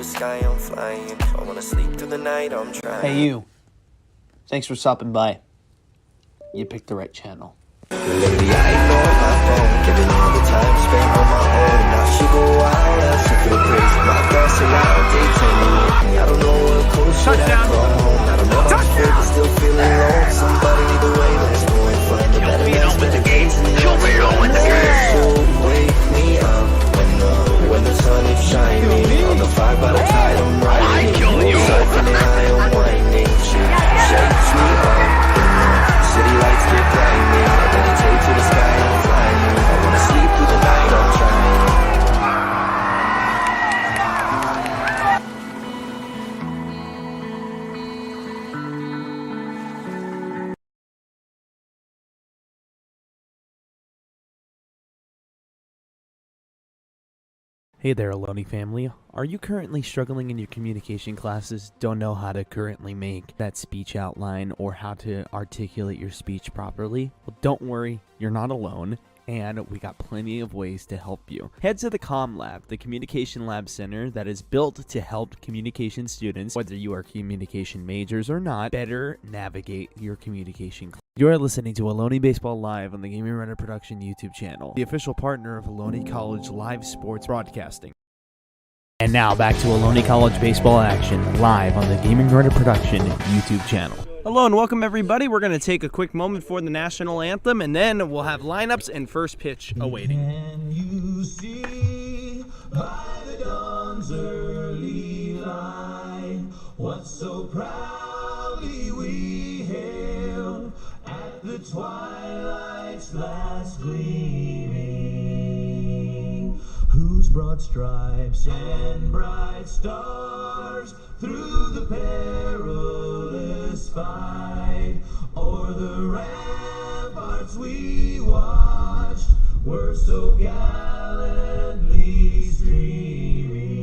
the sky, I'm flying. I wanna sleep through the night, I'm trying. Hey you, thanks for stopping by. You picked the right channel. Lately I ignore my phone, giving all the time spent on my own. Now she go wild, I should feel crazy. My thoughts are loud, they tell me I don't know what close should I come home. I don't know how to feel, but still feeling low. Somebody either way, let's go and find the better days, better days. Cabrillo with the game. So wake me up when the sun is shining. On the fire by the tide, I'm riding. Surfing and I am winding. She shakes me up. City lights get blinding. I meditate to the sky, I'm flying. I wanna sleep through the night, I'm trying. Hey there, Ohlone family. Are you currently struggling in your communication classes, don't know how to currently make that speech outline or how to articulate your speech properly? Well, don't worry, you're not alone, and we got plenty of ways to help you. Head to the Com Lab, the Communication Lab Center that is built to help communication students, whether you are communication majors or not, better navigate your communication class. You are listening to Ohlone Baseball Live on the Gaming Runner Production YouTube channel, the official partner of Ohlone College Live Sports Broadcasting. And now back to Ohlone College Baseball action live on the Gaming Runner Production YouTube channel. Hello and welcome everybody. We're going to take a quick moment for the national anthem and then we'll have lineups and first pitch awaiting. Can you see by the dawn's early light what so proudly we hailed at the twilight's last gleaming, whose broad stripes and bright stars through the perilous fight o'er the ramparts we watched were so gallantly streaming,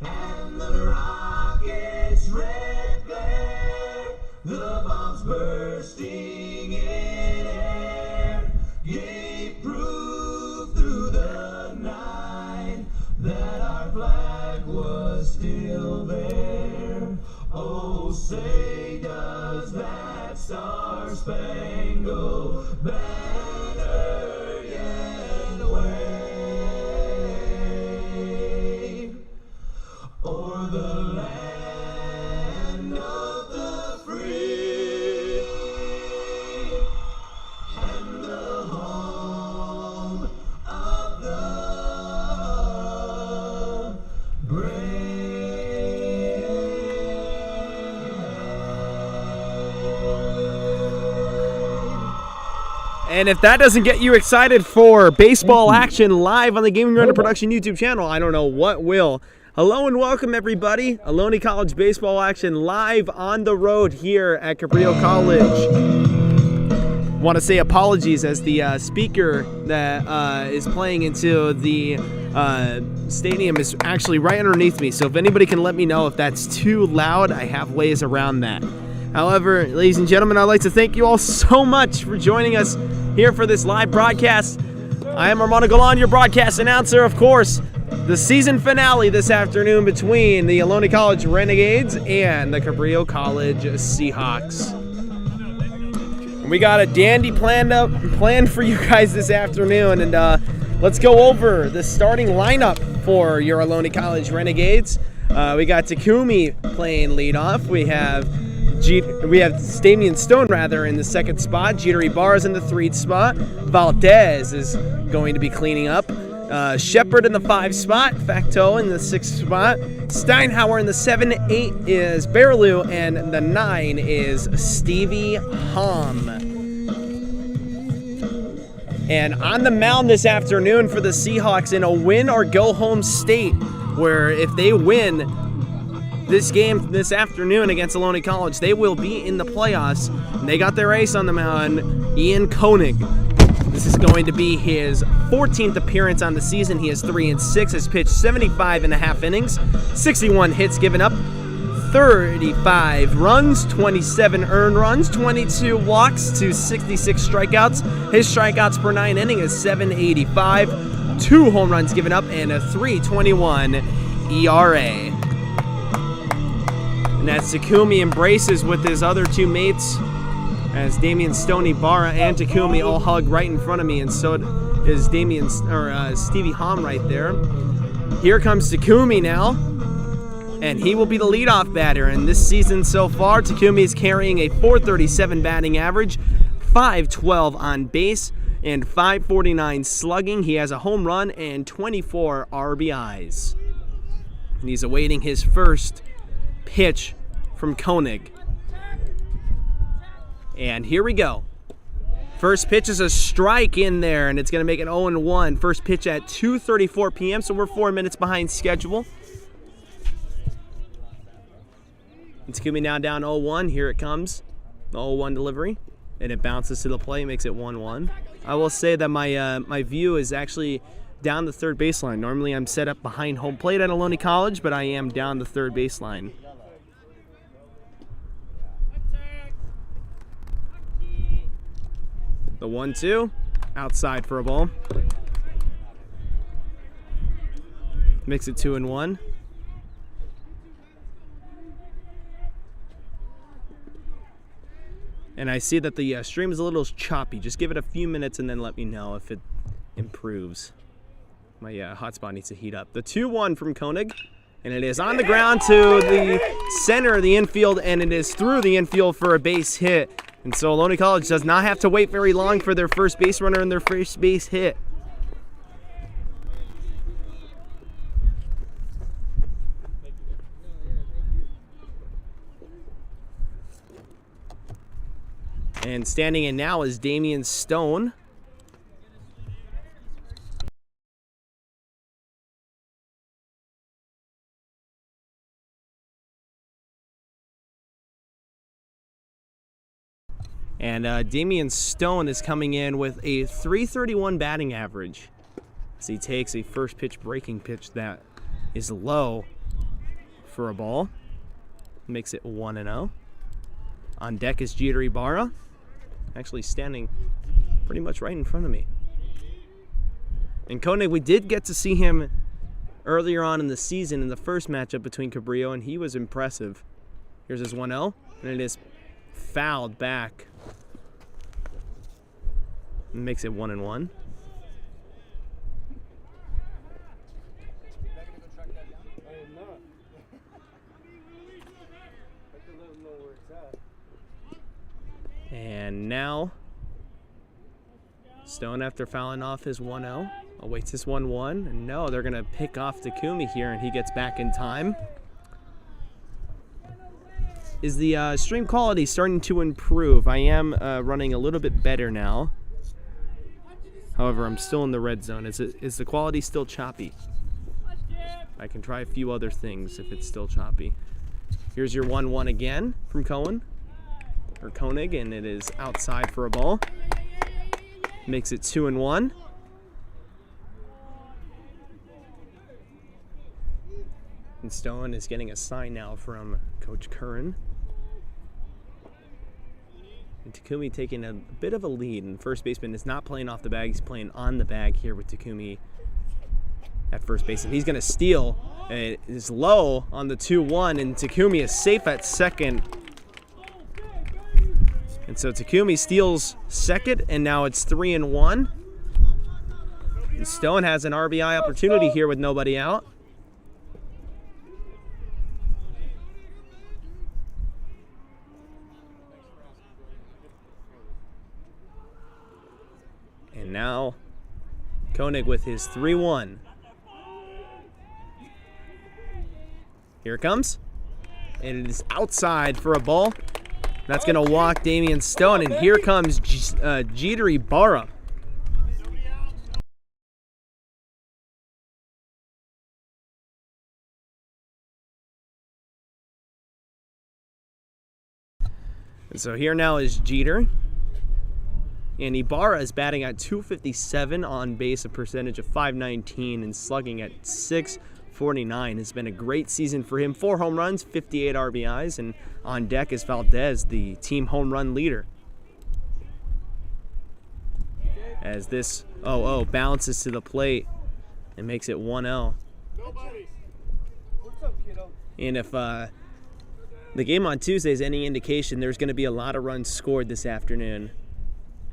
and the rocket's red glare, the bombs bursting in air, gave proof through the night that our flag was still there. Oh, say does that star-spangled banner yet wave o'er the land of the free and the home of the brave. And if that doesn't get you excited for baseball action live on the Gaming Runner Production YouTube channel, I don't know what will. Hello and welcome everybody. Ohlone College baseball action live on the road here at Cabrillo College. Want to say apologies as the speaker that is playing into the stadium is actually right underneath me. So if anybody can let me know if that's too loud, I have ways around that. However, ladies and gentlemen, I'd like to thank you all so much for joining us here for this live broadcast. I am Mondo, your broadcast announcer, of course. The season finale this afternoon between the Ohlone College Renegades and the Cabrillo College Seahawks. We got a dandy plan for you guys this afternoon, and let's go over the starting lineup for your Ohlone College Renegades. We got Takumi playing leadoff. We have Damian Stone in the second spot. Jittery Barrs in the 3rd spot. Valdez is going to be cleaning up. Shepard in the 5 spot. Facto in the 6th spot. Steinhauer in the 7-8 is Baraloo, and the 9 is Stevie Hom. And on the mound this afternoon for the Seahawks in a win or go home state, where if they win this game this afternoon against Ohlone College, they will be in the playoffs. And they got their ace on the mound, Ian Koenig. This is going to be his 14th appearance on the season. He is 3-6, has pitched 75.5 innings, 61 hits given up, 35 runs, 27 earned runs, 22 walks to 66 strikeouts. His strikeouts per 9 inning is 785. 2 home runs given up and a 3.21 ERA. And as Takumi embraces with his other 2 mates, as Damian Stoney, Barra, and Takumi all hug right in front of me, and so is Stevie Hom right there. Here comes Takumi now, and he will be the leadoff batter. And this season so far, Takumi is carrying a .437 batting average, .512 on base, and .549 slugging. He has a home run and 24 RBIs. And he's awaiting his first pitch from Koenig. And here we go. First pitch is a strike in there, and it's going to make it 0-1. First pitch at 2:34 p.m., so we're 4 minutes behind schedule. It's Takumi now down 0-1. Here it comes. The 0-1 delivery. And it bounces to the plate, makes it 1-1. I will say that my view is actually down the third baseline. Normally I'm set up behind home plate at Ohlone College, but I am down the third baseline. The 1-2, outside for a ball. Makes it 2-1. And I see that the stream is a little choppy. Just give it a few minutes and then let me know if it improves. My hotspot needs to heat up. The 2-1 from Koenig. And it is on the ground to the center of the infield, and it is through the infield for a base hit. And so Ohlone College does not have to wait very long for their first base runner and their first base hit. And standing in now is Damian Stone. And Damian Stone is coming in with a .331 batting average. As he takes a first pitch breaking pitch that is low for a ball. Makes it 1-0. On deck is Jeter Ibarra. Actually standing pretty much right in front of me. And Koenig, we did get to see him earlier on in the season in the first matchup between Cabrillo, and he was impressive. Here's his 1-0, and it is fouled back. Makes it 1-1. And now Stone, after fouling off his 1-0, awaits his 1-1. And no, they're going to pick off Takumi here, and he gets back in time. Is the stream quality starting to improve? I am running a little bit better now. However, I'm still in the red zone. Is the quality still choppy? I can try a few other things if it's still choppy. Here's your 1-1 again from Koenig, and it is outside for a ball. Makes it 2-1. And Stone is getting a sign now from Coach Curran. And Takumi taking a bit of a lead, and first baseman is not playing off the bag. He's playing on the bag here with Takumi at first base. And he's going to steal. It is low on the 2-1, and Takumi is safe at second. And so Takumi steals second, and now it's 3-1. And Stone has an RBI opportunity here with nobody out. And now Koenig with his 3-1. Here it comes. And it is outside for a ball. That's going to walk Damian Stone. And here comes Jeter Ibarra. And so here now is Jeter. And Ibarra is batting at .257 on base, a percentage of .519, and slugging at .649. Has been a great season for him. 4 home runs, 58 RBIs, and on deck is Valdez, the team home run leader. As this 0-0 bounces to the plate It makes it 1-0. And if the game on Tuesday is any indication, there's going to be a lot of runs scored this afternoon,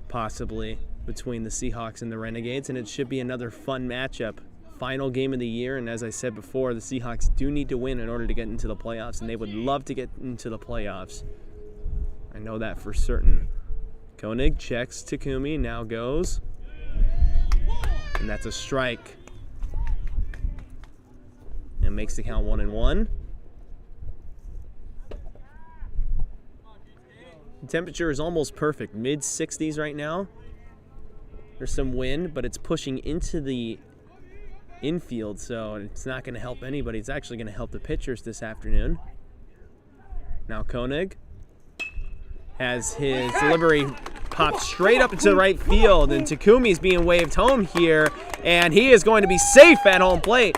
possibly, between the Seahawks and the Renegades, and it should be another fun matchup. Final game of the year, and as I said before, the Seahawks do need to win in order to get into the playoffs, and they would love to get into the playoffs. I know that for certain. Koenig checks Takumi, now goes. And that's a strike. And makes the count 1-1. The temperature is almost perfect, mid-60s right now. There's some wind, but it's pushing into the infield, so it's not going to help anybody. It's actually going to help the pitchers this afternoon. Now Koenig has his delivery popped straight up into the right field, and Takumi's being waved home here, and he is going to be safe at home plate.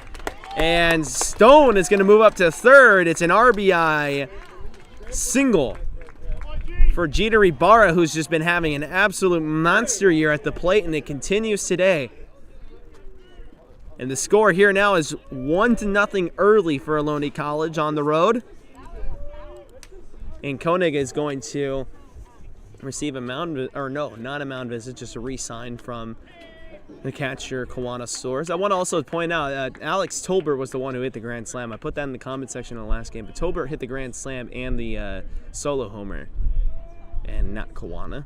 And Stone is going to move up to third. It's an RBI single for Jeter Ibarra, who's just been having an absolute monster year at the plate, and it continues today. And the score here now is 1-0 early for Ohlone College on the road. And Koenig is going to receive a mound, or no, not a mound visit, just a re-sign from the catcher, Kiwanis Soares. I want to also point out, Alex Tolbert was the one who hit the grand slam. I put that in the comment section in the last game, but Tolbert hit the grand slam and the solo homer, and not Kiwanis.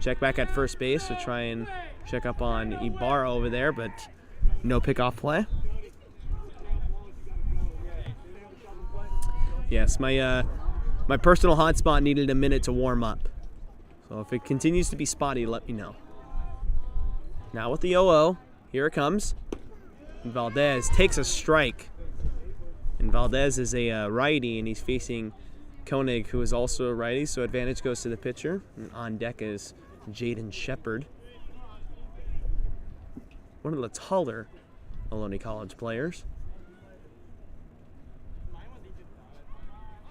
Check back at first base to try and check up on Ibarra over there, but no pickoff play. Yes, my personal hotspot needed a minute to warm up. So if it continues to be spotty, let me know. Now with the 0-0, here it comes. And Valdez takes a strike. And Valdez is a righty, and he's facing Koenig, who is also a righty, so advantage goes to the pitcher. And on deck is Jaden Shepard, one of the taller Ohlone College players.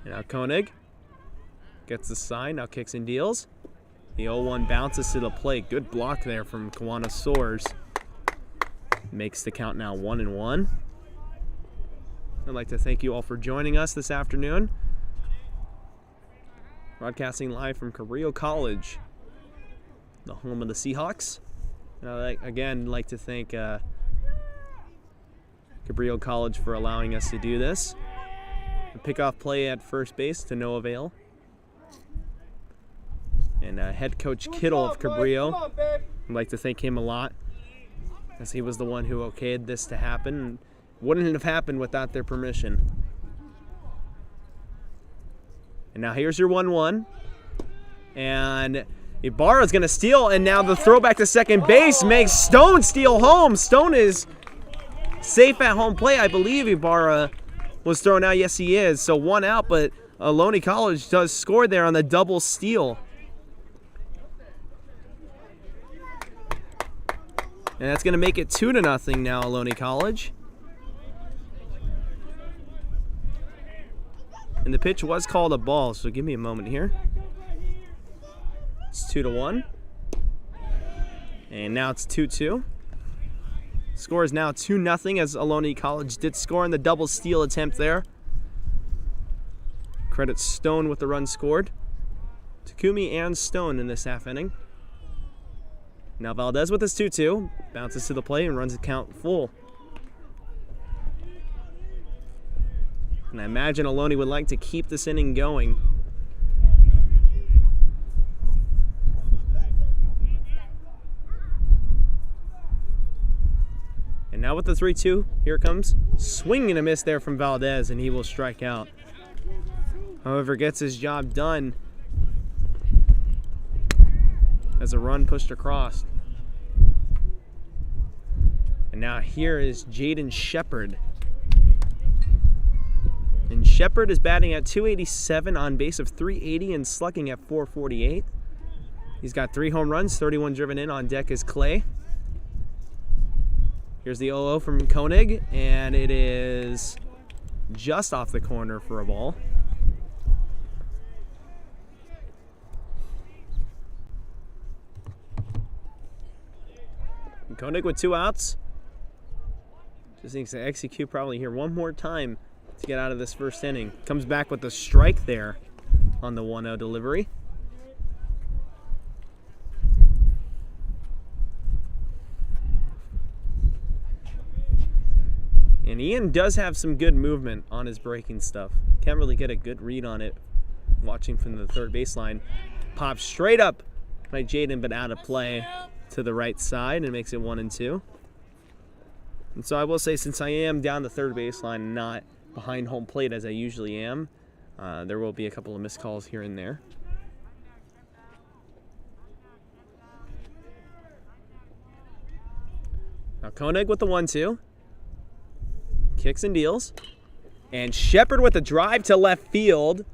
And now Koenig gets the sign, now kicks and deals. The 0-1 bounces to the plate. Good block there from Kiwanis Soares. Makes the count now 1-1. I'd like to thank you all for joining us this afternoon. Broadcasting live from Cabrillo College, the home of the Seahawks. And I'd again like to thank Cabrillo College for allowing us to do this. A pickoff play at first base to no avail. And head coach Kittle of Cabrillo, I'd like to thank him a lot, as he was the one who okayed this to happen. And wouldn't have happened without their permission. And now here's your 1-1. And Ibarra's going to steal, and now the throwback to second base makes Stone steal home. Stone is safe at home plate. I believe Ibarra was thrown out. Yes, he is. So 1 out, but Ohlone College does score there on the double steal. And that's going to make it 2-0 now, Ohlone College. And the pitch was called a ball, so give me a moment here. It's 2-1. And now it's 2-2. Score is now 2-0 as Ohlone College did score in the double steal attempt there. Credit Stone with the run scored. Takumi and Stone in this half inning. Now Valdez with his 2-2. Bounces to the plate and runs the count full. And I imagine Ohlone would like to keep this inning going. And now with the 3-2, here it comes. Swing and a miss there from Valdez, and he will strike out. However, gets his job done as a run pushed across. And now here is Jaden Shepard. And Shepard is batting at .287 on base of .380 and slugging at .448. He's got 3 home runs, 31 driven in. On deck is Clay. Here's the 0-0 from Koenig, and it is just off the corner for a ball. And Koenig with 2 outs. Just needs to execute probably here one more time to get out of this first inning. Comes back with a strike there on the 1-0 delivery. And Ian does have some good movement on his breaking stuff. Can't really get a good read on it watching from the third baseline. Pops straight up by Jaden, but out of play to the right side, and makes it 1-2. And so I will say, since I am down the third baseline, not behind home plate as I usually am, there will be a couple of missed calls here and there. Now Koenig with the 1-2. Kicks and deals. And Shepard with a drive to left field.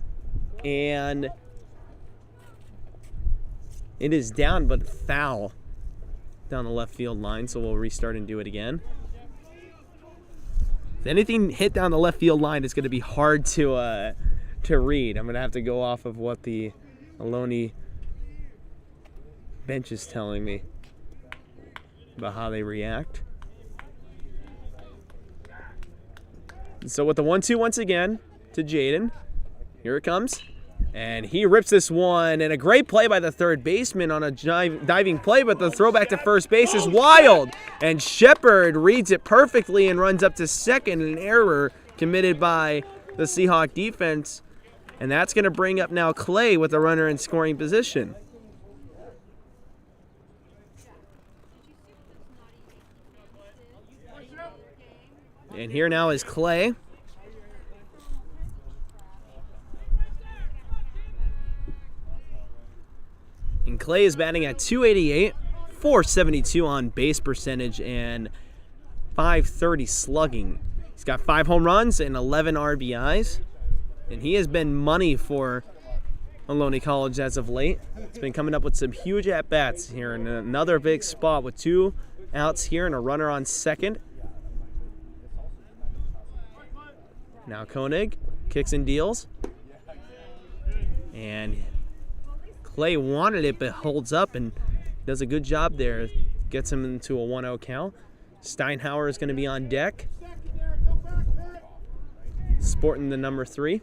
And it is down, but foul down the left field line, so we'll restart and do it again. If anything hit down the left field line, it's going to be hard to read. I'm going to have to go off of what the Ohlone bench is telling me about how they react. So with the 1-2 once again to Jaden. Here it comes. And he rips this one. And a great play by the third baseman on a diving play, but the throw back to first base is wild. And Shepard reads it perfectly and runs up to second. An error committed by the Seahawk defense. And that's going to bring up now Clay with a runner in scoring position. And here now is Clay. And Clay is batting at .288, .472 on base percentage, and .530 slugging. He's got 5 home runs and 11 RBIs. And he has been money for Ohlone College as of late. He's been coming up with some huge at-bats here in another big spot with 2 outs here and a runner on second. Now Koenig kicks and deals. And Clay wanted it, but holds up and does a good job there. Gets him into a 1-0 count. Steinhauer is going to be on deck, sporting the number 3.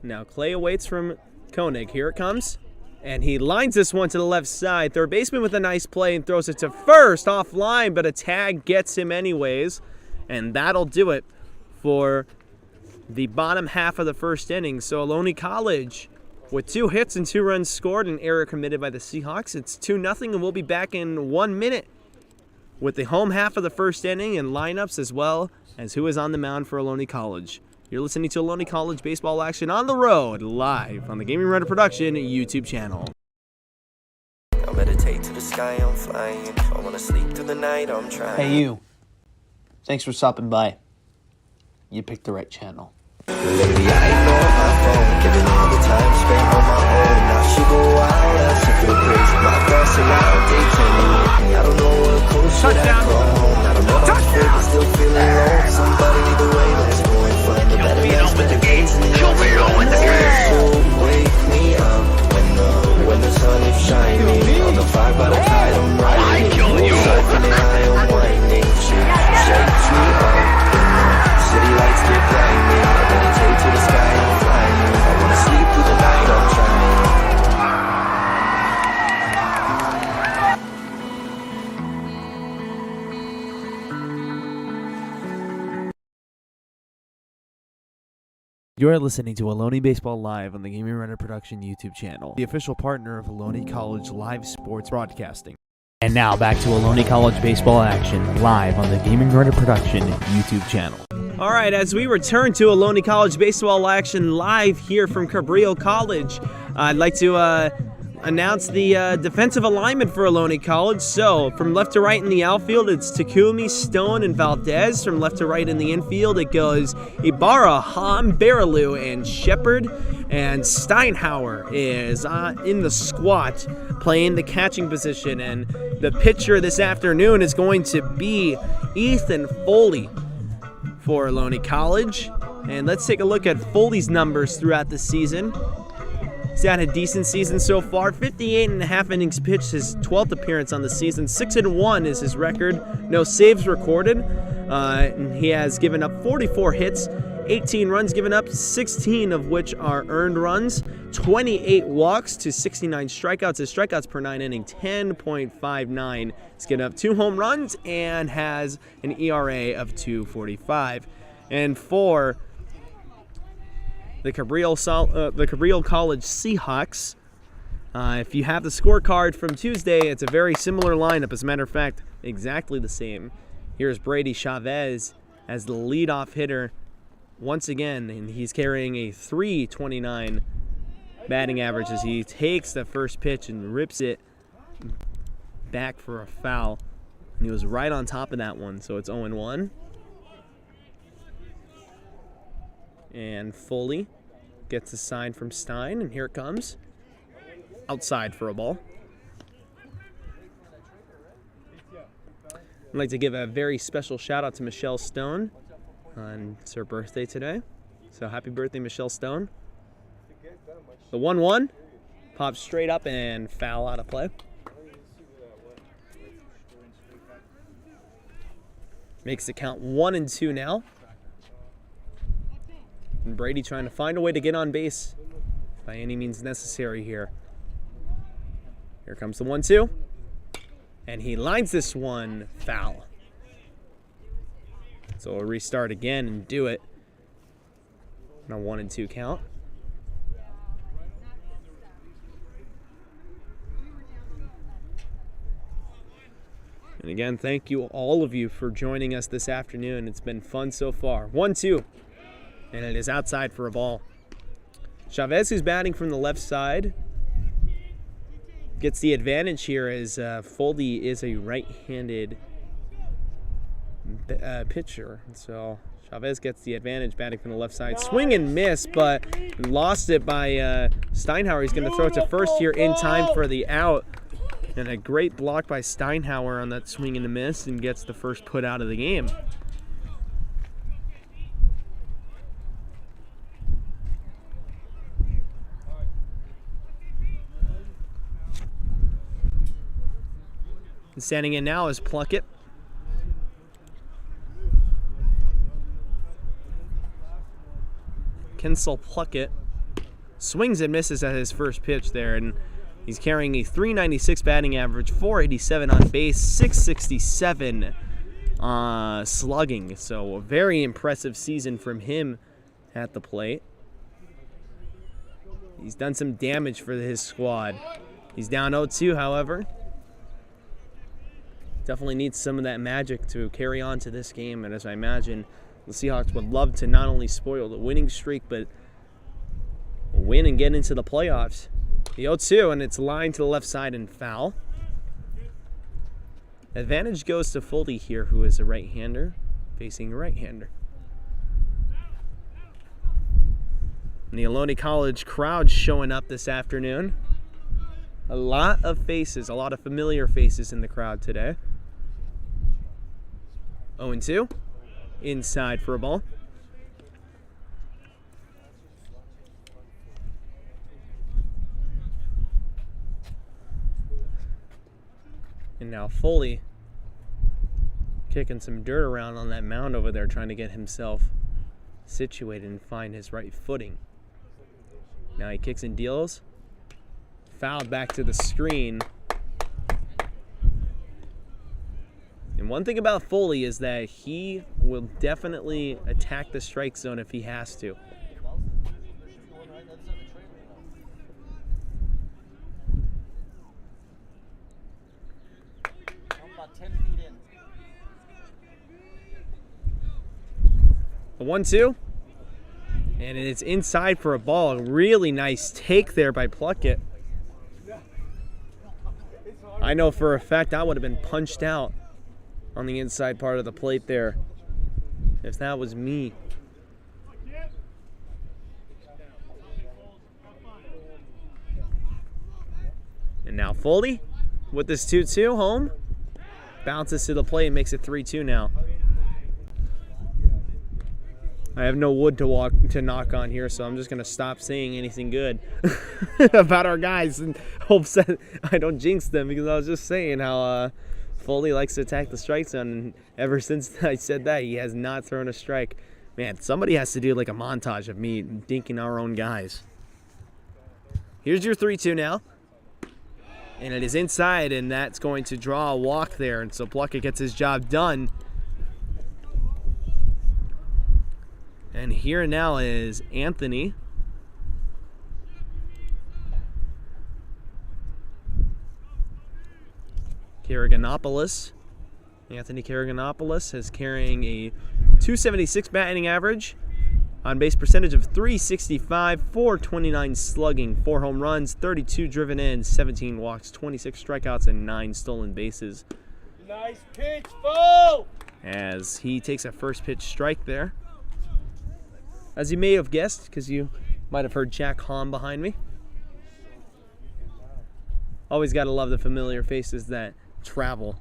Now Clay awaits from Koenig. Here it comes. And he lines this one to the left side. Third baseman with a nice play and throws it to first offline, but a tag gets him anyways. And that'll do it for the bottom half of the first inning. So Ohlone College with 2 hits and 2 runs scored, an error committed by the Seahawks. It's 2-0, and we'll be back in 1 minute with the home half of the first inning and lineups, as well as who is on the mound for Ohlone College. You're listening to Ohlone College baseball action on the road, live on the Gaming Runner Production YouTube channel. I meditate to the sky, I'm flying. I wanna sleep through the night, I'm trying. Hey, you. Thanks for stopping by. You picked the right channel. Lately I ignore my phone, giving all the time spent on my own. Now she go wild, else she feel crazy. My thoughts are loud, they tell me anything. I don't know what close should I call home. I don't know how to feel, but still feeling low. Somebody either way, let's go and find the better days, better days. And so wake me up when the sun is shining. On the 5 by the tide, I'm riding. Surfing and I am winding. She shakes me up. City lights get blinding. I meditate to the sky, I'm flying. I wanna sleep through the night, I'm trying. You're listening to Ohlone Baseball Live on the Gaming Runner Production YouTube channel, the official partner of Ohlone College Live Sports Broadcasting. And now back to Ohlone College baseball action live on the Gaming Runner Production YouTube channel. All right, as we return to Ohlone College baseball action live here from Cabrillo College, I'd like to announce the defensive alignment for Ohlone College. So, from left to right in the outfield, it's Takumi, Stone, and Valdez. From left to right in the infield, it goes Ibarra, Hahn, Barilu, and Shepard. And Steinhauer is in the squat, playing the catching position. And the pitcher this afternoon is going to be Ethan Foley for Ohlone College. And let's take a look at Foley's numbers throughout the season. He's had a decent season so far. 58.5 innings pitched, his 12th appearance on the season. 6-1 is his record. No saves recorded. He has given up 44 hits, 18 runs given up, 16 of which are earned runs, 28 walks to 69 strikeouts. His strikeouts per 9 inning, 10.59. He's given up 2 home runs and has an ERA of 2.45. And for the Cabrillo College Seahawks, if you have the scorecard from Tuesday, it's a very similar lineup. As a matter of fact, exactly the same. Here's Brady Chavez as the leadoff hitter once again, and he's carrying a .329 batting average as he takes the first pitch and rips it back for a foul. And he was right on top of that one, so it's 0-1. And Foley gets a sign from Stein, and here it comes. Outside for a ball. I'd like to give a very special shout out to Michelle Stone. It's her birthday today. So happy birthday, Michelle Stone. The 1-1 pops straight up and foul out of play. Makes the count 1-2 now. And Brady trying to find a way to get on base by any means necessary here. Here comes the 1-2. And he lines this one foul. So we'll restart again and do it on a 1-2 count. And again, thank you all of you for joining us this afternoon. It's been fun so far. 1-2, and it is outside for a ball. Chavez, who's batting from the left side, gets the advantage here as Foley is a right-handed pitcher. So Chavez gets the advantage batting from the left side. Swing and miss, but lost it by Steinhauer. He's going to throw it to first here in time for the out. And a great block by Steinhauer on that swing and a miss, and gets the first put out of the game. And standing in now is Plunkett. Kensel Plunkett swings and misses at his first pitch there, and he's carrying a .396 batting average, .487 on base, .667 slugging. So a very impressive season from him at the plate. He's done some damage for his squad. He's down 0-2, however. Definitely needs some of that magic to carry on to this game, and as I imagine, the Seahawks would love to not only spoil the winning streak, but win and get into the playoffs. The 0-2, and it's lined to the left side and foul. Advantage goes to Foley here, who is a right-hander, facing a right-hander. And the Ohlone College crowd showing up this afternoon. A lot of faces, a lot of familiar faces in the crowd today. 0-2, inside for a ball. And now Foley kicking some dirt around on that mound over there, trying to get himself situated and find his right footing. Now he kicks and deals. Fouled back to the screen. And one thing about Foley is that he will definitely attack the strike zone if he has to. A 1-2, and it's inside for a ball. A really nice take there by Plunkett. I know for a fact I would have been punched out on the inside part of the plate there if that was me. And now Foley with this 2-2 home. Bounces to the plate and makes it 3-2 now. I have no wood to knock on here, so I'm just gonna stop saying anything good about our guys in hopes that I don't jinx them, because I was just saying how Foley likes to attack the strike zone, and ever since I said that, he has not thrown a strike. Man, somebody has to do like a montage of me dinking our own guys. Here's your 3-2 now. And it is inside, and that's going to draw a walk there, and so Pluckett gets his job done. And here now is Anthony. Karaganopoulos. Anthony Karaganopoulos is carrying a 276 batting average, on base percentage of 365, 429 slugging, 4 home runs, 32 driven in, 17 walks, 26 strikeouts, and 9 stolen bases. Nice pitch, Bo! As he takes a first pitch strike there. As you may have guessed, because you might have heard Jack Hom behind me. Always got to love the familiar faces that travel.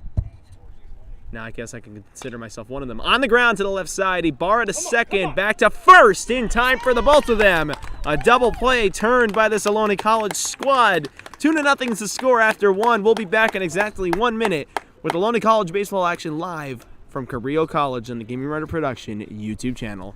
Now I guess I can consider myself one of them. On the ground to the left side, Ibarra to second, back to first in time for the both of them. A double play turned by this Ohlone College squad. 2-0 is the score after 1. We'll be back in exactly 1 minute with Ohlone College baseball action live from Cabrillo College on the Gaming Runner Production YouTube channel.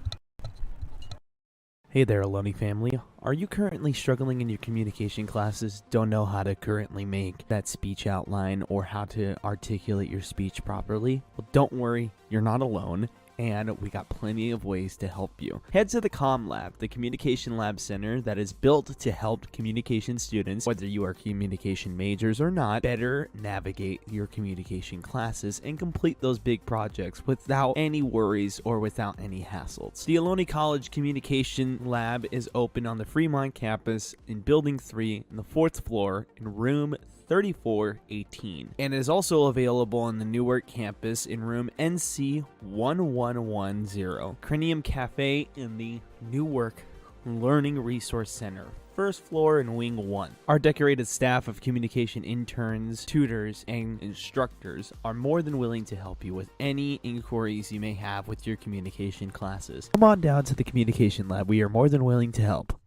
Hey there, Ohlone family. Are you currently struggling in your communication classes? Don't know how to currently make that speech outline or how to articulate your speech properly? Well, don't worry, you're not alone, and we got plenty of ways to help you. Head to the Com Lab, the communication lab center that is built to help communication students, whether you are communication majors or not, better navigate your communication classes and complete those big projects without any worries or without any hassles. The Ohlone College Communication Lab is open on the Fremont campus in Building 3 in the 4th floor in room 3418, and is also available on the Newark campus in room NC 1110, Cranium Cafe in the Newark Learning Resource Center, 1st floor in Wing 1. Our decorated staff of communication interns, tutors, and instructors are more than willing to help you with any inquiries you may have with your communication classes. Come on down to the communication lab. We are more than willing to help.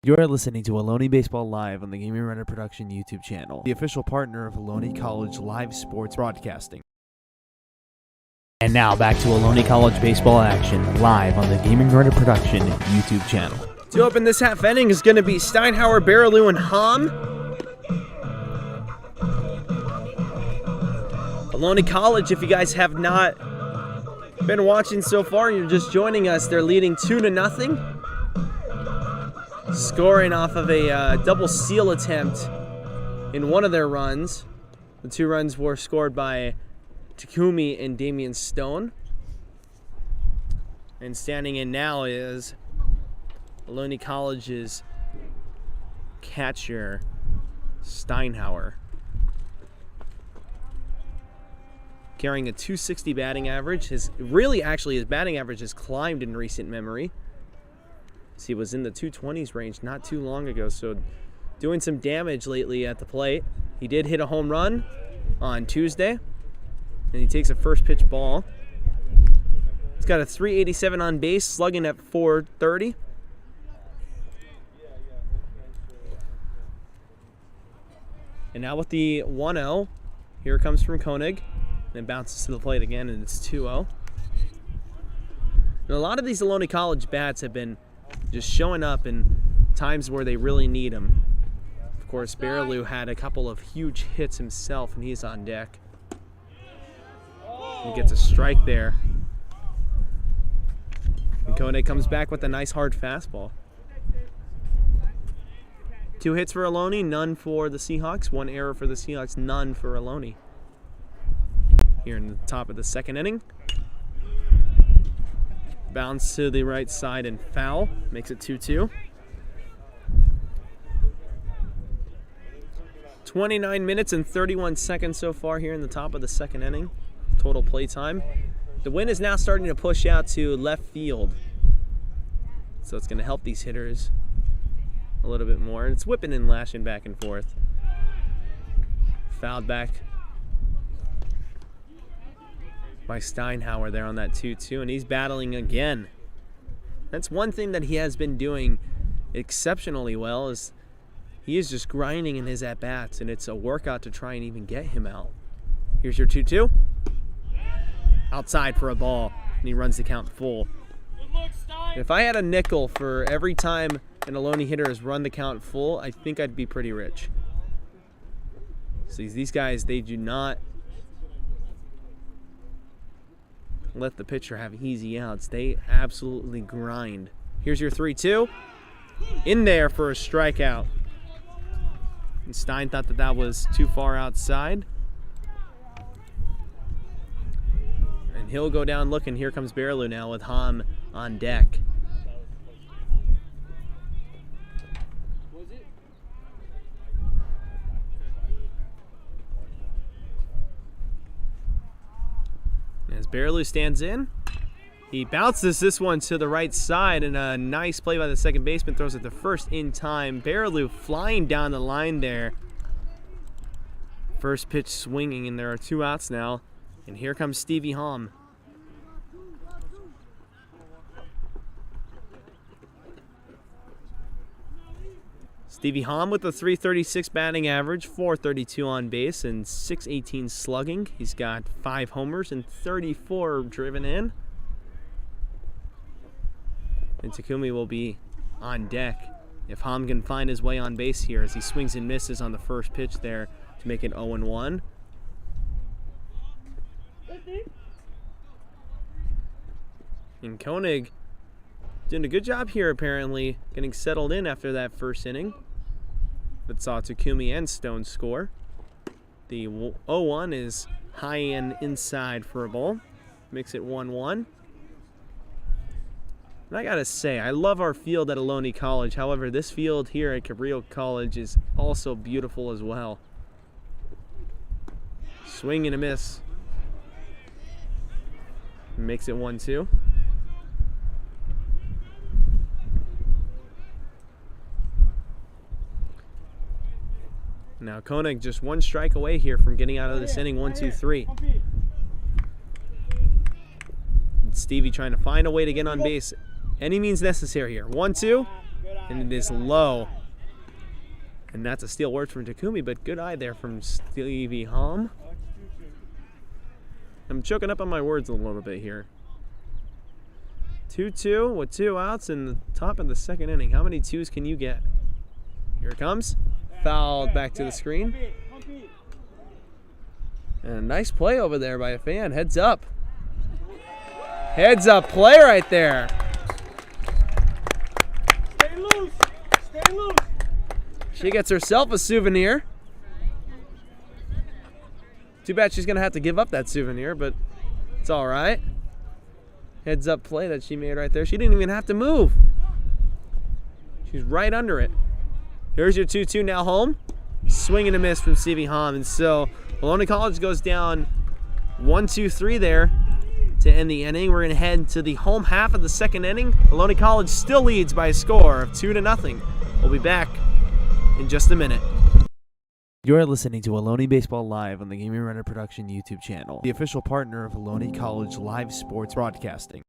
You're listening to Ohlone Baseball Live on the Gaming Runner Production YouTube channel, the official partner of Ohlone College live sports broadcasting. And now back to Ohlone College baseball action live on the Gaming Runner Production YouTube channel. To open this half inning is going to be Steinhauer, Barrelou, and Hom. Ohlone College, if you guys have not been watching so far and you're just joining us, they're leading 2-0. Scoring off of a double steal attempt in one of their runs. The 2 runs were scored by Takumi and Damian Stone. And standing in now is Ohlone College's catcher, Steinhauer. Carrying a 260 batting average. His batting average has climbed in recent memory. He was in the 220s range not too long ago, so doing some damage lately at the plate. He did hit a home run on Tuesday, and he takes a first pitch ball. He's got a 387 on base, slugging at 430. And now with the 1-0, here it comes from Koenig, and it bounces to the plate again, and it's 2-0. And a lot of these Ohlone College bats have been just showing up in times where they really need him. Of course, Barrelou had a couple of huge hits himself, and he's on deck. He gets a strike there. And Koenig comes back with a nice hard fastball. 2 hits for Ohlone, none for the Seahawks. 1 error for the Seahawks, none for Ohlone. Here in the top of the 2nd inning. Bounce to the right side and foul. Makes it 2-2. 29 minutes and 31 seconds so far here in the top of the 2nd inning. Total play time. The wind is now starting to push out to left field. So it's going to help these hitters a little bit more. It's whipping and lashing back and forth. Fouled back. by Steinhauer there on that 2-2, and he's battling again. That's one thing that he has been doing exceptionally well, is he is just grinding in his at-bats, and it's a workout to try and even get him out. Here's your 2-2. Outside for a ball, and he runs the count full. If I had a nickel for every time an Ohlone hitter has run the count full, I think I'd be pretty rich. So these guys, they do not let the pitcher have easy outs. They absolutely grind. Here's your 3-2. In there for a strikeout. And Stein thought that that was too far outside. And he'll go down looking. Here comes Cabrillo now with Hom on deck. As Cabrillo stands in, he bounces this one to the right side, and a nice play by the second baseman, throws it to first in time. Cabrillo flying down the line there. First pitch swinging, and there are 2 outs now. And here comes Stevie Hom. Stevie Hom with a .336 batting average, .432 on base, and .618 slugging. He's got 5 homers and 34 driven in. And Takumi will be on deck if Hom can find his way on base here as he swings and misses on the first pitch there to make it 0-1. And Koenig doing a good job here, apparently, getting settled in after that first inning. But saw Takumi and Stone score. The 0-1 is high and inside for a ball. Makes it 1-1. And I gotta say, I love our field at Ohlone College. However, this field here at Cabrillo College is also beautiful as well. Swing and a miss. Makes it 1-2. Now Koenig just 1 strike away here from getting out of this inning. 1-2-3. Stevie trying to find a way to get on base. Any means necessary here. 1-2, and it is low. And that's a steal work from Takumi, but good eye there from Stevie Hom. I'm choking up on my words a little bit here. 2-2 with 2 outs in the top of the second inning. How many 2s can you get? Here it comes. Fouled back to the screen. And a nice play over there by a fan. Heads up. Heads up play right there. Stay loose. Stay loose. She gets herself a souvenir. Too bad she's going to have to give up that souvenir, but it's all right. Heads up play that she made right there. She didn't even have to move. She's right under it. Here's your 2-2 now home. Swing and a miss from Stevie Hom. And so Ohlone College goes down 1-2-3 there to end the inning. We're going to head to the home half of the second inning. Ohlone College still leads by a score of 2-0. We'll be back in just a minute. You're listening to Ohlone Baseball Live on the Gaming Runner Production YouTube channel, the official partner of Ohlone College Live Sports Broadcasting.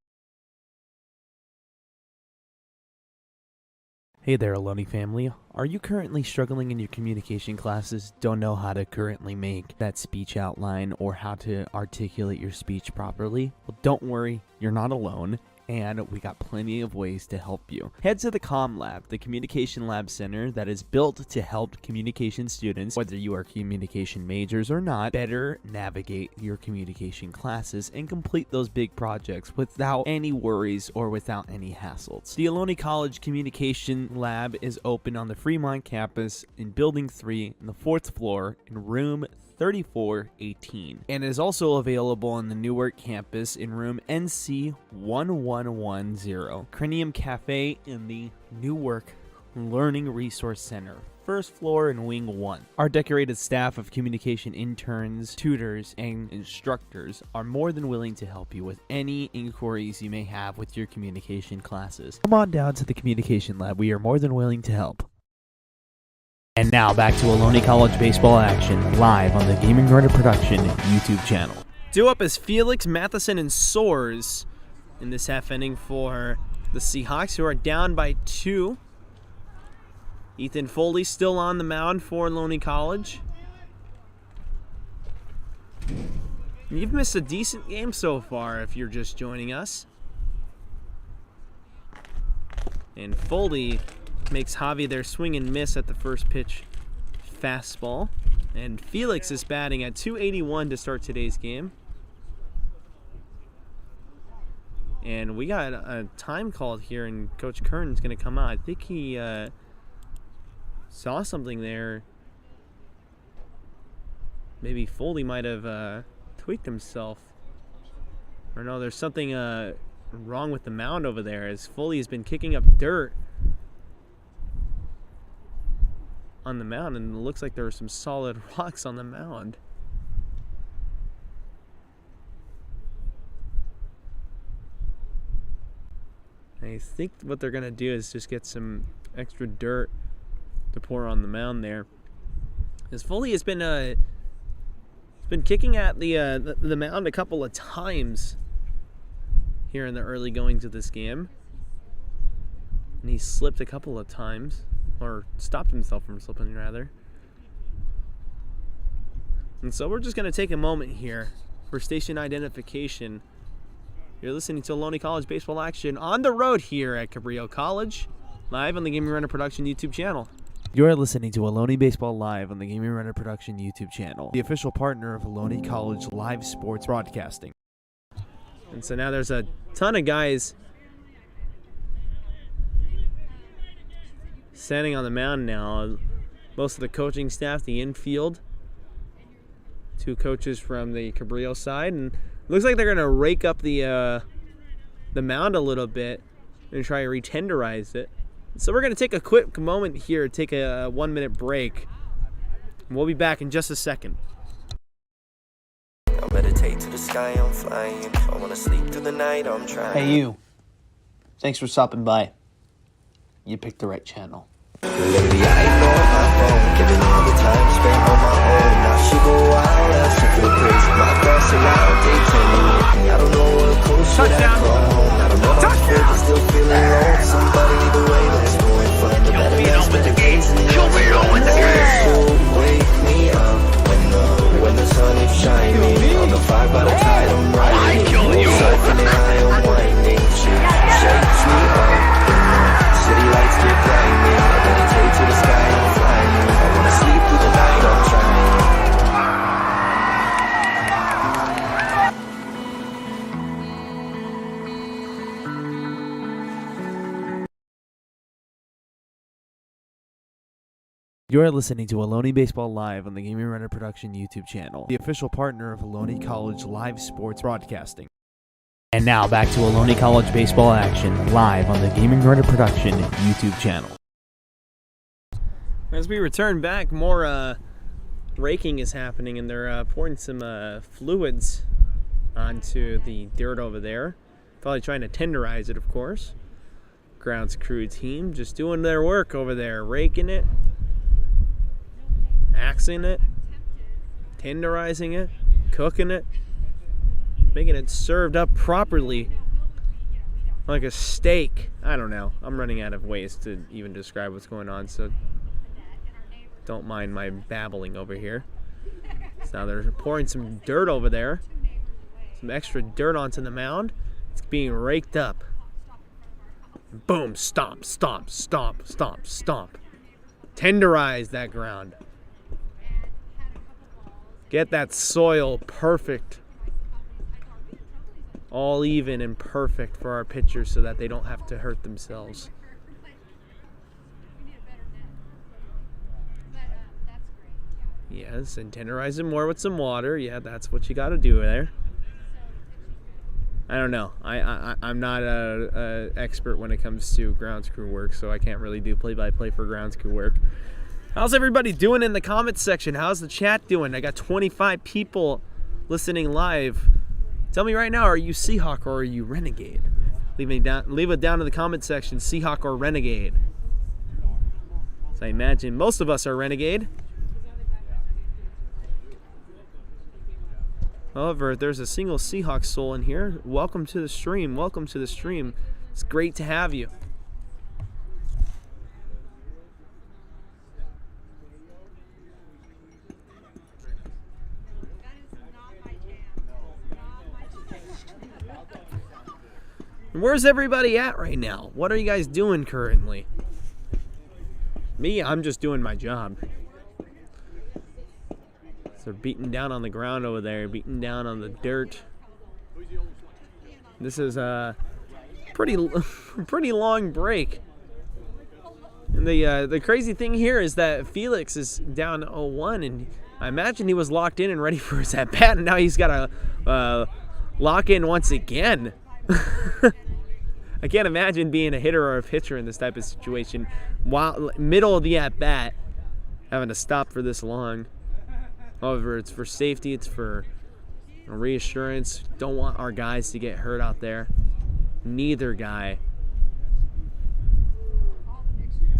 Hey there, Ohlone family. Are you currently struggling in your communication classes? Don't know how to currently make that speech outline or how to articulate your speech properly? Well, don't worry, you're not alone, and we got plenty of ways to help you. Head to the Com Lab, the Communication Lab Center that is built to help communication students, whether you are communication majors or not, better navigate your communication classes and complete those big projects without any worries or without any hassles. The Ohlone College Communication Lab is open on the Fremont campus in Building 3 in the 4th floor in room 3418, and is also available on the Newark campus in room NC 1110, Cranium Cafe in the Newark Learning Resource Center, 1st floor in Wing 1. Our decorated staff of communication interns, tutors, and instructors are more than willing to help you with any inquiries you may have with your communication classes. Come on down to the Communication Lab. We are more than willing to help. And now back to Ohlone College baseball action live on the Gaming Runner Production YouTube channel. Due up as Felix, Matheson, and Soares in this half inning for the Seahawks, who are down by 2. Ethan Foley still on the mound for Ohlone College. You've missed a decent game so far if you're just joining us. And Foley makes Javi their swing and miss at the first pitch fastball. And Felix is batting at .281 to start today's game. And we got a time called here, and Coach Kern's going to come out. I think he saw something there. Maybe Foley might have tweaked himself. Or no, there's something wrong with the mound over there, as Foley has been kicking up dirt on the mound, and it looks like there are some solid rocks on the mound. I think what they're going to do is just get some extra dirt to pour on the mound there. As Foley has been kicking at the mound a couple of times here in the early goings of this game. And he slipped a couple of times, or stopped himself from slipping rather. And so we're just going to take a moment here for station identification. You're listening to Ohlone College baseball action on the road here at Cabrillo College, live on the Gaming Runner Production YouTube channel. You're listening to Ohlone Baseball Live on the Gaming Runner Production YouTube channel, the official partner of Ohlone College live sports broadcasting. And so now there's a ton of guys standing on the mound now. Most of the coaching staff, the infield, 2 coaches from the Cabrillo side, and it looks like they're going to rake up the mound a little bit and try to retenderize it. So we're going to take a quick moment here, take a 1-minute break. We'll be back in just a second. I meditate to the sky, I'm flying. I wanna sleep through the night, I'm trying. Hey, you. Thanks for stopping by. You picked the right channel. Lately I ignore my phone, giving all the time spent on my own. Now she go wild, now she feel crazy. My thoughts are loud, they tell me. I don't know what close should I call home. I don't know how to feel, but still feeling low. Somebody the way that's going fun. The better that's with the games and Cabrillo with the game. So wake me up when the sun is shining. On the fire by the tide, I'm riding. Cycling high, I'm winding. She shakes me up. City lights get blinding. I meditate to the sky, I'm flying. I wanna sleep through the night, I'm trying. You're listening to Ohlone Baseball Live on the Gaming Runner Production YouTube channel, the official partner of Ohlone College live sports broadcasting. And now back to Ohlone College baseball action live on the Gaming Runner Production YouTube channel. As we return back, more raking is happening, and they're pouring some fluids onto the dirt over there. Probably trying to tenderize it, of course. Grounds crew team just doing their work over there, raking it, axing it, tenderizing it, cooking it, making it served up properly like a steak. I don't know. I'm running out of ways to even describe what's going on, so don't mind my babbling over here. So now they're pouring some dirt over there, some extra dirt onto the mound. It's being raked up. Boom, stomp, stomp, stomp, stomp, stomp. Tenderize that ground. Get that soil perfect. All even and perfect for our pitchers so that they don't have to hurt themselves. Yes, and tenderize it more with some water. Yeah, that's what you got to do there. I don't know. I'm not a expert when it comes to grounds crew work, so I can't really do play-by-play for grounds crew work. How's everybody doing in the comments section? How's the chat doing? I got 25 people listening live. Tell me right now, are you Seahawk or are you Renegade? Leave it down in the comment section, Seahawk or Renegade. So I imagine most of us are Renegade. However, there's a single Seahawks soul in here. Welcome to the stream. Welcome to the stream. It's great to have you. Where's everybody at right now? What are you guys doing currently? Me, I'm just doing my job. They're beating down on the ground over there, beating down on the dirt. This is a pretty long break. And the crazy thing here is that Felix is down 0-1, and I imagine he was locked in and ready for his at bat, and now he's got to lock in once again. I can't imagine being a hitter or a pitcher in this type of situation while middle of the at bat, having to stop for this long. However, it's for safety, it's for reassurance. Don't want our guys to get hurt out there. Neither guy.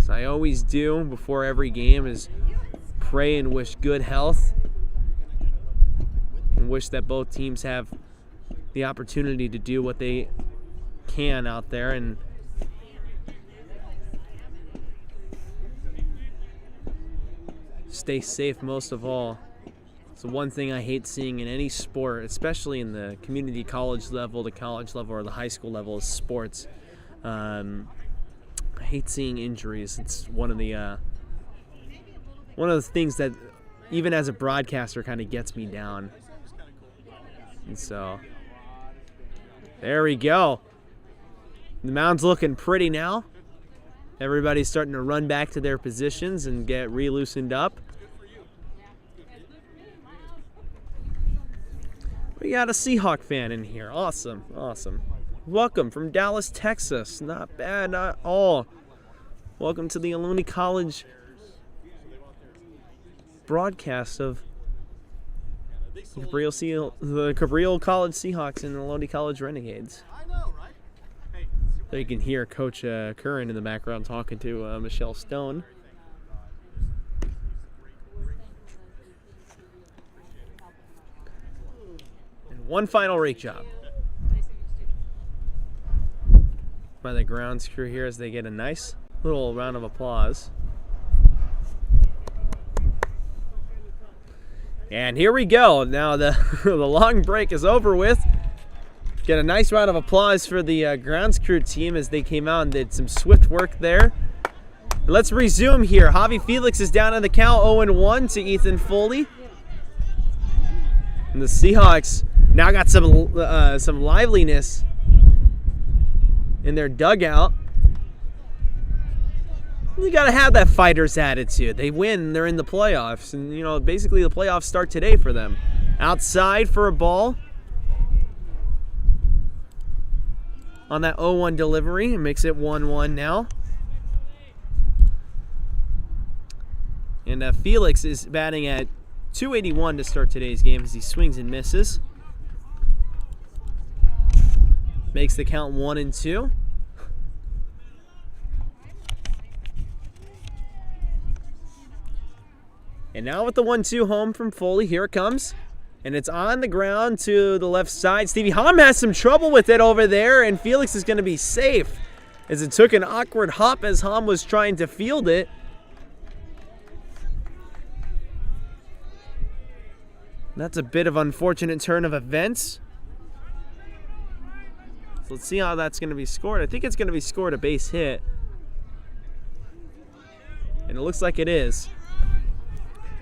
So I always do before every game is pray and wish good health and wish that both teams have the opportunity to do what they can out there and stay safe most of all. So one thing I hate seeing in any sport, especially in the community college level, the college level, or the high school level, is sports. I hate seeing injuries. It's one of the things that even as a broadcaster kind of gets me down. And so there we go. The mound's looking pretty now. Everybody's starting to run back to their positions and get re-loosened up. We got a Seahawk fan in here. Awesome, awesome. Welcome from Dallas, Texas. Not bad, not at all. Welcome to the Ohlone College broadcast of the Cabrillo College Seahawks and the Ohlone College Renegades. So you can hear Coach Curran in the background talking to Michelle Stone. And one final rake job by the grounds crew here as they get a nice little round of applause. And here we go. Now the long break is over with. Get a nice round of applause for the grounds crew team as they came out and did some swift work there. Let's resume here. Javi Felix is down in the count, 0-1 to Ethan Foley. And the Seahawks now got some liveliness in their dugout. You gotta have that fighter's attitude. They win, they're in the playoffs, and you know basically the playoffs start today for them. Outside for a ball. On that 0-1 delivery, it makes it 1-1 now. And Felix is batting at .281 to start today's game as he swings and misses. Makes the count 1-2. And now with the 1-2 home from Foley, here it comes. And it's on the ground to the left side. Stevie Hom has some trouble with it over there, and Felix is going to be safe as it took an awkward hop as Hom was trying to field it. That's a bit of unfortunate turn of events. So let's see how that's going to be scored. I think it's going to be scored a base hit. And it looks like it is.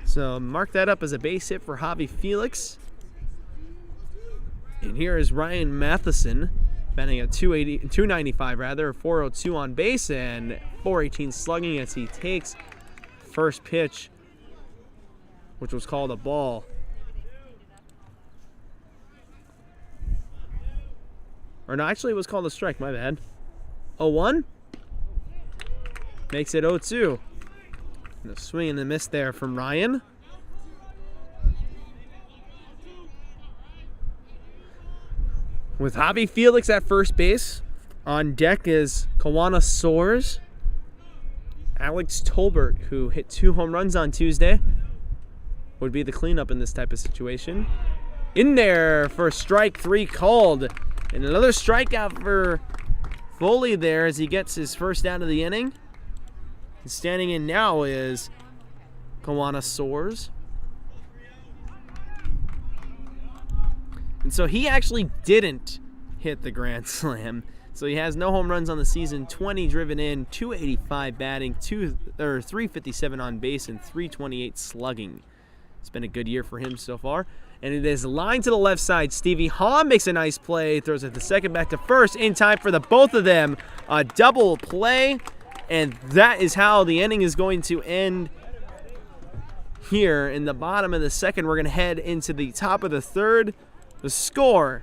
So mark that up as a base hit for Javi Felix. And here is Ryan Matheson batting at .295 rather, 402 on base and .418 slugging as he takes first pitch, which was called a ball. Or no, actually it was called a strike, my bad. 0-1 makes it 0-2. And a swing and a miss there from Ryan. With Javi Felix at first base, on deck is Kawana Soares. Alex Tolbert, who hit 2 home runs on Tuesday, would be the cleanup in this type of situation. in there for strike 3 called. And another strikeout for Foley there as he gets his first out of the inning. And standing in now is Kawana Soares. And so he actually didn't hit the grand slam. So he has no home runs on the season, 20 driven in, 285 batting, 357 on base, and 328 slugging. It's been a good year for him so far. And it is line to the left side. Stevie Hahn makes a nice play, throws it to second, back to first, in time for the both of them. A double play, and that is how the inning is going to end here. In the bottom of the second, we're going to head into the top of the third. The score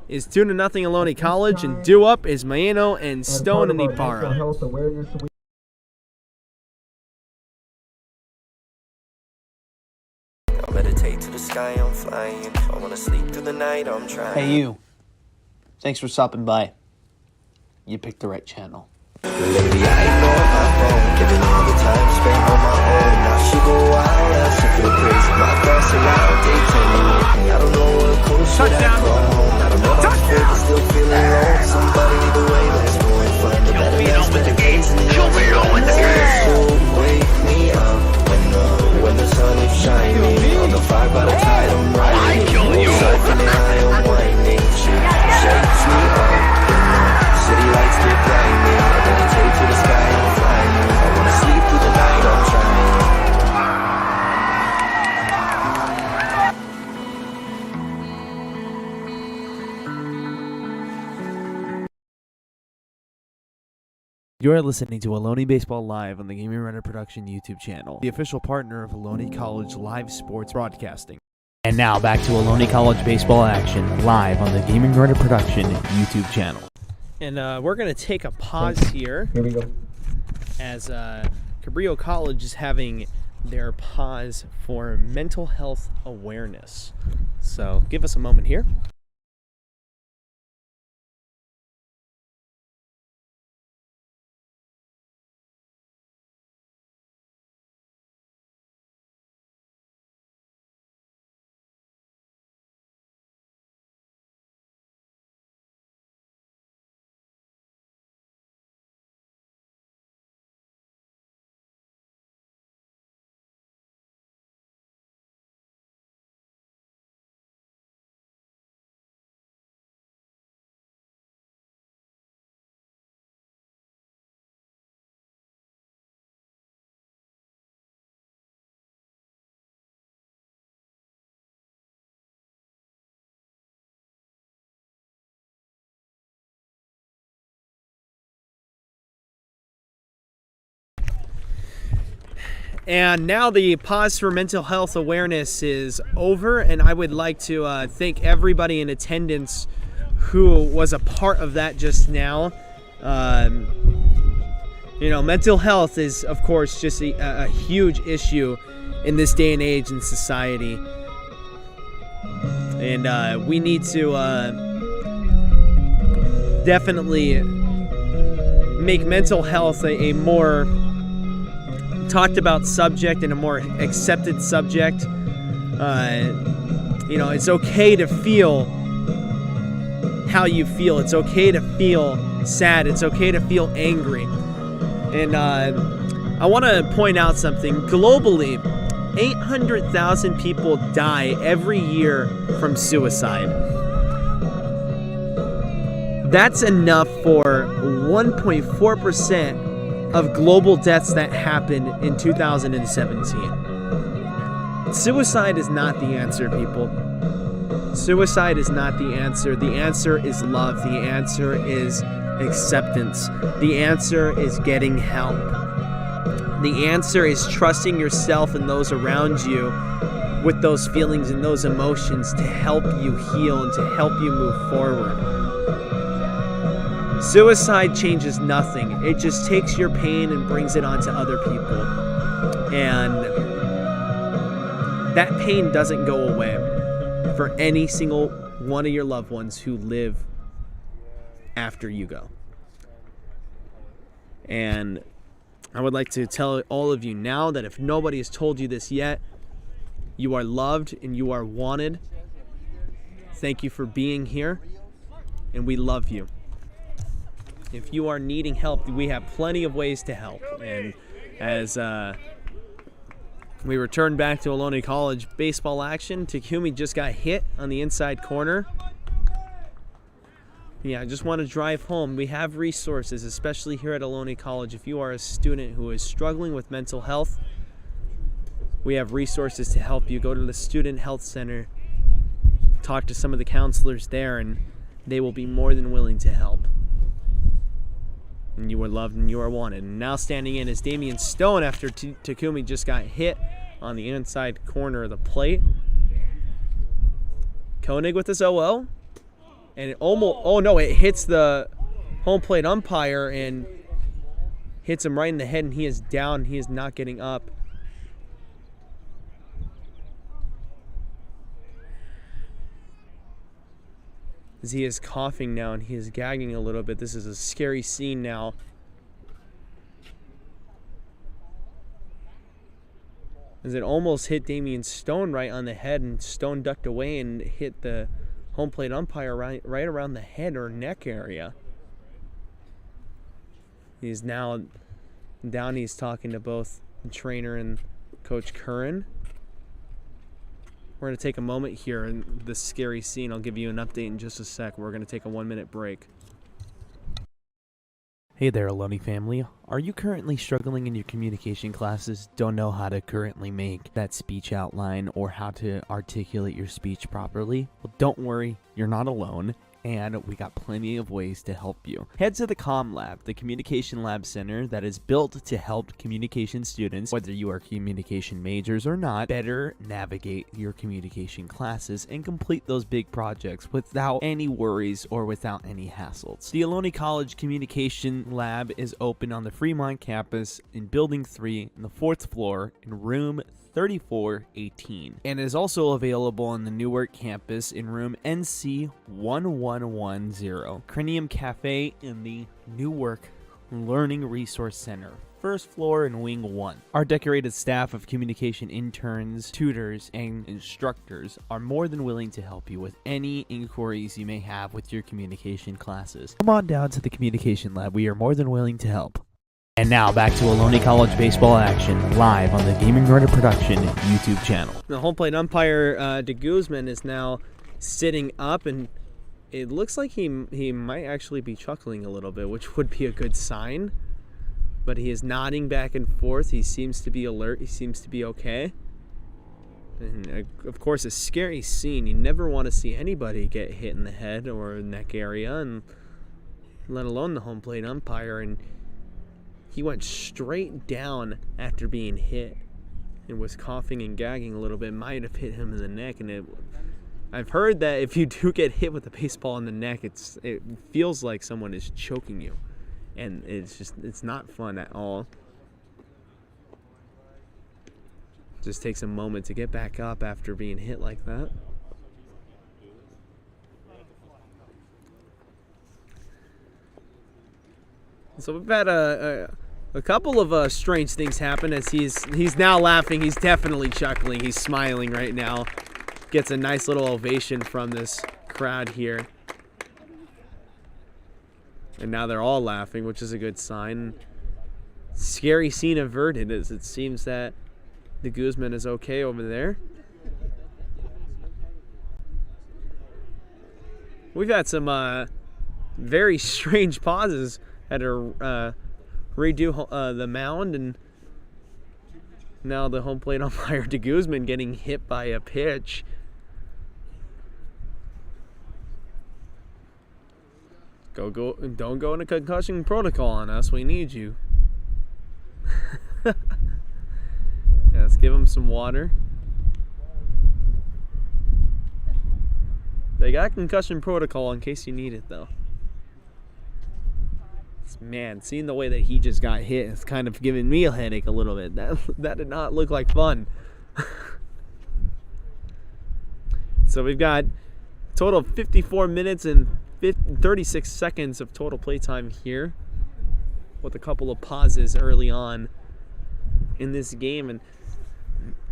is 2-0 Ohlone College, and due up is Maeno and Stone and Ibarra. I meditate to the sky, I'm flying. I wanna sleep through the night, I'm trying. Hey, you. Thanks for stopping by. You picked the right channel. Lately I know my phone, giving all the time spent on my own. Now she go wild, now she feel crazy. My thoughts are loud, they tell me I don't know what closer that come home. I don't know how to feel, but still feeling low. Somebody lead the way, let's go and find the better days, better days. Wake me up when the sun is shining. On the fire by the tide, I'm riding. Surfing high, I'm winding. She shakes me up. City lights get blinding. I meditate to the sky, I'm flying. I wanna sleep through the night, I'm trying. You're listening to Ohlone Baseball Live on the Gaming Runner Production YouTube channel, the official partner of Ohlone College Live Sports Broadcasting. And now back to Ohlone College Baseball action live on the Gaming Runner Production YouTube channel. And we're going to take a pause here. Here we go. As Cabrillo College is having their pause for mental health awareness. So give us a moment here. And now the pause for mental health awareness is over, and I would like to thank everybody in attendance who was a part of that just now. You know, mental health is, of course, just a huge issue in this day and age in society. And we need to definitely make mental health a more talked about subject and a more accepted subject. You know, it's okay to feel how you feel. It's okay to feel sad. It's okay to feel angry. And I want to point out something. Globally, 800,000 people die every year from suicide. That's enough for 1.4% of global deaths that happened in 2017. Suicide is not the answer, people. Suicide is not the answer. The answer is love. The answer is acceptance. The answer is getting help. The answer is trusting yourself and those around you with those feelings and those emotions to help you heal and to help you move forward. Suicide changes nothing. It just takes your pain and brings it onto other people. And that pain doesn't go away for any single one of your loved ones who live after you go. And I would like to tell all of you now that if nobody has told you this yet, You are loved and you are wanted. Thank you for being here, and we love you. If you are needing help, we have plenty of ways to help. And as we return back to Ohlone College baseball action, Takumi just got hit on the inside corner. Yeah, I just want to drive home. We have resources, especially here at Ohlone College. If you are a student who is struggling with mental health, we have resources to help you. Go to the Student Health Center, talk to some of the counselors there, and they will be more than willing to help. And you are loved and you are wanted. And now standing in is Damian Stone after Takumi just got hit on the inside corner of the plate. Koenig with this OO. And it almost, oh no, it hits the home plate umpire and hits him right in the head, and he is down. He is not getting up. As he is coughing now and he is gagging a little bit. This is a scary scene now. As it almost hit Damian Stone right on the head, and Stone ducked away and hit the home plate umpire right around the head or neck area. He's now down. He's talking to both the trainer and Coach Curran. We're going to take a moment here in this scary scene. I'll give you an update in just a sec. We're going to take a 1-minute break. Hey there, Ohlone family. Are you currently struggling in your communication classes? Don't know how to currently make that speech outline or how to articulate your speech properly? Well, don't worry, you're not alone, and we got plenty of ways to help you. Head to the Com Lab, the communication lab center that is built to help communication students, whether you are communication majors or not, better navigate your communication classes and complete those big projects without any worries or without any hassles. The Ohlone College Communication Lab is open on the Fremont campus in Building 3 in the 4th floor in room 3418, and is also available on the Newark campus in room NC 1110, Cranium Cafe in the Newark Learning Resource Center, 1st floor in Wing 1. Our decorated staff of communication interns, tutors, and instructors are more than willing to help you with any inquiries you may have with your communication classes. Come on down to the communication lab. We are more than willing to help. And now back to Ohlone College baseball action live on the Gaming Runner Production YouTube channel. The home plate umpire, De Guzman, is now sitting up, and it looks like he might actually be chuckling a little bit, which would be a good sign. But he is nodding back and forth. He seems to be alert. He seems to be okay. And of course, a scary scene. You never want to see anybody get hit in the head or neck area, and let alone the home plate umpire. And he went straight down after being hit and was coughing and gagging a little bit. Might have hit him in the neck, and I've heard that if you do get hit with a baseball in the neck, it feels like someone is choking you, and it's not fun at all. Just takes a moment to get back up after being hit like that. So we've had a couple of strange things happen as he's now laughing. He's definitely chuckling. He's smiling right now. Gets a nice little ovation from this crowd here. And now they're all laughing, which is a good sign. Scary scene averted, as it seems that De Guzman is okay over there. We've had some very strange pauses. Had to redo the mound, and now the home plate umpire De Guzman getting hit by a pitch. Don't go into concussion protocol on us. We need you. Yeah, let's give him some water. They got concussion protocol in case you need it, though. Man, seeing the way that he just got hit is kind of giving me a headache a little bit. That did not look like fun. So we've got a total of 54 minutes and 36 seconds of total playtime here, with a couple of pauses early on in this game. And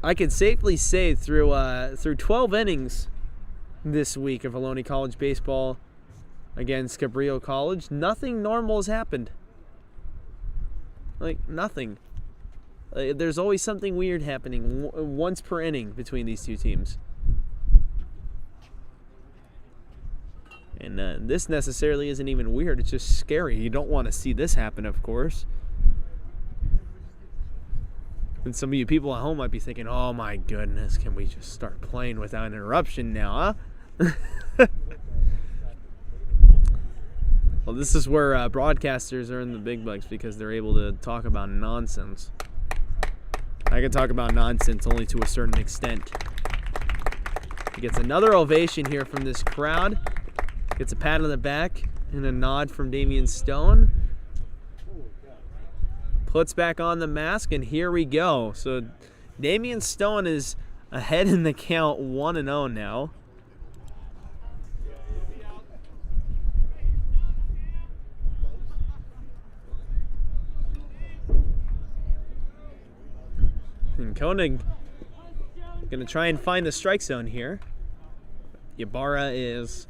I could safely say through 12 innings this week of Ohlone College baseball against Cabrillo College, nothing normal has happened. Like, nothing. There's always something weird happening once per inning between these two teams. And this necessarily isn't even weird. It's just scary. You don't want to see this happen, of course. And some of you people at home might be thinking, oh my goodness, can we just start playing without interruption now, huh? Well, this is where broadcasters are in the big bucks, because they're able to talk about nonsense. I can talk about nonsense only to a certain extent. He gets another ovation here from this crowd. Gets a pat on the back and a nod from Damian Stone. Puts back on the mask, and here we go. So Damian Stone is ahead in the count, 1-0 now. And Koenig gonna try and find the strike zone here. Ybarra is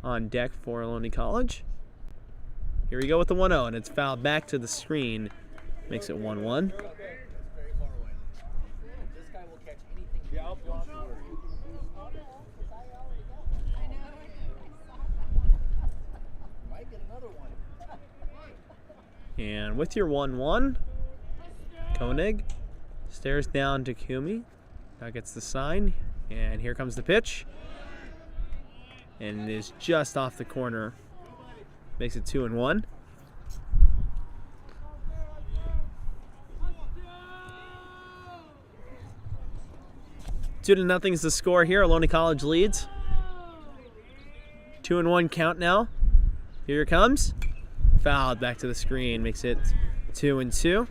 on deck for Ohlone College. Here we go with the 1-0, and it's fouled back to the screen. Makes it 1-1. And with your 1-1, Koenig stares down to Kumi. Now gets the sign, and here comes the pitch. And it is just off the corner. Makes it 2-1. Two to nothing is the score here. Ohlone College leads. 2-1 count now. Here it comes. Fouled back to the screen. Makes it 2-2.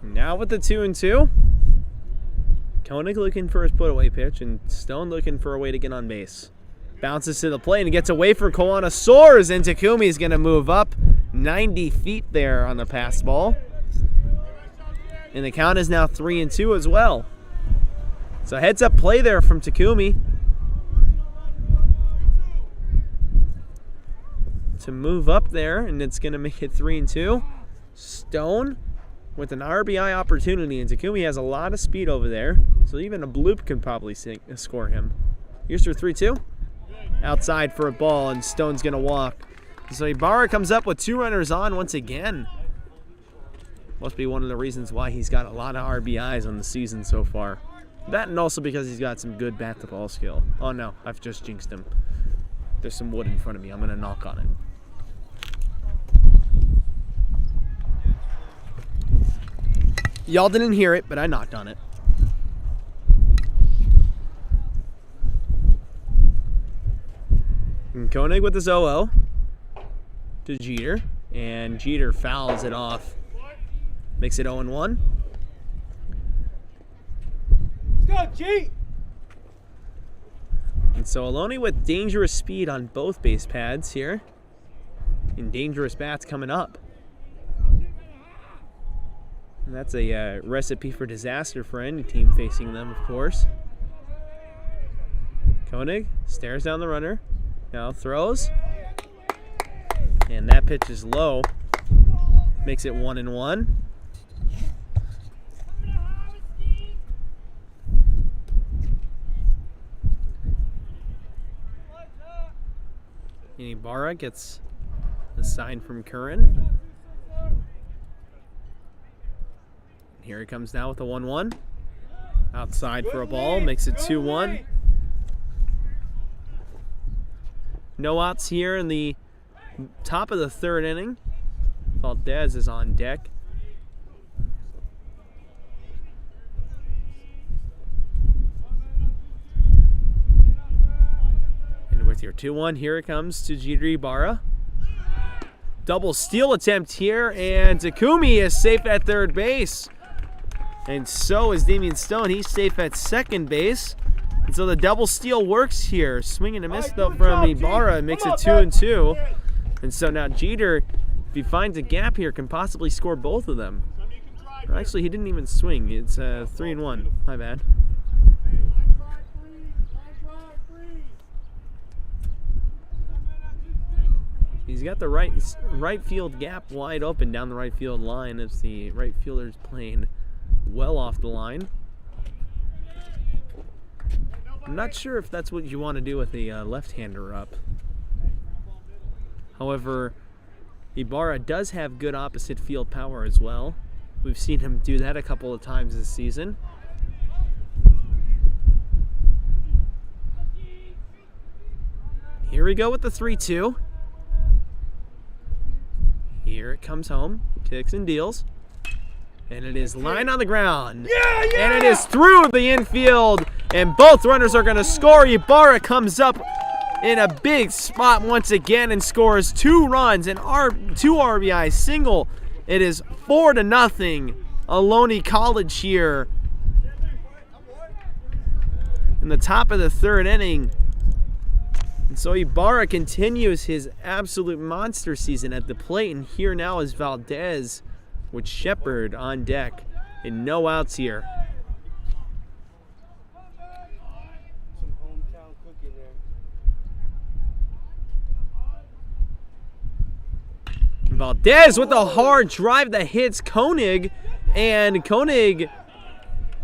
Now with the 2-2, Koenig looking for his put-away pitch, and Stone looking for a way to get on base. Bounces to the plate and gets away from Koana, soars, and Takumi's going to move up 90 feet there on the pass ball. And the count is now 3-2 as well. So heads-up play there from Takumi to move up there, and it's going to make it 3-2. Stone with an RBI opportunity, and Takumi has a lot of speed over there, so even a bloop can probably score him. Here's your 3-2. Outside for a ball, and Stone's going to walk. So Ybarra comes up with 2 runners on once again. Must be one of the reasons why he's got a lot of RBIs on the season so far. That, and also because he's got some good bat-to-ball skill. Oh no, I've just jinxed him. There's some wood in front of me. I'm going to knock on it. Y'all didn't hear it, but I knocked on it. And Koenig with his 0-0 to Jeter, and Jeter fouls it off. Makes it 0-1. Let's go, G! And so Ohlone with dangerous speed on both base pads here, and dangerous bats coming up. And that's a recipe for disaster for any team facing them, of course. Koenig stares down the runner. Now throws. And that pitch is low. Makes it 1-1. And Ybarra gets a sign from Curran. Here he comes now with a 1-1. Outside for a ball, makes it 2-1. No outs here in the top of the 3rd inning. Valdez is on deck. And with your 2-1, here it comes to Jeter Ybarra. double steal attempt here, and Takumi is safe at third base. And so is Damian Stone. He's safe at second base. And so the double steal works here. Swing and a miss though from Ibarra makes it 2-2. And so now Jeter, if he finds a gap here, can possibly score both of them. Or actually, he didn't even swing. It's 3-1. My bad. He's got the right field gap wide open down the right field line as the right fielder's playing well off the line. I'm not sure if that's what you want to do with a left-hander up. However, Ibarra does have good opposite field power as well. We've seen him do that a couple of times this season. Here we go with the 3-2. Here it comes home, kicks and deals. And it is line on the ground. And it is through the infield. And both runners are going to score. Ibarra comes up in a big spot once again and scores 2 runs and 2 RBI single. It is 4-0. Ohlone College here in the top of the 3rd inning. And so Ibarra continues his absolute monster season at the plate. And here now is Valdez with Shepard on deck and no outs here. Valdez with a hard drive that hits Koenig, and Koenig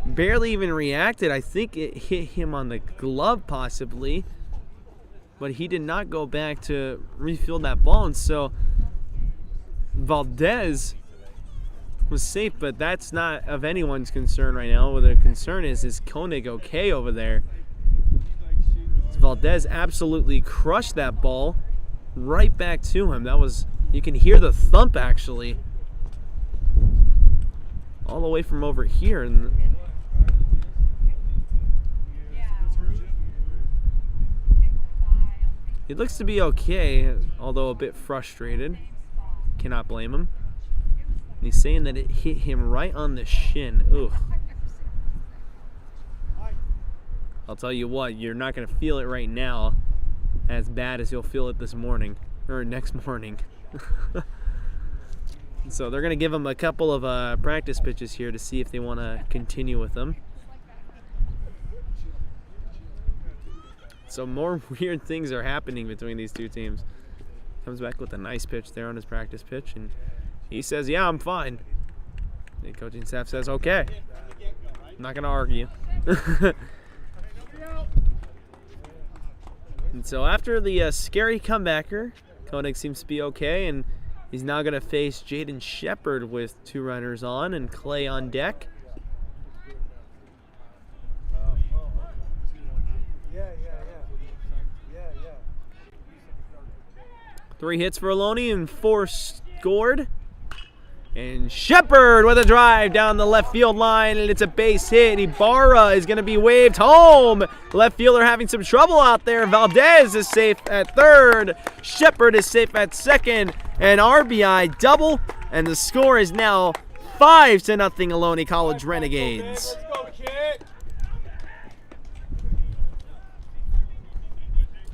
barely even reacted. I think it hit him on the glove possibly, but he did not go back to refield that ball, and so Valdez was safe, but that's not of anyone's concern right now. What the concern is Koenig okay over there? Valdez absolutely crushed that ball right back to him. That was, you can hear the thump actually all the way from over here. And he looks to be okay, although a bit frustrated. Cannot blame him. And he's saying that it hit him right on the shin. Ugh. I'll tell you what, you're not going to feel it right now as bad as you'll feel it this morning, or next morning. So they're going to give him a couple of practice pitches here to see if they want to continue with them. So more weird things are happening between these two teams. Comes back with a nice pitch there on his practice pitch, and he says, yeah, I'm fine. The coaching staff says, okay. I'm not going to argue. And so after the scary comebacker, Koenig seems to be okay, and he's now going to face Jaden Shepard with 2 runners on and Clay on deck. Three hits for Ohlone and 4 scored. And Shepard with a drive down the left field line, and it's a base hit. Ibarra is going to be waved home. Left fielder having some trouble out there. Valdez is safe at third. Shepard is safe at second. An RBI double, and the score is now 5-0 Ohlone College Renegades. Let's go, kid.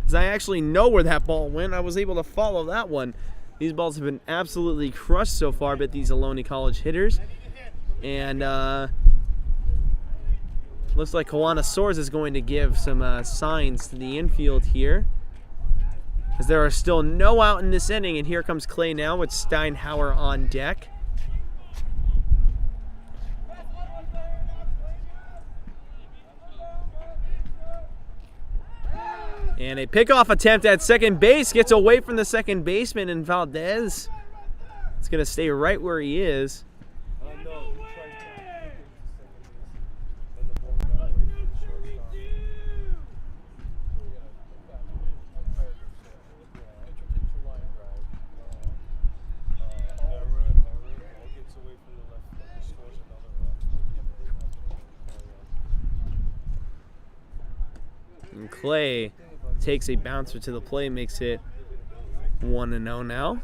As I actually know where that ball went, I was able to follow that one. These balls have been absolutely crushed so far by these Ohlone College hitters. And looks like Kawana Soares is going to give some signs to the infield here, as there are still no out in this inning. And here comes Clay now with Steinhauer on deck. And a pickoff attempt at second base gets away from the second baseman, and Valdez is going to stay right where he is. And Clay takes a bouncer to the plate, makes it 1-0 now.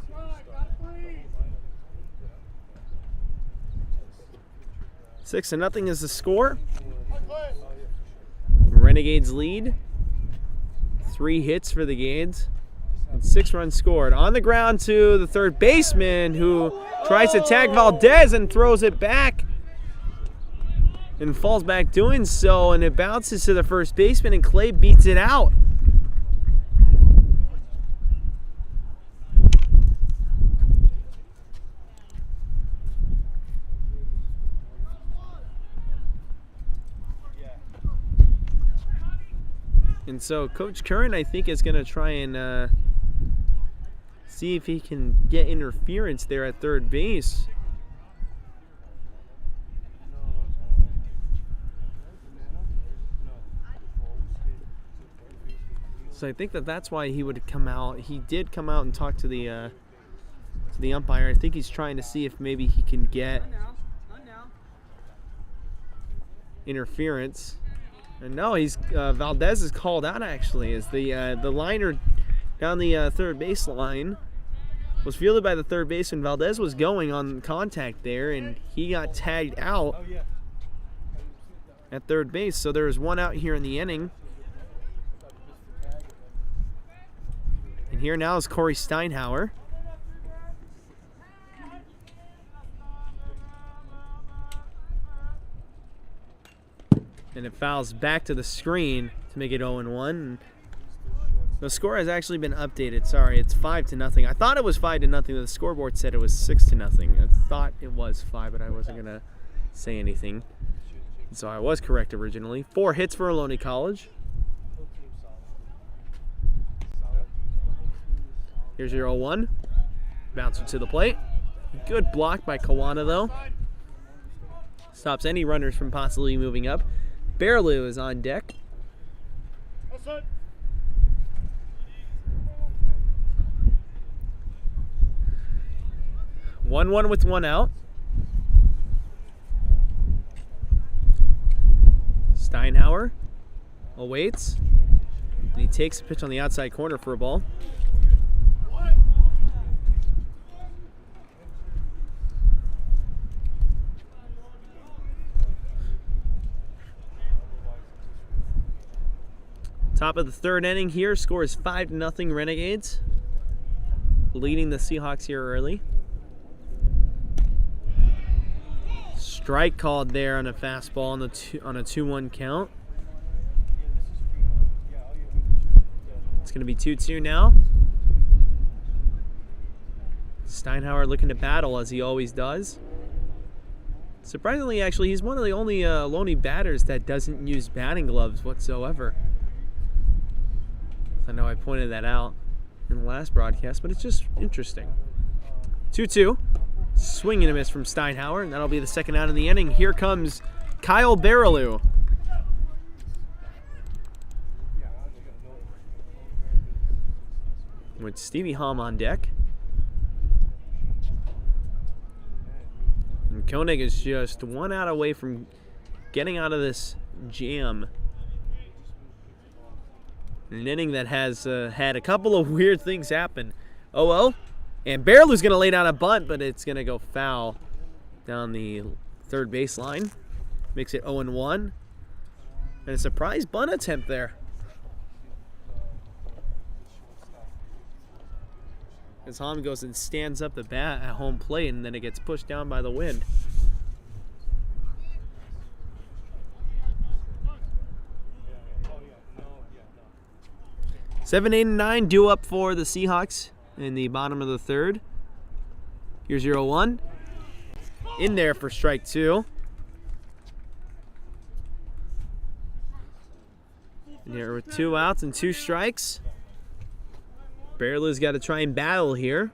6-0 is the score. Renegades lead. 3 hits for the Gades. And 6 runs scored. On the ground to the third baseman, who tries to tag Valdez and throws it back. And falls back doing so, and it bounces to the first baseman, and Clay beats it out. And so Coach Curran, I think, is going to try and see if he can get interference there at third base. So I think that's why he would come out. He did come out and talk to the umpire. I think he's trying to see if maybe he can get interference. And no, he's Valdez is called out actually, as the liner down the third base line was fielded by the third baseman. Valdez was going on contact there, and he got tagged out at third base. So there is 1 out here in the inning. And here now is Corey Steinhauer. And it fouls back to the screen to make it 0-1. The score has actually been updated. Sorry, it's 5-0. I thought it was 5-0, but the scoreboard said it was 6-0. I thought it was 5, but I wasn't gonna say anything. So I was correct originally. 4 hits for Ohlone College. Here's your 0-1. Bouncer to the plate. Good block by Kawana though. Stops any runners from possibly moving up. Barrelau is on deck. 1-1 with 1 out. Steinhauer awaits. And he takes a pitch on the outside corner for a ball. Top of the 3rd inning here. Score is 5-0 Renegades. Leading the Seahawks here early. Strike called there on a fastball on a 2-1 count. It's going to be 2-2 now. Steinhauer looking to battle as he always does. Surprisingly, actually, he's one of the only Ohlone batters that doesn't use batting gloves whatsoever. I know I pointed that out in the last broadcast, but it's just interesting. 2-2. Swing and a miss from Steinhauer, and that'll be the 2nd out of the inning. Here comes Kyle Barrelau. With Stevie Halm on deck. And Koenig is just 1 out away from getting out of this jam. An inning that has had a couple of weird things happen. 0-0. And Barrelau's going to lay down a bunt, but it's going to go foul down the third baseline. Makes it 0-1. And a surprise bunt attempt there. As Hahn goes and stands up the bat at home plate, and then it gets pushed down by the wind. Seven, 8, and 9 due up for the Seahawks in the bottom of the 3rd. Here's 0-1. In there for strike 2. And here with 2 outs and 2 strikes. Barrelau's got to try and battle here.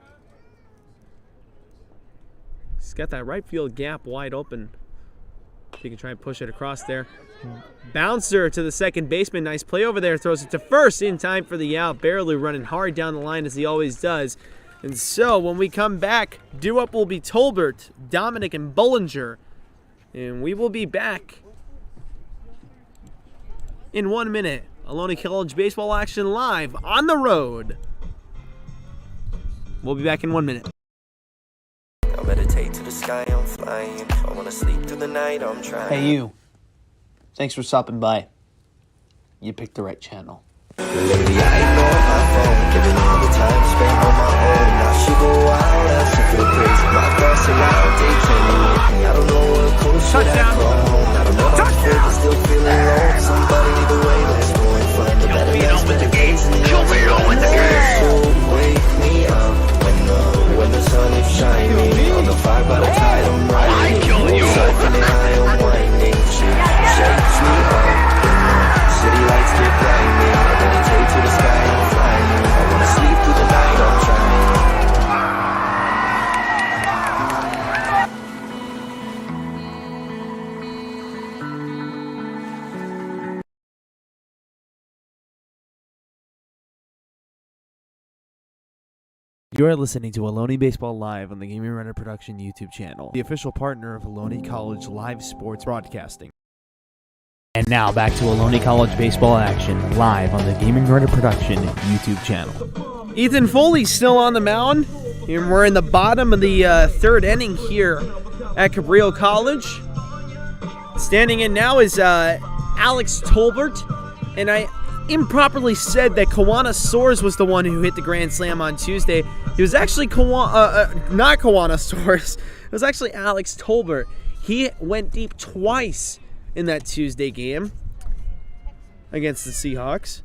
He's got that right field gap wide open. He can try and push it across there. Bouncer to the second baseman. Nice play over there. Throws it to first in time for the out. Barrelau running hard down the line as he always does. And so when we come back, due up will be Tolbert, Dominic, and Bullinger. And we will be back in 1 minute. Ohlone College baseball action live on the road. We'll be back in 1 minute. I meditate to the sky, I'm flying. I wanna sleep through the night, I'm trying. Hey, you. Thanks for stopping by. You picked the right channel. Lately I ignore my phone, giving all the time spent on my own. Now she go wild, else I feel crazy. My thoughts are loud, daydreaming with me. I don't know what closer that I come home. I don't know how to feel, but still feeling alone. Somebody either way, let's go and find the better days, better days in the end. So wake me up when the sun is shining. On the fire by the tide, I'm riding. Surfing and I am winding. She shakes me up. City lights get blinding. I wanna take to the sky, I'm flying. I wanna sleep through the night, I'm trying. You are listening to Ohlone Baseball Live on the Gaming Runner Production YouTube channel, the official partner of Ohlone College Live Sports Broadcasting. And now back to Ohlone College Baseball action live on the Gaming Runner Production YouTube channel. Ethan Foley's still on the mound. And we're in the bottom of the third inning here at Cabrillo College. Standing in now is Alex Tolbert. And I improperly said that Kawana Soares was the one who hit the grand slam on Tuesday. It was actually not Kawana Soares. It was actually Alex Tolbert. He went deep twice in that Tuesday game against the Seahawks.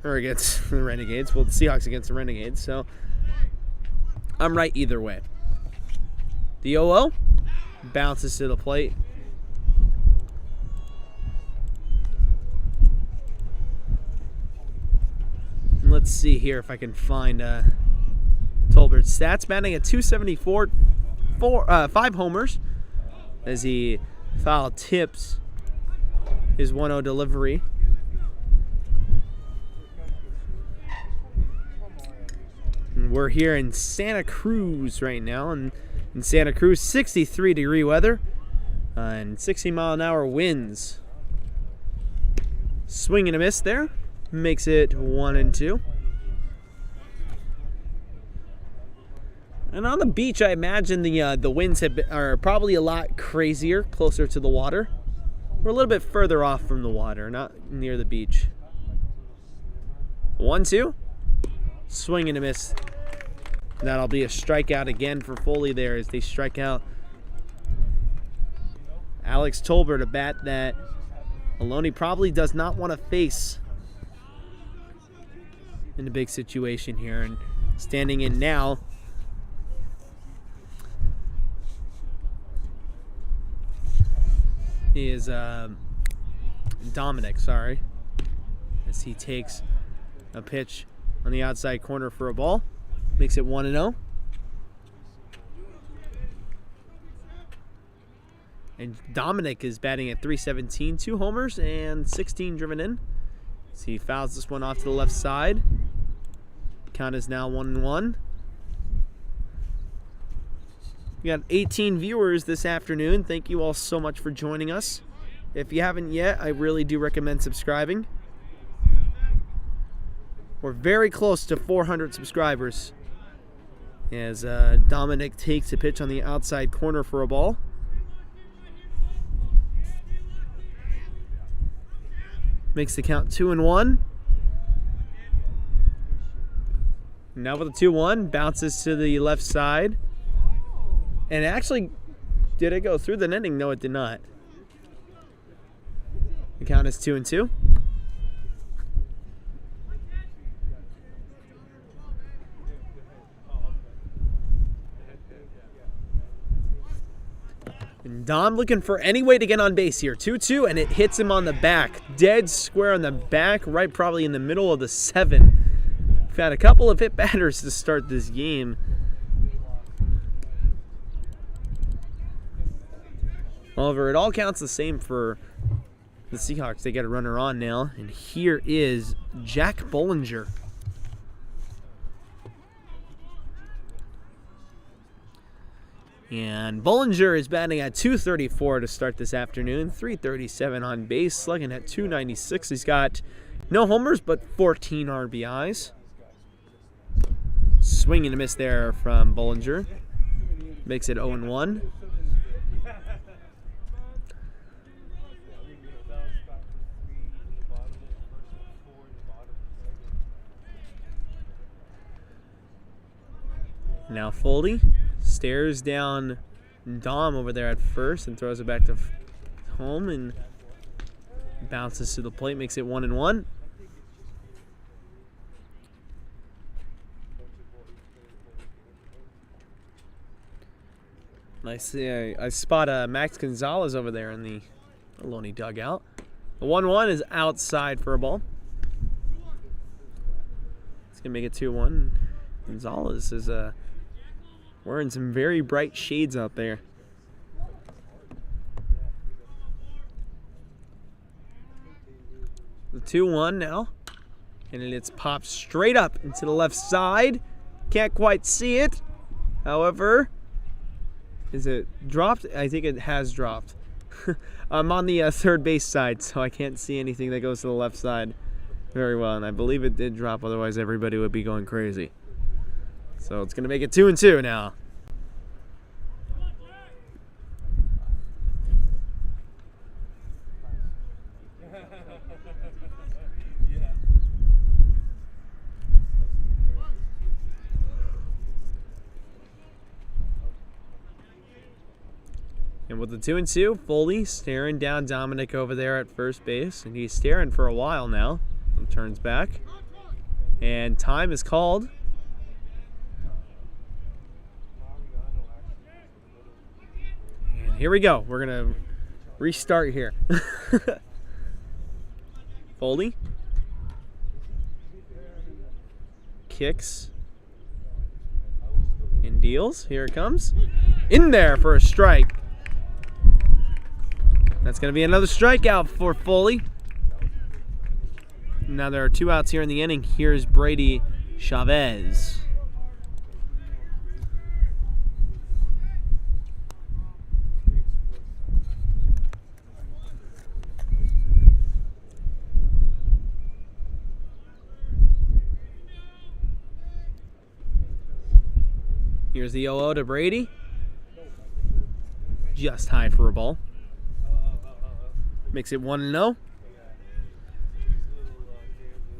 Or against the Renegades. Well, the Seahawks against the Renegades. So I'm right either way. The 0-0 bounces to the plate. Let's see here if I can find Tolbert's stats. Batting at 274, 5 homers as he foul tips his 1-0 delivery. And we're here in Santa Cruz right now. And in Santa Cruz, 63-degree weather and 60-mile-an-hour winds. Swing and a miss there. Makes it 1-2. And on the beach, I imagine the winds are probably a lot crazier, closer to the water. We're a little bit further off from the water, not near the beach. 1-2. Swing and a miss. That'll be a strikeout again for Foley there as they strike out Alex Tolbert, a bat that Ohlone probably does not want to face in a big situation here. And standing in now is Dominic, as he takes a pitch on the outside corner for a ball. Makes it 1-0. And Dominic is batting at .317, 2 homers and 16 driven in. So he fouls this one off to the left side. Count is now 1-1. We got 18 viewers this afternoon. Thank you all so much for joining us. If you haven't yet, I really do recommend subscribing. We're very close to 400 subscribers as Dominic takes a pitch on the outside corner for a ball. Makes the count 2-1. Now with a 2-1, bounces to the left side. And actually, did it go through the netting? No, it did not. The count is 2-2. And Dom looking for any way to get on base here. 2-2, and it hits him on the back. Dead square on the back, right probably in the middle of the 7. We've had a couple of hit batters to start this game. However, it all counts the same for the Seahawks. They get a runner on now, and here is Jack Bollinger. And Bollinger is batting at .234 to start this afternoon. .337 on base, slugging at .296. He's got no homers, but 14 RBIs. Swing and a miss there from Bollinger. Makes it 0-1. Now Foley stares down Dom over there at first and throws it back to home and bounces to the plate, makes it 1-1. I spot Max Gonzalez over there in the Ohlone dugout. The 1-1 is outside for a ball. It's going to make it 2-1. Gonzalez is wearing some very bright shades out there. The 2-1 now. And it's popped straight up into the left side. Can't quite see it. However, is it dropped? I think it has dropped. I'm on the third base side, so I can't see anything that goes to the left side very well. And I believe it did drop, otherwise everybody would be going crazy. So it's going to make it 2-2 now. And with the 2-2, Foley staring down Dominic over there at first base. And he's staring for a while now. And turns back. And time is called. And here we go. We're going to restart here. Foley. Kicks. And deals. Here it comes. In there for a strike. That's going to be another strikeout for Foley. Now there are 2 outs here in the inning. Here's Brady Chavez. Here's the 0-0 to Brady. Just high for a ball. Makes it 1-0.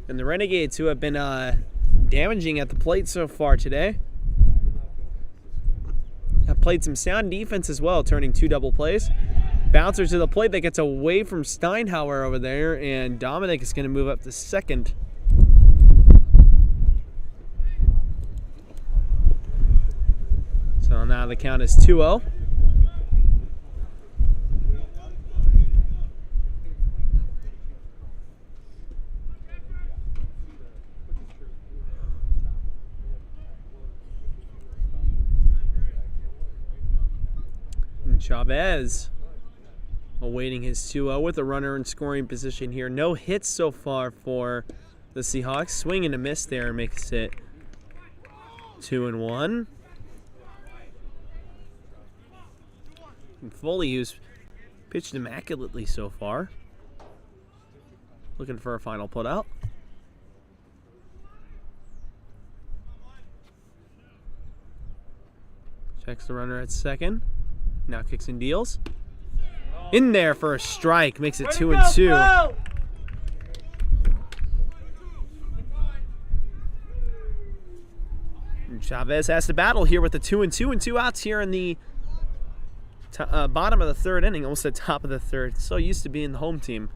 And the Renegades, who have been damaging at the plate so far today, have played some sound defense as well, turning 2 double plays. Bouncer to the plate that gets away from Steinhauer over there, and Dominic is going to move up to second. So now the count is 2-0. Chavez awaiting his 2-0 with a runner in scoring position here. No hits so far for the Seahawks. Swing and a miss there makes it 2-1. And Foley, who's pitched immaculately so far, looking for a final putout. Checks the runner at second. Now kicks and deals. In there for a strike. Makes it 2-2. And Chavez has to battle here with the 2-2 and 2 outs here in the bottom of the third inning. Almost at top of the third. So used to being the home team.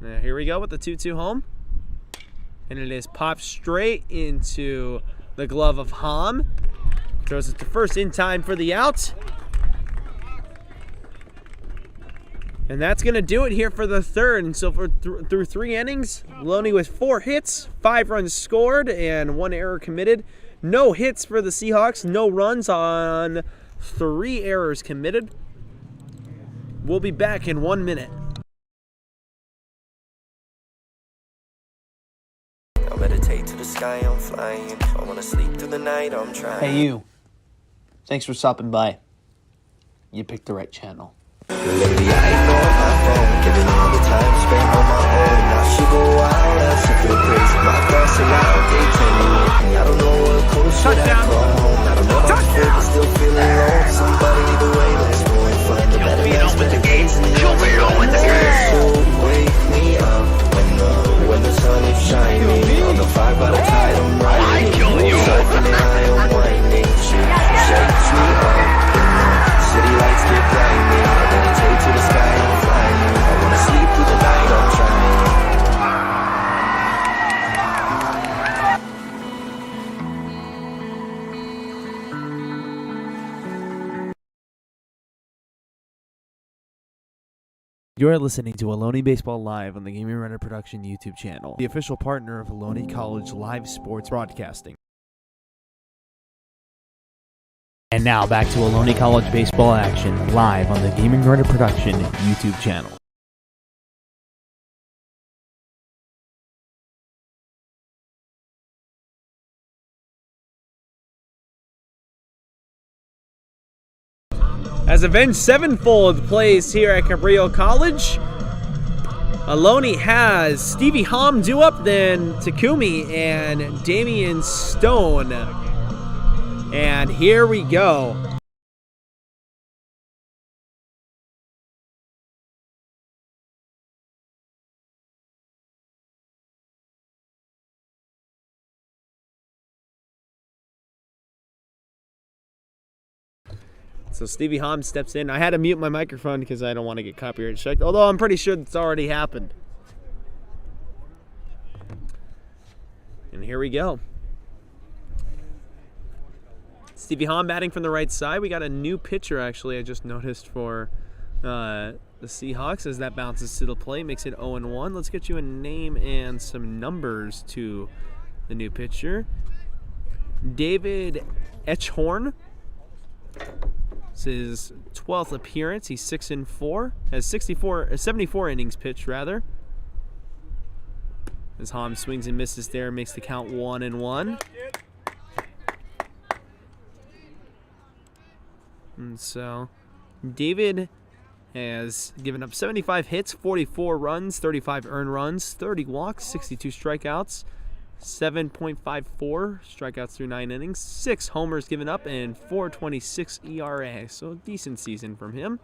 Now here we go with the 2-2 home. And it is popped straight into the glove of Hom. Throws it to first in time for the out. And that's going to do it here for the third. And so for through 3 innings, Ohlone with 4 hits, 5 runs scored, and 1 error committed. No hits for the Seahawks, no runs on 3 errors committed. We'll be back in 1 minute. Meditate to the sky, I'm flying. I wanna sleep through the night, I'm trying. Hey, you. Thanks for stopping by. You picked the right channel. Lately I ignore my phone, giving all the time spent on my own. Now she go wild, feel crazy. My thoughts are loud, they tell me anything. I don't know what close should I call home. I don't know how to feel, but still feeling low. Somebody lead the way, let's go and find the better days, better days. And Cabrillo with the game. So wake me up when the sun is shining. On the fire by the tide, I'm riding. Cycling high, I'm winding. She shakes me up. City lights get blinding. I wanna take to the sky, I'm flying. I wanna sleep through the night, I'm trying. You're listening to Ohlone Baseball Live on the Gaming Runner Production YouTube channel, the official partner of Ohlone College Live Sports Broadcasting. And now back to Ohlone College Baseball action live on the Gaming Runner Production YouTube channel. As Avenged Sevenfold plays here at Cabrillo College, Ohlone has Stevie Hom due up, then Takumi and Damian Stone. And here we go. So Stevie Hom steps in. I had to mute my microphone because I don't want to get copyright struck, although I'm pretty sure it's already happened. And here we go. Stevie Hom batting from the right side. We got a new pitcher, actually, I just noticed, for the Seahawks as that bounces to the plate. Makes it 0-1. Let's get you a name and some numbers to the new pitcher. David Etchhorn. This is his 12th appearance. He's 6-4. Has 74 innings pitched, rather. As Hom swings and misses there, makes the count 1-1. And so, David has given up 75 hits, 44 runs, 35 earned runs, 30 walks, 62 strikeouts, 7.54 strikeouts through 9 innings, 6 homers given up, and 4.26 ERA. So, decent season from him.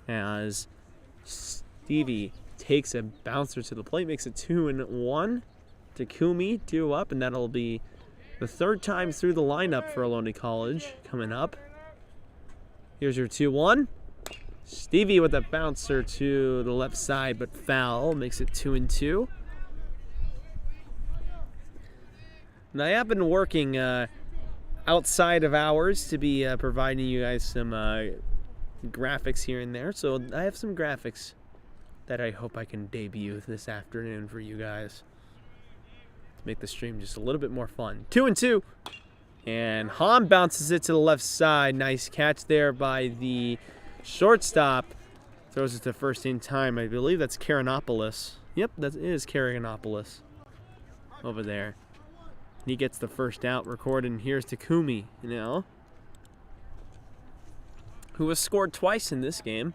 As Stevie takes a bouncer to the plate, makes it 2-1. Takumi due up, and that'll be the third time through the lineup for Ohlone College coming up. Here's your 2-1. Stevie with a bouncer to the left side, but foul. Makes it 2-2. And I have been working outside of hours to be providing you guys some graphics here and there. So I have some graphics that I hope I can debut this afternoon for you guys. Make the stream just a little bit more fun. 2-2. And Hom bounces it to the left side. Nice catch there by the shortstop. Throws it to first in time. I believe that's Karanopoulos. Yep, that is Karanopoulos over there. He gets the first out recorded. And here's Takumi now, who has scored twice in this game.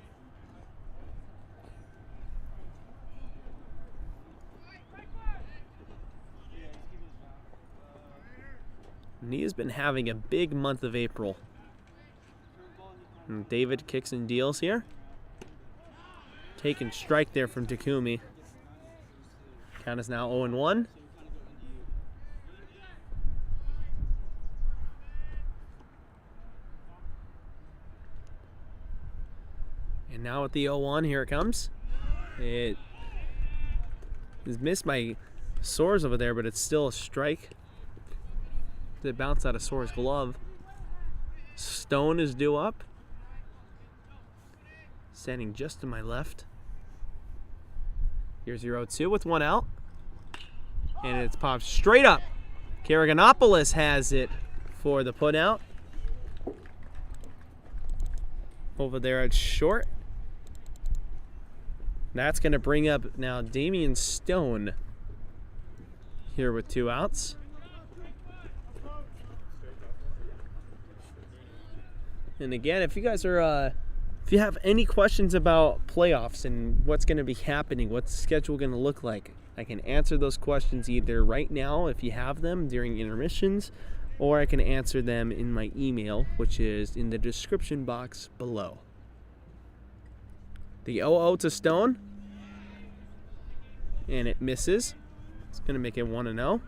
And he has been having a big month of April. And David kicks and deals here. Taking strike there from Takumi. Count is now 0-1. And now with the 0-1, here it comes. It has missed my Soares over there, but it's still a strike. It bounced out of Soares' glove. Stone is due up. Standing just to my left. Here's your 0-2 with one out. And it's popped straight up. Karanopoulos has it for the put out. Over there at short. That's going to bring up now Damian Stone here with 2 outs. And again, if you guys are, if you have any questions about playoffs and what's going to be happening, what's the schedule going to look like, I can answer those questions either right now if you have them during intermissions, or I can answer them in my email, which is in the description box below. The 0-0 to Stone, and it misses. It's going to make it 1-0.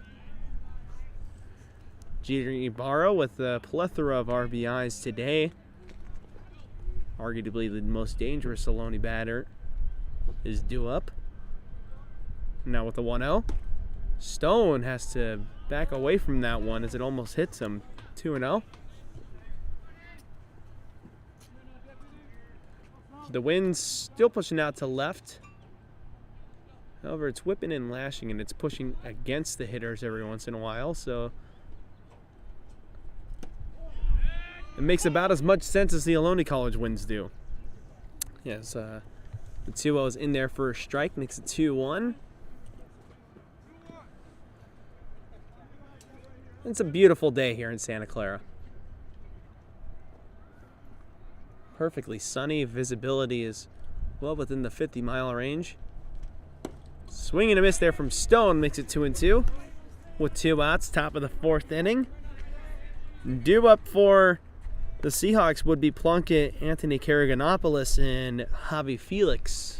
Jeter Ibarra with a plethora of RBIs today. Arguably the most dangerous Ohlone batter is due up. Now with the 1-0, Stone has to back away from that one as it almost hits him. 2-0. The wind's still pushing out to left. However, it's whipping and lashing, and it's pushing against the hitters every once in a while, so it makes about as much sense as the Ohlone College winds do. Yes, the 2-0 is in there for a strike, makes it 2-1. It's a beautiful day here in Santa Clara. Perfectly sunny. Visibility is well within the 50-mile range. Swing and a miss there from Stone makes it 2-2 with 2 outs, top of the 4th inning. Due up for the Seahawks would be Plunkett, Anthony Karaganopoulos, and Javi Felix.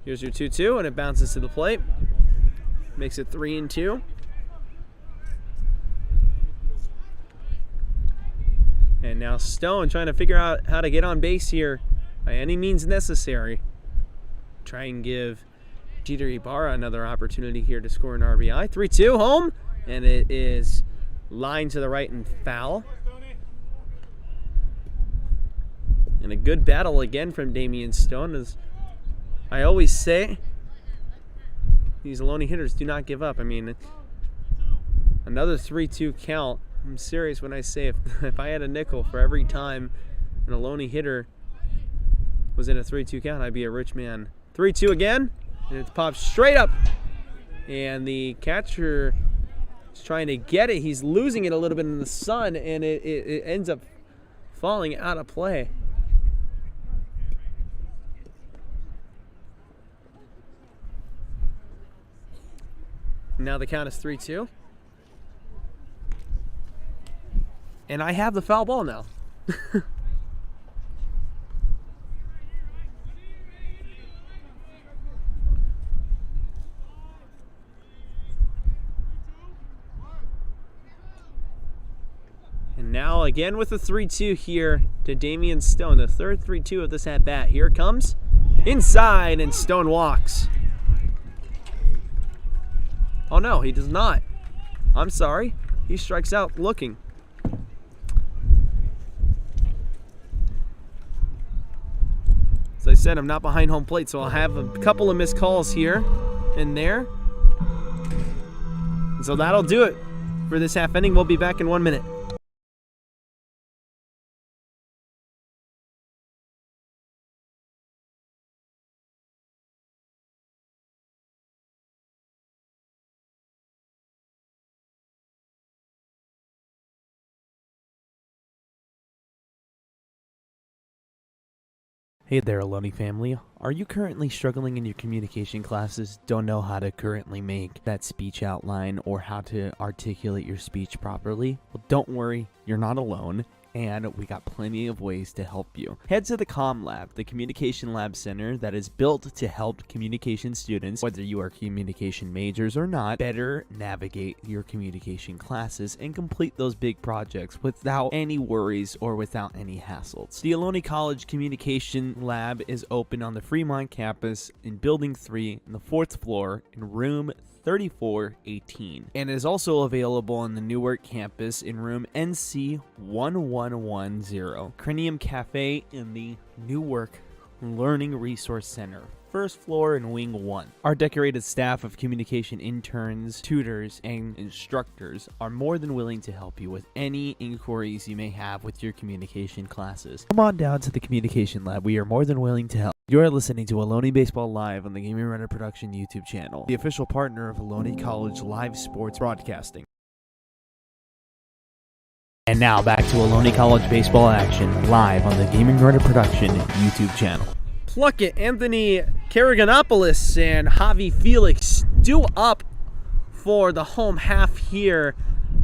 Here's your 2-2, and it bounces to the plate. Makes it 3-2. And now Stone trying to figure out how to get on base here by any means necessary. Try and give Jeter Ibarra another opportunity here to score an RBI. 3-2 home, and it is lined to the right and foul. And a good battle again from Damian Stone. As I always say, these Ohlone hitters do not give up. I mean, another 3-2 count. I'm serious when I say if I had a nickel for every time an Ohlone hitter was in a 3-2 count, I'd be a rich man. 3-2 again, and it's popped straight up. And the catcher is trying to get it. He's losing it a little bit in the sun, and it ends up falling out of play. Now the count is 3-2. And I have the foul ball now. And now again with the 3-2 here to Damian Stone. The third 3-2 of this at-bat. Here it comes. Inside, and Stone walks. Oh no, he does not. I'm sorry. He strikes out looking. As I said, I'm not behind home plate, so I'll have a couple of missed calls here and there. And so that'll do it for this half inning. We'll be back in 1 minute. Hey there, Ohlone family. Are you currently struggling in your communication classes? Don't know how to currently make that speech outline or how to articulate your speech properly? Well, don't worry, you're not alone, and we got plenty of ways to help you. Head to the Com Lab, the communication lab center that is built to help communication students, whether you are communication majors or not, better navigate your communication classes and complete those big projects without any worries or without any hassles. The Ohlone College Communication Lab is open on the Fremont campus in Building 3 in the 4th floor in room 3418, and is also available on the Newark campus in room NC 1110, Cranium Cafe in the Newark Learning Resource Center, 1st floor in Wing 1. Our decorated staff of communication interns, tutors, and instructors are more than willing to help you with any inquiries you may have with your communication classes. Come on down to the Communication Lab. We are more than willing to help. You're listening to Ohlone Baseball Live on the Gaming Runner Production YouTube channel, the official partner of Ohlone College Live Sports Broadcasting. And now back to Ohlone College baseball action live on the Gaming Writer Production YouTube channel. Pluckett, Anthony Karaganopoulos, and Javi Felix due up for the home half here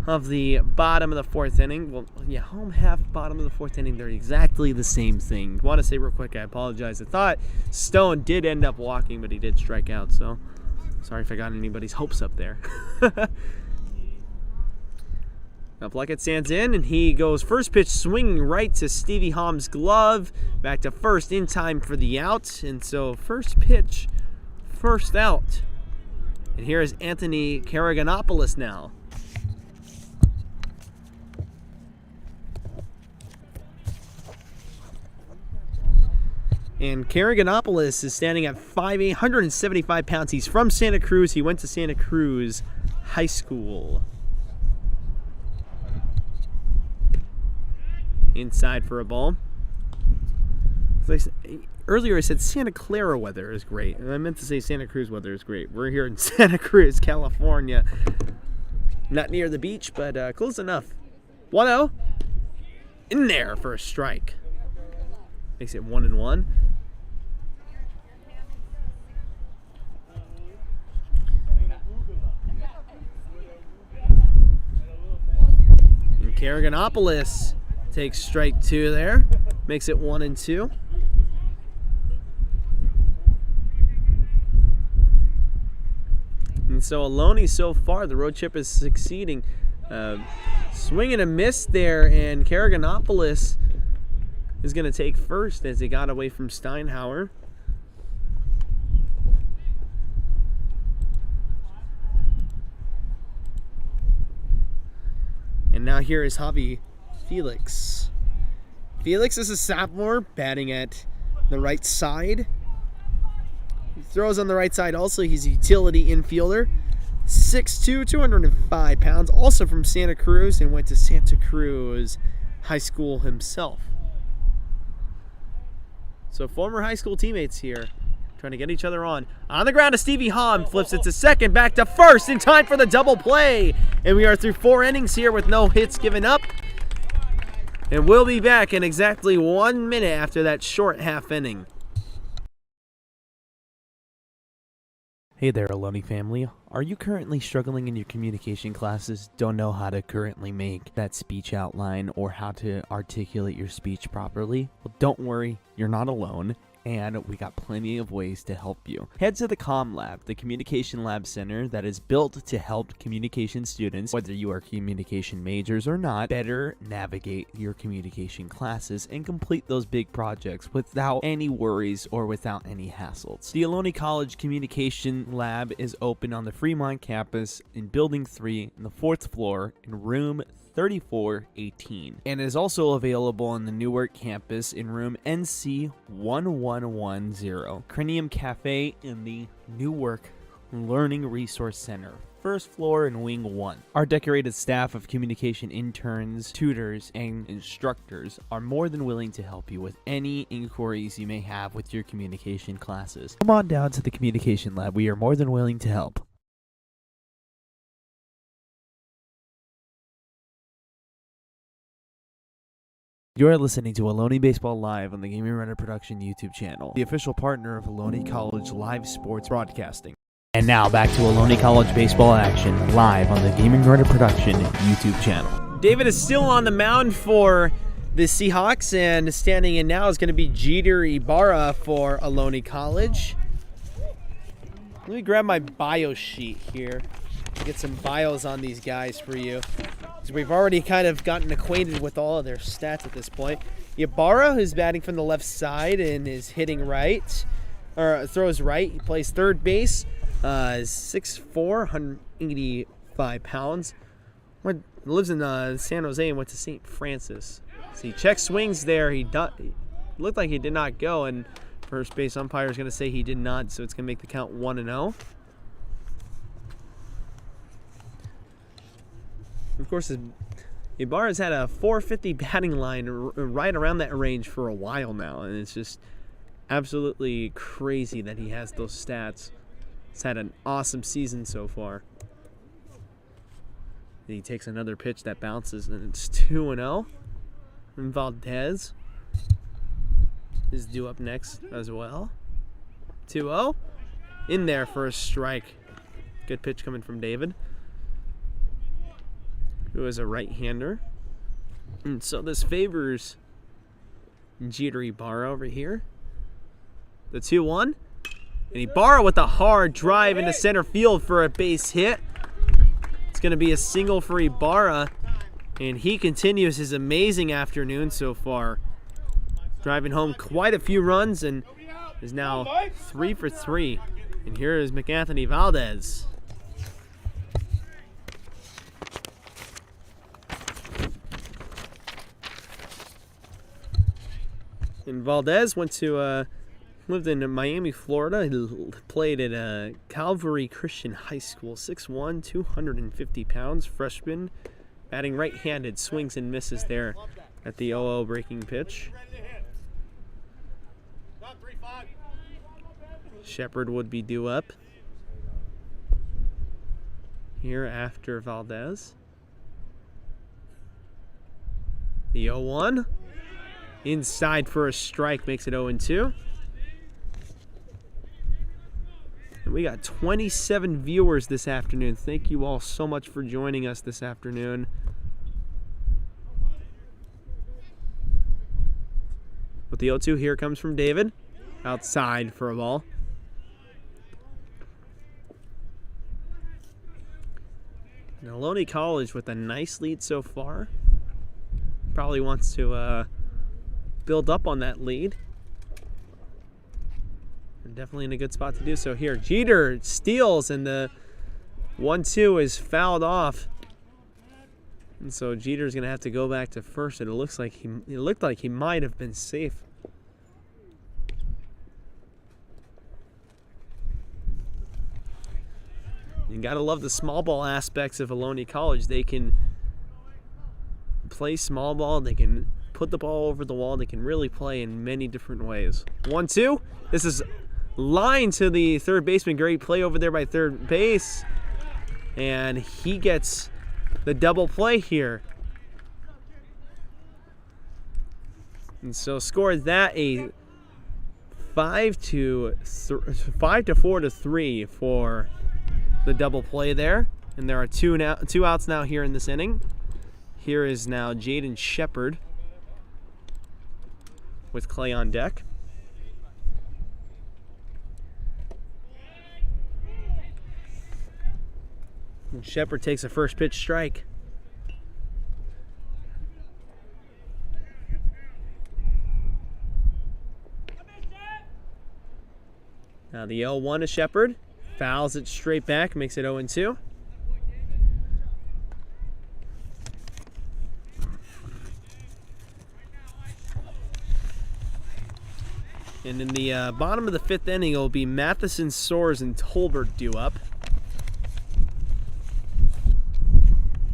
of the bottom of the fourth inning. Well, yeah, home half, bottom of the fourth inning, they're exactly the same thing. I want to say real quick, I apologize. I thought Stone did end up walking, but he did strike out, so sorry if I got anybody's hopes up there. Now Pluckett stands in, and he goes first pitch swinging right to Stevie Haum's glove. Back to first in time for the out. And so first pitch, first out. And here is Anthony Karaganopoulos now. And Karaganopoulos is standing at 5'8", 175 pounds. He's from Santa Cruz. He went to Santa Cruz High School. Inside for a ball. Earlier I said Santa Clara weather is great. And I meant to say Santa Cruz weather is great. We're here in Santa Cruz, California. Not near the beach, but close enough. 1-0. In there for a strike. Makes it 1-1. And Karaganopoulos takes strike two there. Makes it 1-2. And so Ohlone so far, the road trip is succeeding. Swing and a miss there, and Karaganopoulos is going to take first as he got away from Steinhauer. And now here is Javi Felix. Felix is a sophomore, batting at the right side. He throws on the right side also. He's a utility infielder. 6'2", 205 pounds, also from Santa Cruz, and went to Santa Cruz High School himself. So former high school teammates here, trying to get each other on. On the ground, Stevie Haum flips it to second, back to first in time for the double play. And we are through 4 innings here with no hits given up. And we'll be back in exactly 1 minute after that short half inning. Hey there, Ohlone family. Are you currently struggling in your communication classes? Don't know how to currently make that speech outline or how to articulate your speech properly? Well, don't worry, you're not alone, and we got plenty of ways to help you. Head to the Com Lab, the Communication Lab Center that is built to help communication students, whether you are communication majors or not, better navigate your communication classes and complete those big projects without any worries or without any hassles. The Ohlone College Communication Lab is open on the Fremont campus in Building 3 in the 4th floor in room 3418, and is also available on the Newark campus in room NC 1110, Cranium Cafe in the Newark Learning Resource Center, 1st floor in Wing 1. Our decorated staff of communication interns, tutors, and instructors are more than willing to help you with any inquiries you may have with your communication classes. Come on down to the Communication Lab. We are more than willing to help. You are listening to Ohlone Baseball Live on the Gaming Writer Production YouTube channel, the official partner of Ohlone College Live Sports Broadcasting. And now back to Ohlone College baseball action live on the Gaming Writer Production YouTube channel. David is still on the mound for the Seahawks, and standing in now is going to be Jeter Ibarra for Ohlone College. Let me grab my bio sheet here. Get some bios on these guys for you. So we've already kind of gotten acquainted with all of their stats at this point. Ibarra, who's batting from the left side and is hitting right, or throws right. He plays third base. Is 6'4", 185 pounds. Lives in San Jose and went to St. Francis. So he checks swings there. He looked like he did not go, and first base umpire is going to say he did not, so it's going to make the count 1-0. Of course, Ibarra's had a 450 batting line right around that range for a while now, and it's just absolutely crazy that he has those stats. He's had an awesome season so far. he takes another pitch that bounces, and it's 2-0. And Valdez is due up next as well. 2-0. In there for a strike. Good pitch coming from David, who is a right-hander. And so this favors Jeter Ibarra over here. The 2-1. And Ibarra with a hard drive into center field for a base hit. It's going to be a single for Ibarra. And he continues his amazing afternoon so far. Driving home quite a few runs and is now 3 for 3. And here is McAnthony Valdez. And Valdez went to lived in Miami, Florida. He played at Calvary Christian High School. 6'1", 250 pounds, freshman. Batting right-handed, swings and misses there at the 0-0 breaking pitch. Shepard would be due up here after Valdez. The 0-1. Inside for a strike, makes it 0-2. And we got 27 viewers this afternoon. Thank you all so much for joining us this afternoon. With the 0-2, here comes from David. Outside for a ball. And Ohlone College with a nice lead so far. Probably wants to build up on that lead. And definitely in a good spot to do so here. Jeter steals, and the 1-2 is fouled off. And so Jeter's going to have to go back to first. And it looked like he might have been safe. You got to love the small ball aspects of Ohlone College. They can play small ball. They can put the ball over the wall. They can really play in many different ways. 1-2. This is line to the third baseman. Great play over there by third base. And he gets the double play here. And so scored that a 5-4-3 for the double play there. And there are two outs now here in this inning. Here is now Jaden Shepard with Clay on deck. And Shepard takes a first pitch strike. Now the 0-1 to Shepard. Fouls it straight back, makes it 0-2. And in the bottom of the fifth inning, it will be Matheson, Soares, and Tolbert due up.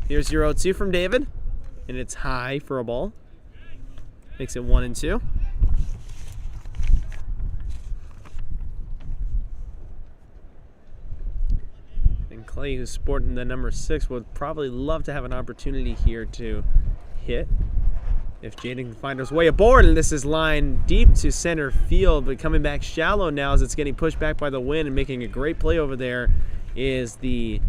Here's your 0-2 from David, and it's high for a ball. Makes it 1-2. And Clay, who's sporting the number 6, would probably love to have an opportunity here to hit. If Jaden can find his way aboard, and this is lined deep to center field, but coming back shallow now as it's getting pushed back by the wind, and making a great play over there is the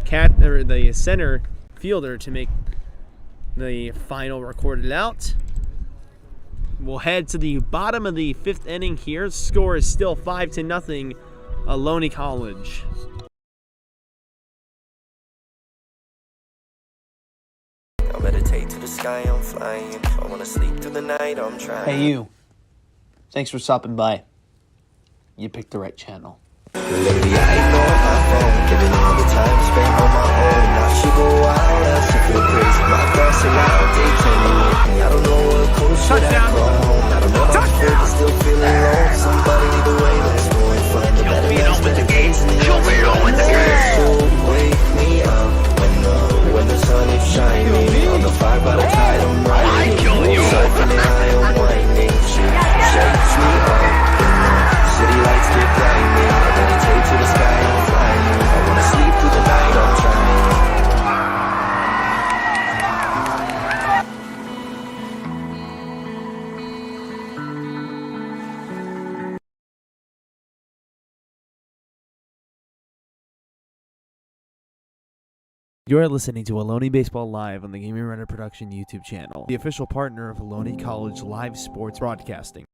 center fielder to make the final recorded out. We'll head to the bottom of the fifth inning here. Score is still 5-0, Ohlone College. I meditate to the sky, I'm flying. I wanna sleep through the night, I'm trying. Hey, you. Thanks for stopping by. You picked the right channel. Lately I ignore my phone, giving all the time spent on my own. Now she go wild, else I feel crazy. My thoughts are loud, they turning with me. I don't know what coast should I go home. I don't know how to feel, but still feeling low. Somebody lead the way, let's go and find a better life, better days in the wake me up when the sun is shining. On the fire by the tide, I'm riding. Cycling high, I'm winding. She shakes me up. City lights get blinding. I meditate to You're listening to Ohlone Baseball Live on the Gaming Runner Production YouTube channel, the official partner of Ohlone College Live Sports Broadcasting.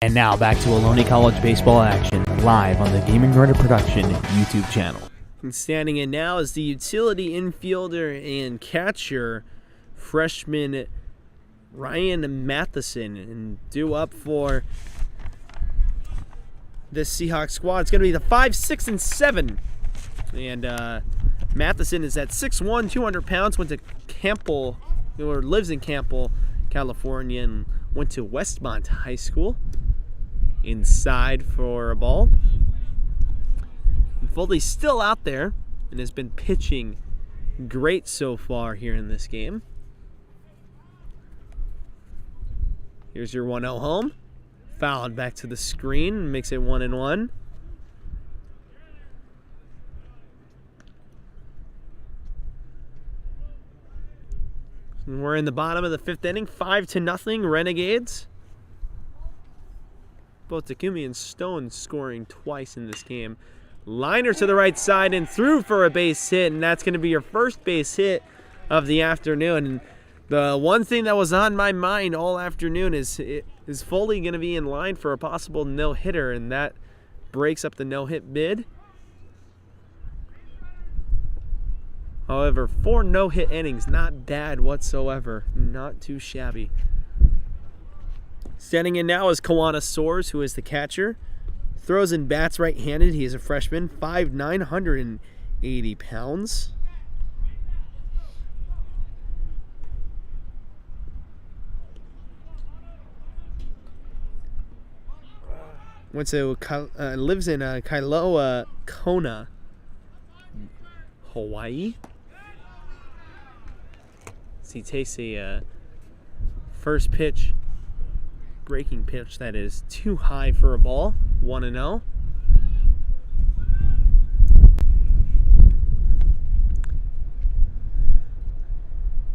And now back to Ohlone College baseball action live on the Gaming Runner Production YouTube channel. And standing in now is the utility infielder and catcher, freshman Ryan Matheson, and due up for this Seahawks squad. It's going to be the 5, 6, and 7. And Matheson is at 6'1", 200 pounds, went to Campbell, or lives in Campbell, California, and went to Westmont High School. Inside for a ball. And Foley's still out there and has been pitching great so far here in this game. Here's your 1-0 home. Fouled back to the screen, makes it 1-1. And we're in the bottom of the 5th inning, 5-0, Renegades. Both Takumi and Stone scoring twice in this game. Liner to the right side and through for a base hit, and that's going to be your first base hit of the afternoon. And the one thing that was on my mind all afternoon is Foley going to be in line for a possible no-hitter, and that breaks up the no-hit bid. However, 4 no-hit innings, not bad whatsoever. Not too shabby. Standing in now is Kawana Soares, who is the catcher. Throws and bats right-handed. He is a freshman, 5'9", 180 pounds. Lives in Kailua Kona, Hawaii. So he takes a first pitch. Breaking pitch that is too high for a ball. 1-0.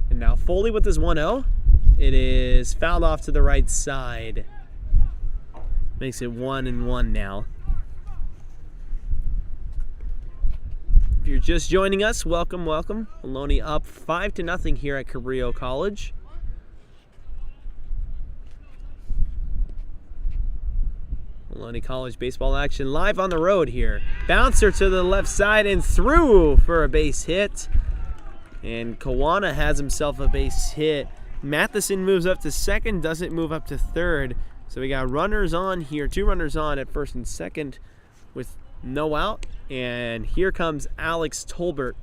And now Foley with his 1-0. It is fouled off to the right side. Makes it 1-1 now. If you're just joining us, welcome, welcome. Ohlone up 5-0 here at Cabrillo College. Ohlone College baseball action live on the road here. Bouncer to the left side and through for a base hit. And Kawana has himself a base hit. Matheson moves up to second, doesn't move up to third. So we got runners on here, 2 runners on at first and second with no out. And here comes Alex Tolbert,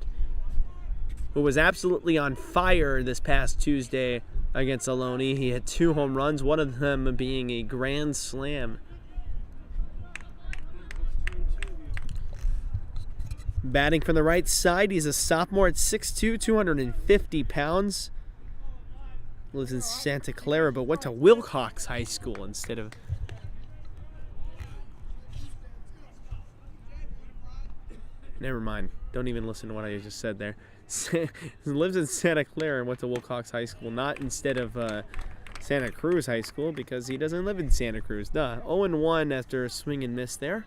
who was absolutely on fire this past Tuesday against Ohlone. He had 2 home runs, one of them being a grand slam. Batting from the right side, he's a sophomore at 6'2", 250 pounds. Lives in Santa Clara, but went to Wilcox High School instead of... Never mind. Don't even listen to what I just said there. Lives in Santa Clara and went to Wilcox High School, not instead of Santa Cruz High School, because he doesn't live in Santa Cruz. Duh. 0-1 after a swing and miss there.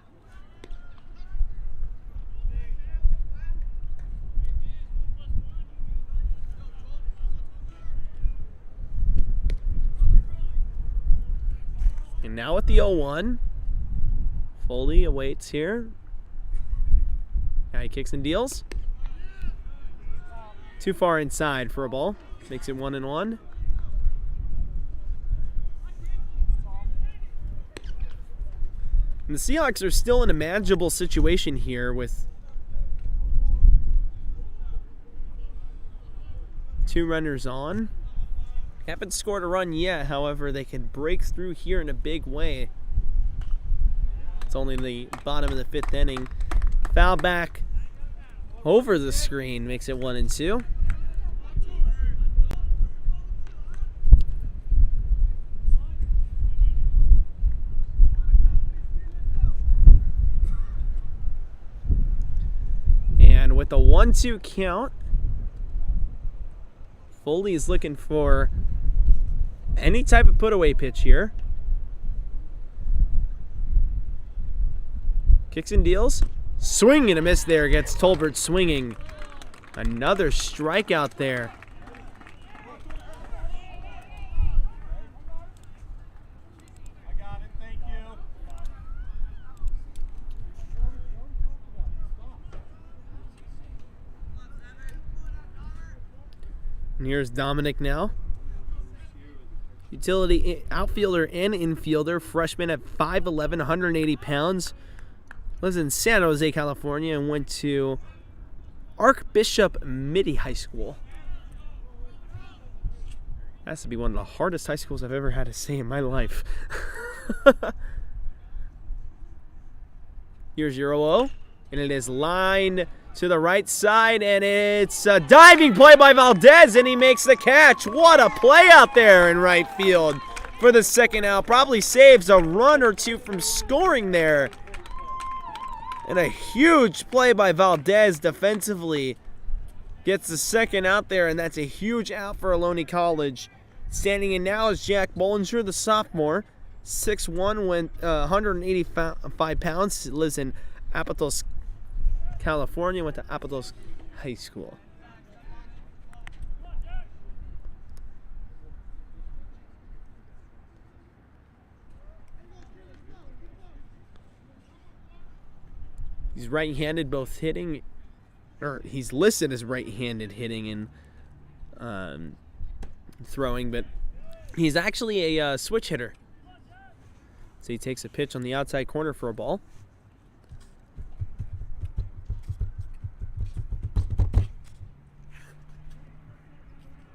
And now with the 0-1, Foley awaits here. Now he kicks and deals. Too far inside for a ball. Makes it 1-1. And the Seahawks are still in a manageable situation here with 2 runners on. Haven't scored a run yet, however, they can break through here in a big way. It's only the bottom of the 5th inning. Foul back over the screen makes it 1-2. the 1-2 count. Foley is looking for any type of put-away pitch here. Kicks and deals. Swing and a miss there. Gets Tolbert swinging. Another strikeout there. And here's Dominic now. Utility outfielder and infielder. Freshman at 5'11", 180 pounds. Lives in San Jose, California, and went to Archbishop Mitty High School. Has to be one of the hardest high schools I've ever had to say in my life. Here's your 0-0, and it is lined to the right side, and it's a diving play by Valdez, and he makes the catch. What a play out there in right field for the second out. Probably saves a run or two from scoring there. And a huge play by Valdez defensively. Gets the second out there, and that's a huge out for Ohlone College. Standing in now is Jack Bollinger, the sophomore. 6'1", 185 pounds. Lives in Apatos, California. Went to Apatos High School. He's right-handed, both hitting, or he's listed as right-handed hitting and throwing, but he's actually a switch hitter. So he takes a pitch on the outside corner for a ball.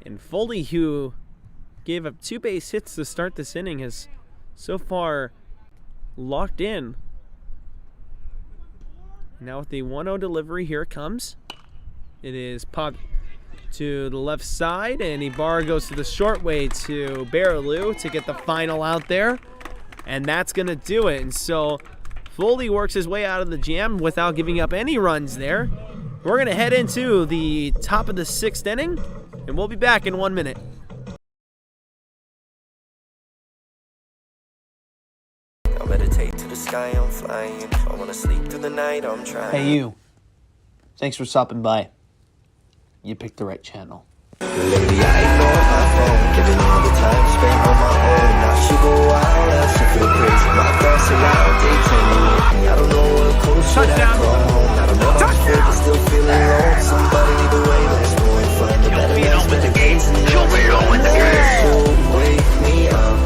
And Foley, who gave up 2 base hits to start this inning, has so far locked in. Now with the 1-0 delivery, here it comes. It is popped to the left side, and Ibarra goes to the short way to Baraloo to get the final out there. And that's going to do it. And so Foley works his way out of the jam without giving up any runs there. We're going to head into the top of the 6th inning, and we'll be back in 1 minute. Meditate to the sky, I'm flying. I wanna sleep through the night, I'm trying. Hey, you. Thanks for stopping by. You picked the right channel. Lately I ignore my phone, giving all the time spent on my own. I should go wild, I should feel crazy. My thoughts are loud, they tend to hit me. I don't know what close should I call home. I don't know how to feel, but still feeling alone. Somebody lead the way, let's go and find the better days, better days. Cabrillo with the game. So wake me up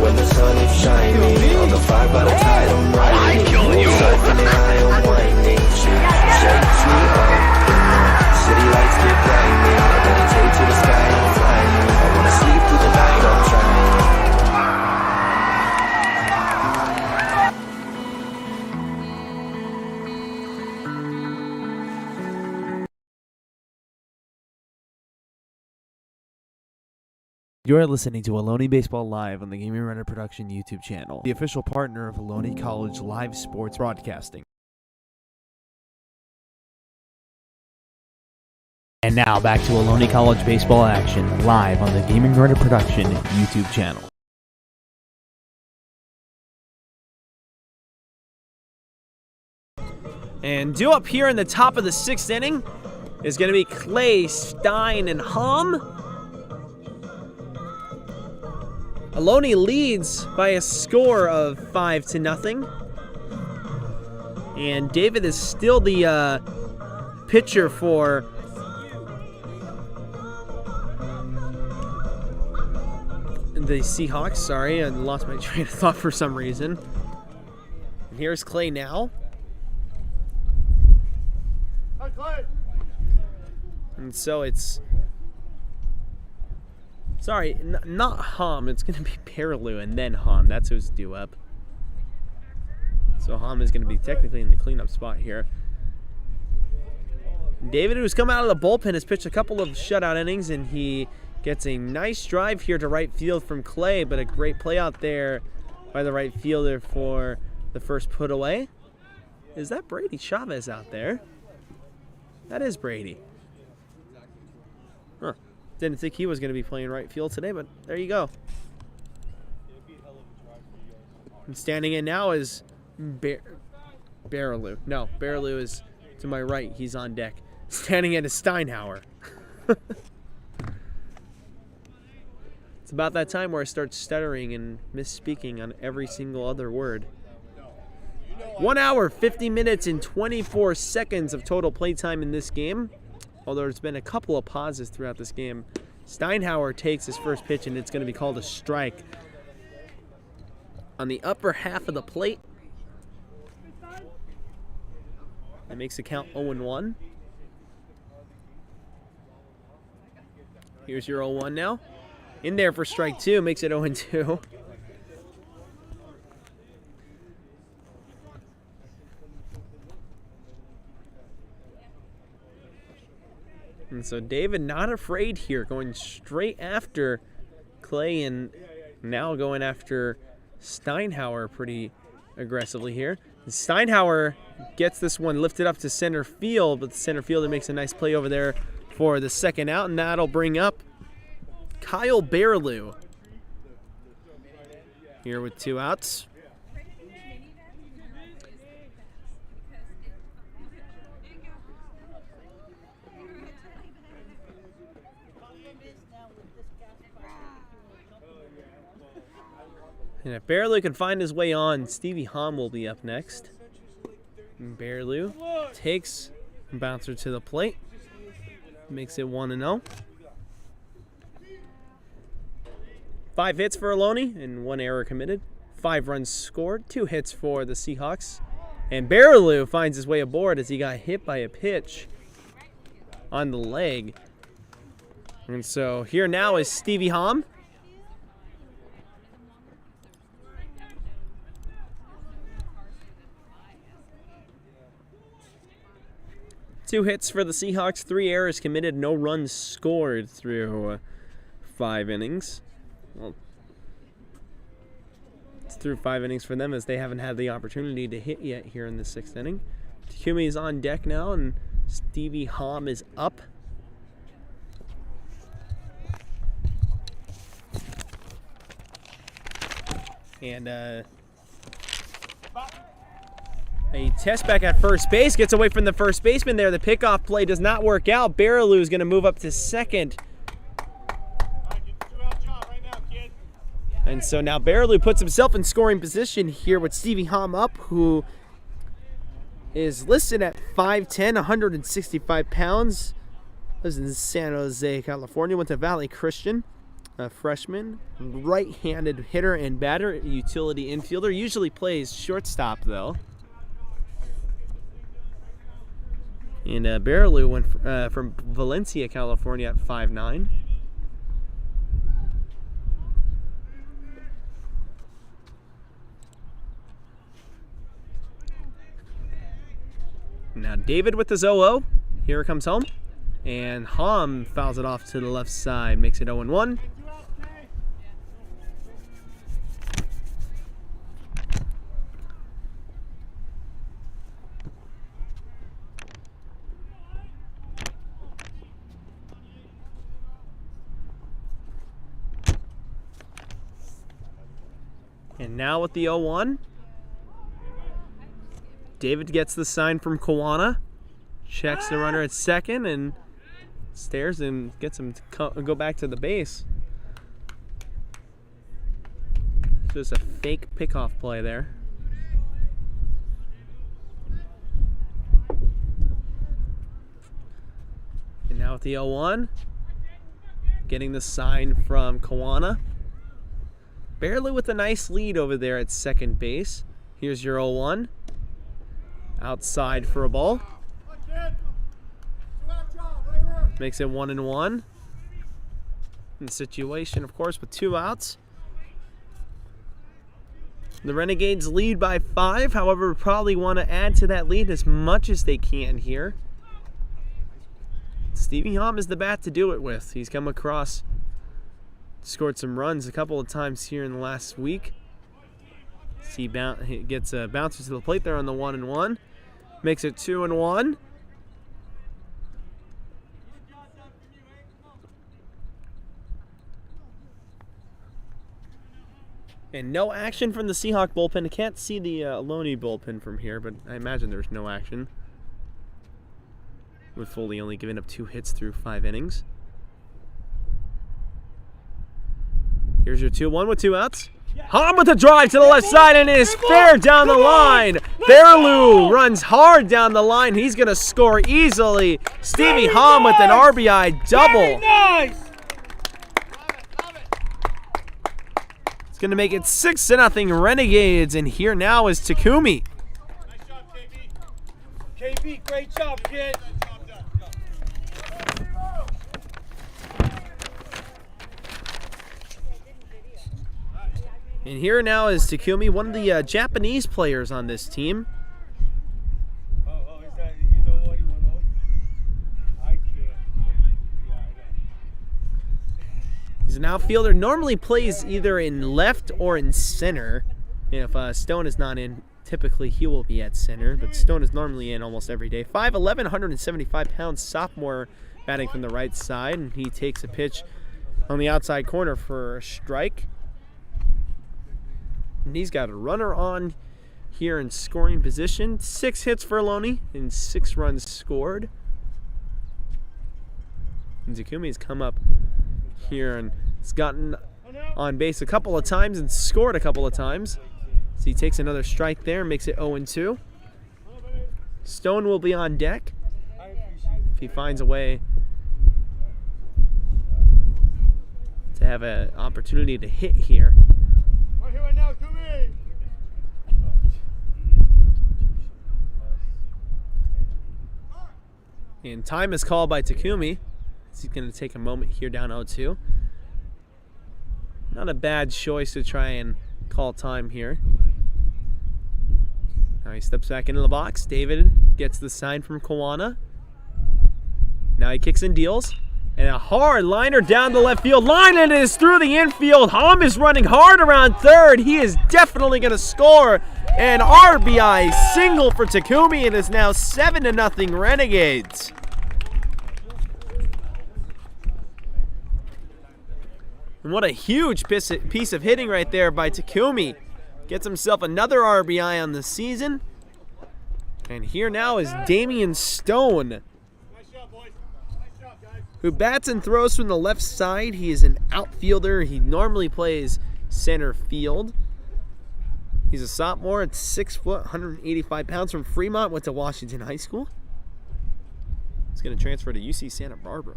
when the sun is shining. On the fire by the tide, I'm riding. Surfing and I am winding. She shakes me up. City lights get blinding. I meditate to the sky, I'm flying. I wanna sleep through the night, I'm trying. You're listening to Ohlone Baseball Live on the Gaming Runner Production YouTube channel, the official partner of Ohlone College Live Sports Broadcasting. And now back to Ohlone College baseball action live on the Gaming Runner Production YouTube channel. And due up here in the top of the 6th inning is going to be Clay, Stein, and Hom. Ohlone leads by a score of 5-0. And David is still the pitcher for the Seahawks. Sorry, I lost my train of thought for some reason. And here's Clay now. Hi, Clay. And so it's... Sorry, not Hom. It's going to be Baraloo and then Hom. That's who's due up. So Hom is going to be technically in the cleanup spot here. David, who's come out of the bullpen, has pitched a couple of shutout innings, and he gets a nice drive here to right field from Clay, but a great play out there by the right fielder for the first put away. Is that Brady Chavez out there? That is Brady. Huh. Didn't think he was going to be playing right field today, but there you go. And standing in now is Baraloo. No, Baraloo is to my right. He's on deck. Standing in is Steinhauer. It's about that time where I start stuttering and misspeaking on every single other word. 1 hour, 50 minutes, and 24 seconds of total playtime in this game. Although there's been a couple of pauses throughout this game. Steinhauer takes his first pitch, and it's going to be called a strike. On the upper half of the plate. That makes the count 0-1. Here's your 0-1 now. In there for strike 2, makes it 0-2. And so David not afraid here, going straight after Clay and now going after Steinhauer pretty aggressively here. And Steinhauer gets this one lifted up to center field, but the center fielder makes a nice play over there for the second out, and that'll bring up Kyle Baraloo here with 2 outs. And if Baraloo can find his way on, Stevie Hahn will be up next. And Baraloo takes a bouncer to the plate. Makes it 1-0. 5 hits for Ohlone and 1 error committed. 5 runs scored, 2 hits for the Seahawks. And Baraloo finds his way aboard as he got hit by a pitch on the leg. And so here now is Stevie Hahn. Two hits for the Seahawks, 3 errors committed, no runs scored through 5 innings. Well, it's through 5 innings for them as they haven't had the opportunity to hit yet here in the 6th inning. Takumi is on deck now, and Stevie Hahn is up. And a test back at first base, gets away from the first baseman there. The pickoff play does not work out. Baraloo is going to move up to second. And so now Baraloo puts himself in scoring position here with Stevie Hahn up, who is listed at 5'10", 165 pounds. Lives in San Jose, California. Went to Valley Christian. A freshman, right-handed hitter and batter, utility infielder. Usually plays shortstop, though. And Baraloo went from Valencia, California at 5'9". Now David with the 0-0. Here comes home. And Hahn fouls it off to the left side. Makes it 0-1. And now with the 0-1, David gets the sign from Kawana, checks the runner at second, and stares and gets him to go back to the base. Just a fake pickoff play there. And now with the 0-1, getting the sign from Kawana. Barely with a nice lead over there at second base. Here's your 0-1. Outside for a ball. Makes it 1-1. In the situation, of course, with 2 outs. The Renegades lead by 5. However, probably want to add to that lead as much as they can here. Stevie Hahn is the bat to do it with. He's come across, scored some runs a couple of times here in the last week. He gets a bouncer to the plate there on the 1-1. Makes it 2-1. And no action from the Seahawk bullpen. I can't see the Ohlone bullpen from here, but I imagine there's no action. With Foley only giving up 2 hits through 5 innings. Here's your 2-1 with 2 outs. Hom with a drive to the left side, and it is fair down the line. Fairlew runs hard down the line. He's going to score easily. Stevie Hom with an RBI double. It's going to make it 6-0 Renegades, and here now is Takumi. Nice job, KB. KB, great job, kid. And here now is Takumi, one of the Japanese players on this team. Oh, is that, you know what he went on? I can't. Yeah, I know. He's an outfielder, normally plays either in left or in center. And if Stone is not in, typically he will be at center, but Stone is normally in almost every day. 5'11", 175 pounds, sophomore, batting from the right side, and he takes a pitch on the outside corner for a strike. And he's got a runner on here in scoring position. 6 hits for Ohlone and 6 runs scored. And Takumi's come up here and has gotten on base a couple of times and scored a couple of times. So he takes another strike there, makes it 0-2. Stone will be on deck if he finds a way to have an opportunity to hit here. Right here, right now, come in. And time is called by Takumi. He's going to take a moment here down 0-2. Not a bad choice to try and call time here. Now he steps back into the box. David gets the sign from Kawana. Now he kicks and deals. And a hard liner down the left field line, and it is through the infield. Hom is running hard around third. He is definitely going to score an RBI single for Takumi. It is now 7-0 Renegades. And what a huge piece of hitting right there by Takumi. Gets himself another RBI on the season. And here now is Damian Stone, who bats and throws from the left side. He is an outfielder. He normally plays center field. He's a sophomore at 6 foot, 185 pounds from Fremont. Went to Washington High School. He's going to transfer to UC Santa Barbara.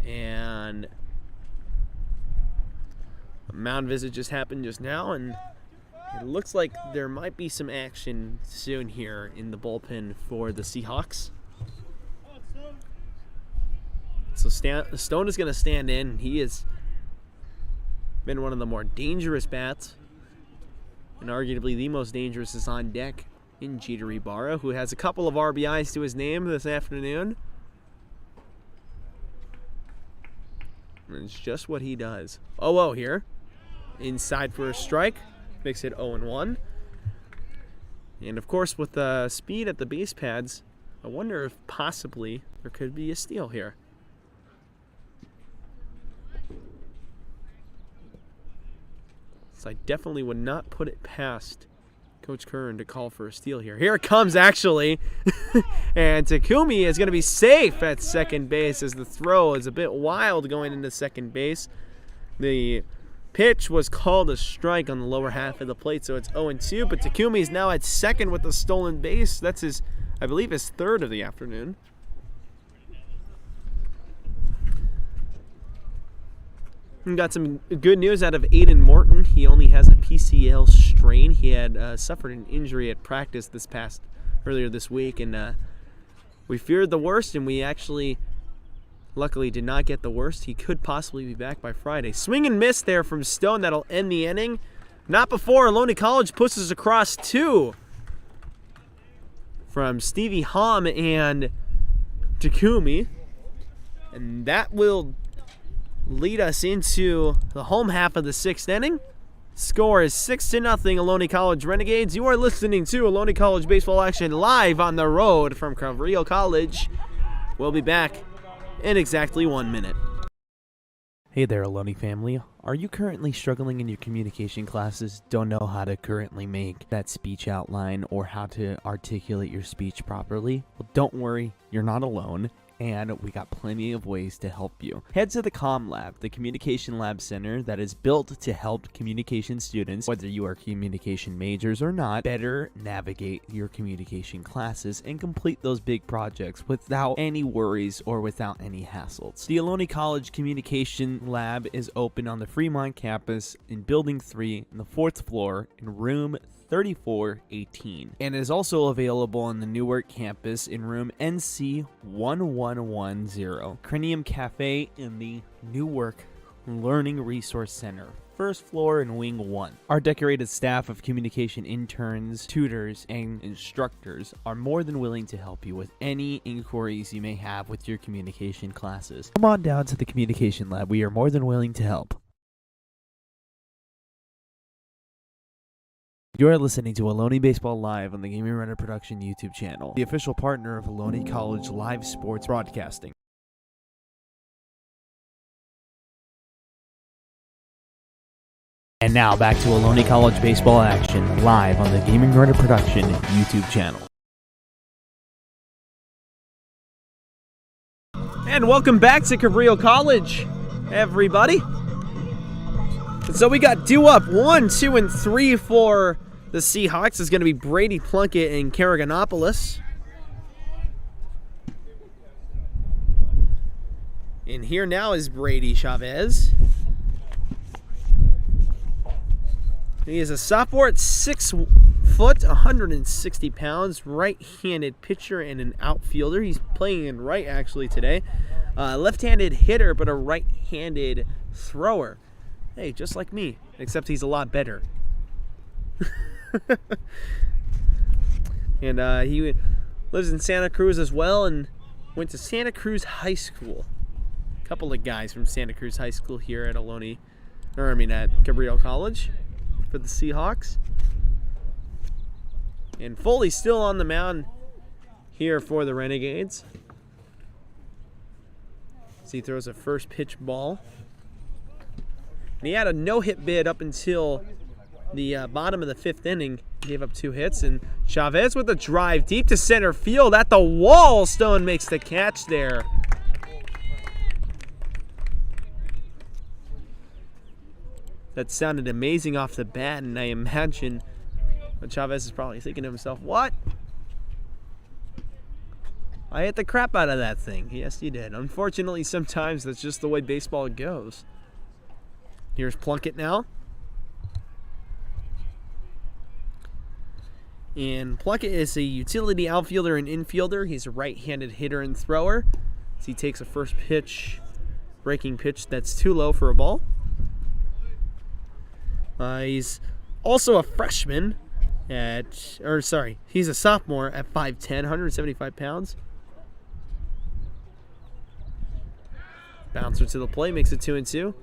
And a mound visit just happened just now, and it looks like there might be some action soon here in the bullpen for the Seahawks. So Stone is going to stand in. He has been one of the more dangerous bats, and arguably the most dangerous is on deck in Jeter Ibarra, who has a couple of RBIs to his name this afternoon. And it's just what he does. 0-0 here. Inside for a strike. Makes it 0-1. And of course, with the speed at the base pads, I wonder if possibly there could be a steal here. So I definitely would not put it past Coach Curran to call for a steal here. Here it comes, actually. And Takumi is going to be safe at second base as the throw is a bit wild going into second base. The pitch was called a strike on the lower half of the plate, so it's 0-2. But Takumi is now at second with the stolen base. That's his, I believe, his third of the afternoon. We got some good news out of Aiden Morton. He only has a PCL strain. He had suffered an injury at practice earlier this week, and we feared the worst, and we actually luckily did not get the worst. He could possibly be back by Friday. Swing and miss there from Stone. That'll end the inning. Not before Ohlone College pushes across 2 from Stevie Hom and Takumi, and that will lead us into the home half of the 6th inning. Score is 6-0 Ohlone College Renegades. You are listening to Ohlone College baseball action live on the road from Cabrillo College. We'll be back in exactly 1 minute. Hey there, Ohlone family. Are you currently struggling in your communication classes? Don't know how to currently make that speech outline or how to articulate your speech properly? Well, don't worry, you're not alone, and we got plenty of ways to help you. Head to the Com Lab, the communication lab center that is built to help communication students, whether you are communication majors or not, better navigate your communication classes and complete those big projects without any worries or without any hassles. The Ohlone College Communication Lab is open on the Fremont campus in Building 3 in the 4th floor in room 3418, and is also available on the Newark campus in room NC 1110, Cranium Cafe in the Newark Learning Resource Center, 1st floor in Wing 1. Our decorated staff of communication interns, tutors, and instructors are more than willing to help you with any inquiries you may have with your communication classes. Come on down to the communication lab. We are more than willing to help. You're listening to Ohlone Baseball Live on the Gaming Runner Production YouTube channel, the official partner of Ohlone College Live Sports Broadcasting. And now back to Ohlone College Baseball action live on the Gaming Runner Production YouTube channel. And welcome back to Cabrillo College, everybody. And so we got due up 1, 2, and 3 for the Seahawks. It's going to be Brady Plunkett and Karaganopoulos. And here now is Brady Chavez. He is a sophomore at 6 foot, 160 pounds, right-handed pitcher and an outfielder. He's playing in right actually today. Left-handed hitter, but a right-handed thrower. Hey, just like me, except he's a lot better. And he lives in Santa Cruz as well and went to Santa Cruz High School. A couple of guys from Santa Cruz High School here at at Cabrillo College for the Seahawks. And Foley still on the mound here for the Renegades. So he throws a first pitch ball. And he had a no-hit bid up until the bottom of the 5th inning. He gave up 2 hits. And Chavez with a drive deep to center field at the wall. Stone makes the catch there. That sounded amazing off the bat, and I imagine Chavez is probably thinking to himself, what? I hit the crap out of that thing. Yes, you did. Unfortunately, sometimes that's just the way baseball goes. Here's Plunkett now. And Plunkett is a utility outfielder and infielder. He's a right-handed hitter and thrower. So he takes a first pitch, breaking pitch that's too low for a ball. He's also a freshman he's a sophomore at 5'10", 175 pounds. Bouncer to the plate, makes it 2-2.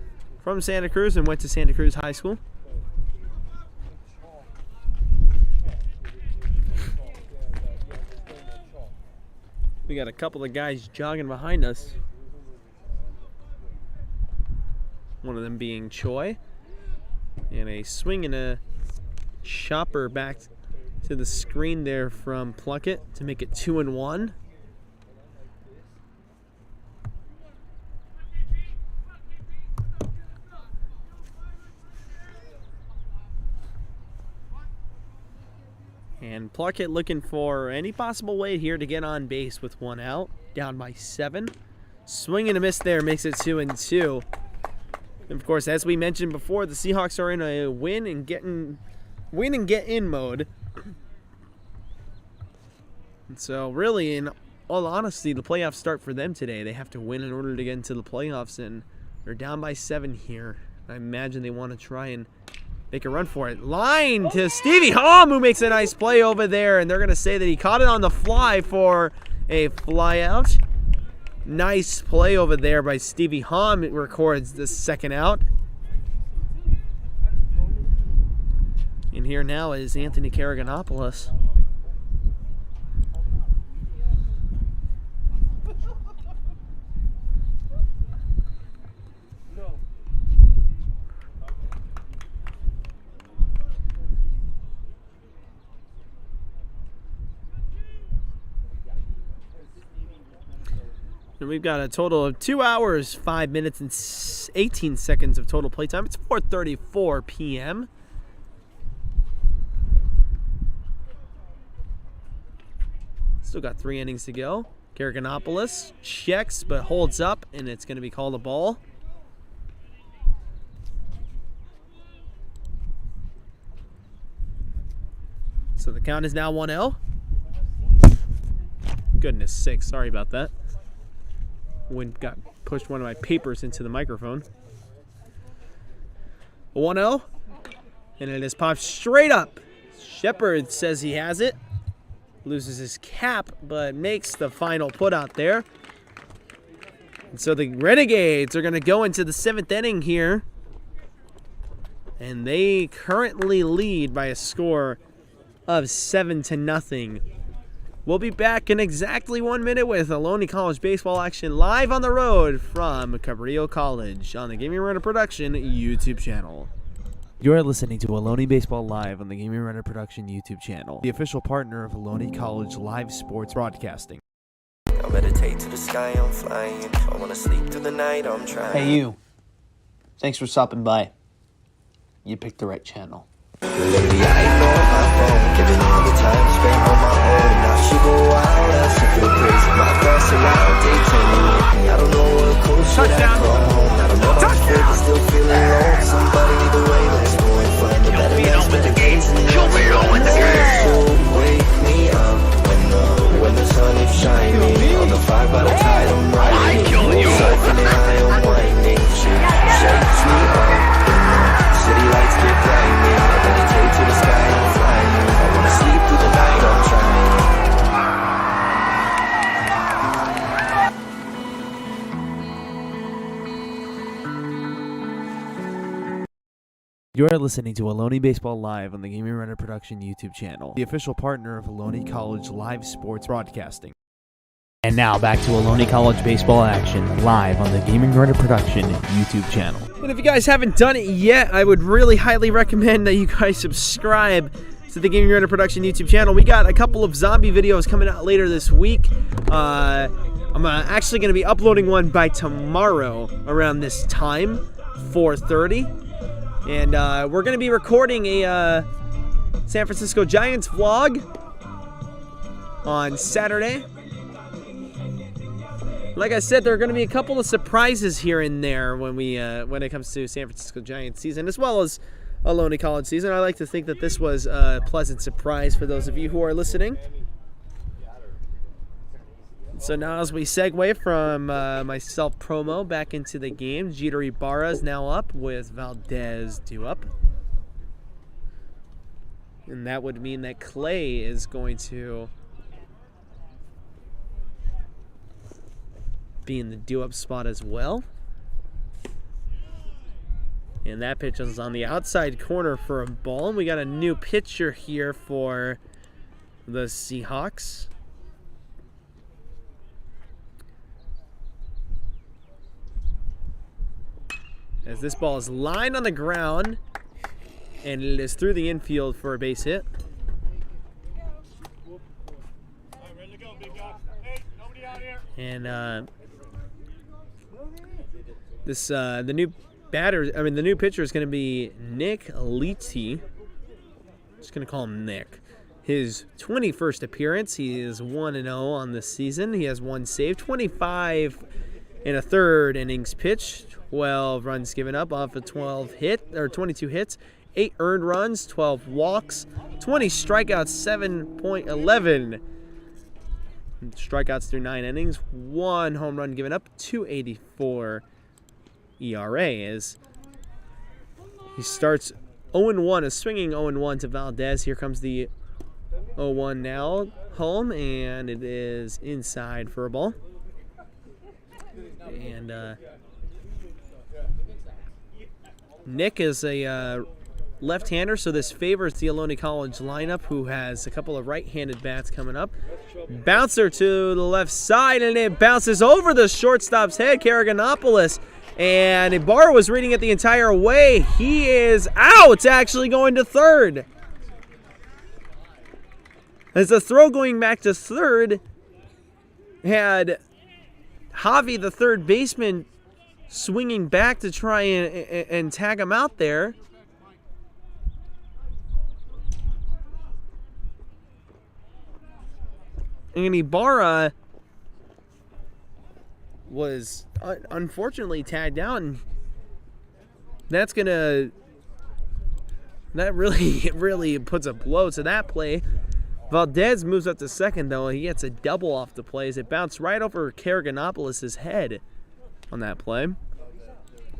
From Santa Cruz and went to Santa Cruz High School. We got a couple of guys jogging behind us. One of them being Choi. And a swing and a chopper back to the screen there from Plunkett to make it 2-1. And Plunkett looking for any possible way here to get on base with 1 out. Down by 7. Swing and a miss there makes it 2-2. And of course, as we mentioned before, the Seahawks are in a win and get in mode. And so really, in all honesty, the playoffs start for them today. They have to win in order to get into the playoffs, and they're down by 7 here. I imagine they want to try and make a run for it. Line to Stevie Hom, who makes a nice play over there, and they're going to say that he caught it on the fly for a fly out. Nice play over there by Stevie Hom. It records the 2nd out. And here now is Anthony Karaganopoulos. And we've got a total of 2 hours, 5 minutes, and 18 seconds of total playtime. It's 4:34 p.m. Still got 3 innings to go. Karaganopoulos checks but holds up, and it's going to be called a ball. So the count is now 1-0. Goodness sakes, sorry about that. Pushed one of my papers into the microphone. 1-0, and it is popped straight up. Shepard says he has it. Loses his cap, but makes the final put out there. And so the Renegades are going to go into the 7th inning here. And they currently lead by a score of 7-0. We'll be back in exactly 1 minute with Ohlone College baseball action live on the road from Cabrillo College on the Gaming Runner Production YouTube channel. You're listening to Ohlone Baseball Live on the Gaming Runner Production YouTube channel, the official partner of Ohlone College live sports broadcasting. I meditate to the sky, I'm flying. I wanna sleep through the night, I'm trying. Hey, you. Thanks for stopping by. You picked the right channel. Lately I ignore my phone, giving all the time spent on my own. Now she go wild, else I feel crazy. My thoughts are loud, they tell me I don't know what cool should I call home. I don't know how to feel, but still feeling low. Somebody either way, let's go and find a better days, better days. So wake me up when the sun is shining. On the fire by the tide, I'm riding. Surfing high, I'm winding. She shakes me up. City lights get blinding. I meditate to the sky, I'm flying. I wanna sleep through the night, I'm trying. You're listening to Ohlone Baseball Live on the Gaming Runner Production YouTube channel, the official partner of Ohlone College live sports broadcasting. And now back to Ohlone College baseball action live on the Gaming Runner Production YouTube channel. And if you guys haven't done it yet, I would really highly recommend that you guys subscribe to the Gaming Runner Production YouTube channel. We got a couple of zombie videos coming out later this week. I'm actually going to be uploading one by tomorrow around this time, 4:30. And we're going to be recording a San Francisco Giants vlog on Saturday. Like I said, there are going to be a couple of surprises here and there when it comes to San Francisco Giants season, as well as Ohlone College season. I like to think that this was a pleasant surprise for those of you who are listening. So now as we segue from my self-promo back into the game, Jeter Ibarra is now up with Valdez due up. And that would mean that Clay is going to be in the due-up spot as well. And that pitch is on the outside corner for a ball. And we got a new pitcher here for the Seahawks. As this ball is lined on the ground, and it is through the infield for a base hit. And the new pitcher is going to be Nick Leete. Just going to call him Nick. His 21st appearance. He is 1-0 on the season. He has 1 save, 25 and a third innings pitched, 12 runs given up off of 22 hits, 8 earned runs, 12 walks, 20 strikeouts, 7.11 strikeouts through 9 innings, 1 home run given up, 2.84 ERA. As he starts 0-1, a swinging 0-1 to Valdez. Here comes the 0-1 now home, and it is inside for a ball. And Nick is a left-hander, so this favors the Ohlone College lineup, who has a couple of right-handed bats coming up. Bouncer to the left side, and it bounces over the shortstop's head, Karaganopoulos. And Ibarra was reading it the entire way. He is out, actually going to third. As the throw going back to third had Javi, the third baseman, swinging back to try and tag him out there. And Ibarra was unfortunately tagged out, and that really puts a blow to that play. Valdez moves up to second, though. He gets a double off the play as it bounced right over Karaganopoulos' head on that play.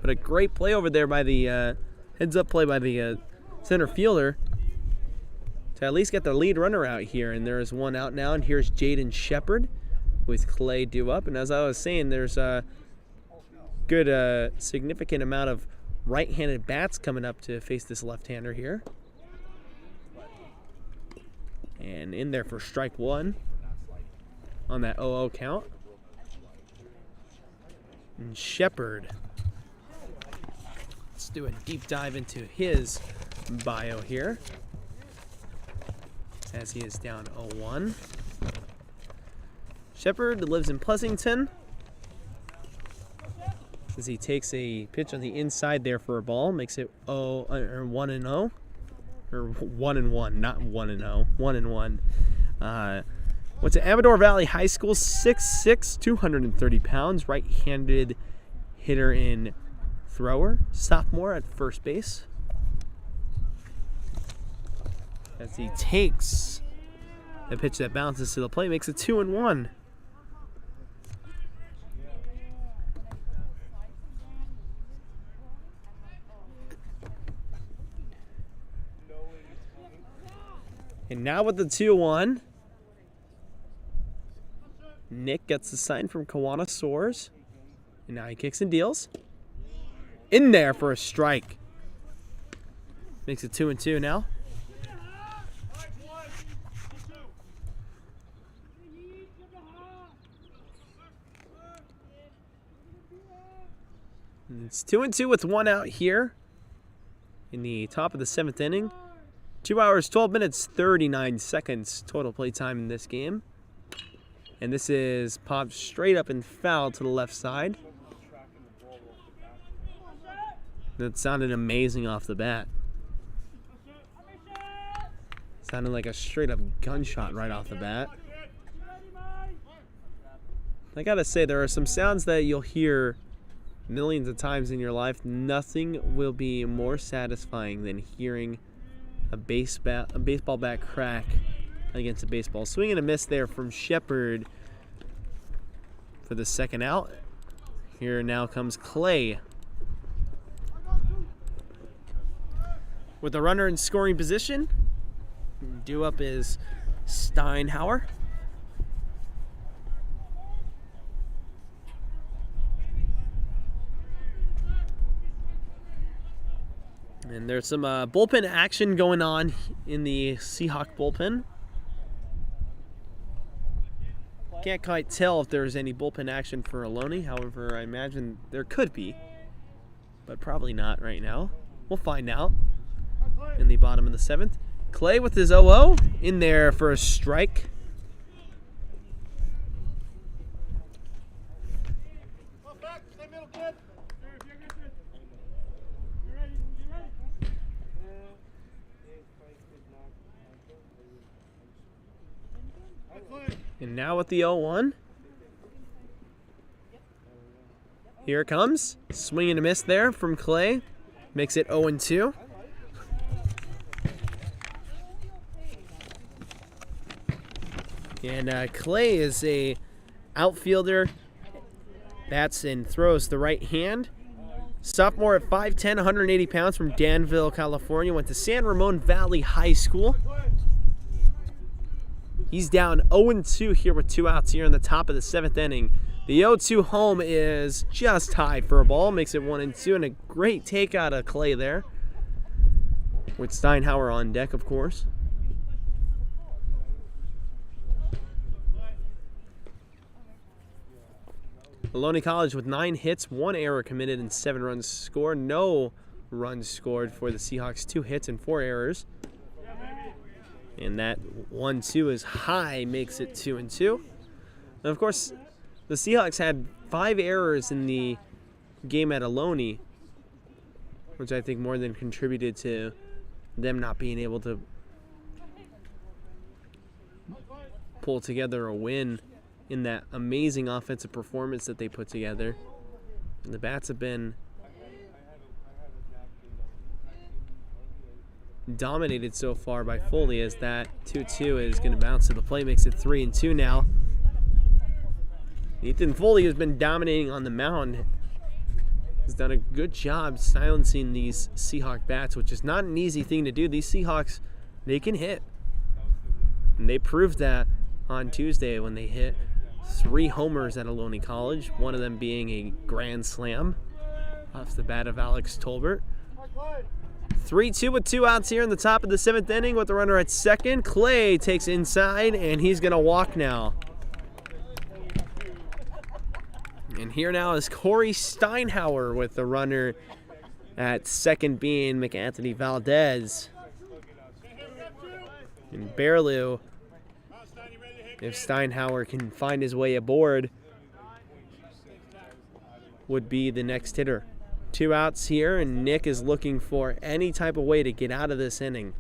But a great play over there by the heads-up play by the center fielder to at least get the lead runner out here. And there's one out now, and here's Jaden Shepard with Clay due up. And as I was saying, there's a good significant amount of right-handed bats coming up to face this left-hander here. And in there for strike one on that 0-0 count. And Shepard. Let's do a deep dive into his bio here, as he is down 0-1. Shepard lives in Pleasanton, as he takes a pitch on the inside there for a ball, makes it 1-0. Or 1-1, not 1-0. 1-1. Went to Amador Valley High School, 6'6", 230 pounds, right-handed hitter and thrower. Sophomore at first base. As he takes a pitch that bounces to the plate, makes it 2-1. And now with the 2-1, Nick gets the sign from Kawana Soares. And now he kicks and deals. In there for a strike. Makes it 2-2 now. And it's 2-2 with one out here in the top of the 7th inning. 2 hours, 12 minutes, 39 seconds total play time in this game. And this is popped straight up and foul to the left side. That sounded amazing off the bat. Sounded like a straight up gunshot right off the bat. I gotta say, there are some sounds that you'll hear millions of times in your life. Nothing will be more satisfying than hearing a baseball bat crack against a baseball. Swing and a miss there from Shepard for the second out. Here now comes Clay. With the runner in scoring position, due up is Steinhauer. And there's some bullpen action going on in the Seahawk bullpen. Can't quite tell if there's any bullpen action for Ohlone. However, I imagine there could be, but probably not right now. We'll find out in the bottom of the 7th. Clay with his 0-0 in there for a strike. And now with the 0-1. Here it comes. Swing and a miss there from Clay. Makes it 0-2. And Clay is a outfielder. Bats and throws the right hand. Sophomore at 5'10", 180 pounds from Danville, California. Went to San Ramon Valley High School. He's down 0-2 here with 2 outs here in the top of the 7th inning. The 0-2 home is just high for a ball. Makes it 1-2, and a great take out of Clay there. With Steinhauer on deck, of course. Ohlone College with 9 hits, 1 error committed, and 7 runs scored. No runs scored for the Seahawks. 2 hits and 4 errors. And that 1-2 is high, makes it 2-2. And of course, The Seahawks had 5 errors in the game at Ohlone, which I think more than contributed to them not being able to pull together a win in that amazing offensive performance that they put together. And the Bats have been dominated so far by Foley, as that 2-2 is going to bounce to the plate, makes it 3-2 now. Ethan Foley has been dominating on the mound. He's done a good job silencing these Seahawk bats, which is not an easy thing to do. These Seahawks, they can hit. And they proved that on Tuesday when they hit 3 homers at Ohlone College, one of them being a grand slam off the bat of Alex Tolbert. 3-2 with 2 outs here in the top of the 7th inning with the runner at second. Clay takes inside, and he's going to walk now. And here now is Corey Steinhauer with the runner at second being McAnthony Valdez. And Barreau, if Steinhauer can find his way aboard, would be the next hitter. 2 outs here, and Nick is looking for any type of way to get out of this inning.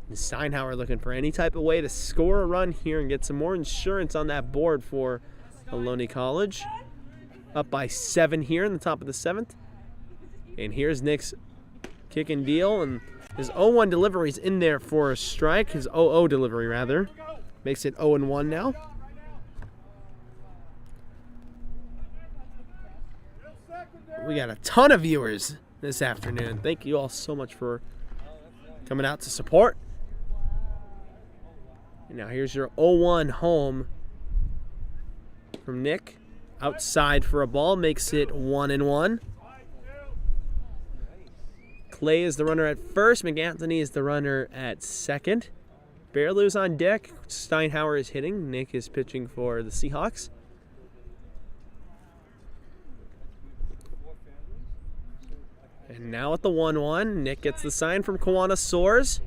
And Steinhauer looking for any type of way to score a run here and get some more insurance on that board for Ohlone College. Up by 7 here in the top of the 7th. And here's Nick's kick and deal, and his 0-1 delivery is in there for a strike. His 0-0 delivery, rather. Makes it 0-1 now. We got a ton of viewers this afternoon. Thank you all so much for coming out to support. And now here's your 0-1 home from Nick. Outside for a ball, makes it 1-1. Clay is the runner at first. McAnthony is the runner at second. Barrelow's on deck. Steinhauer is hitting. Nick is pitching for the Seahawks. And now at the 1-1, Nick gets the sign from Kawana Soares.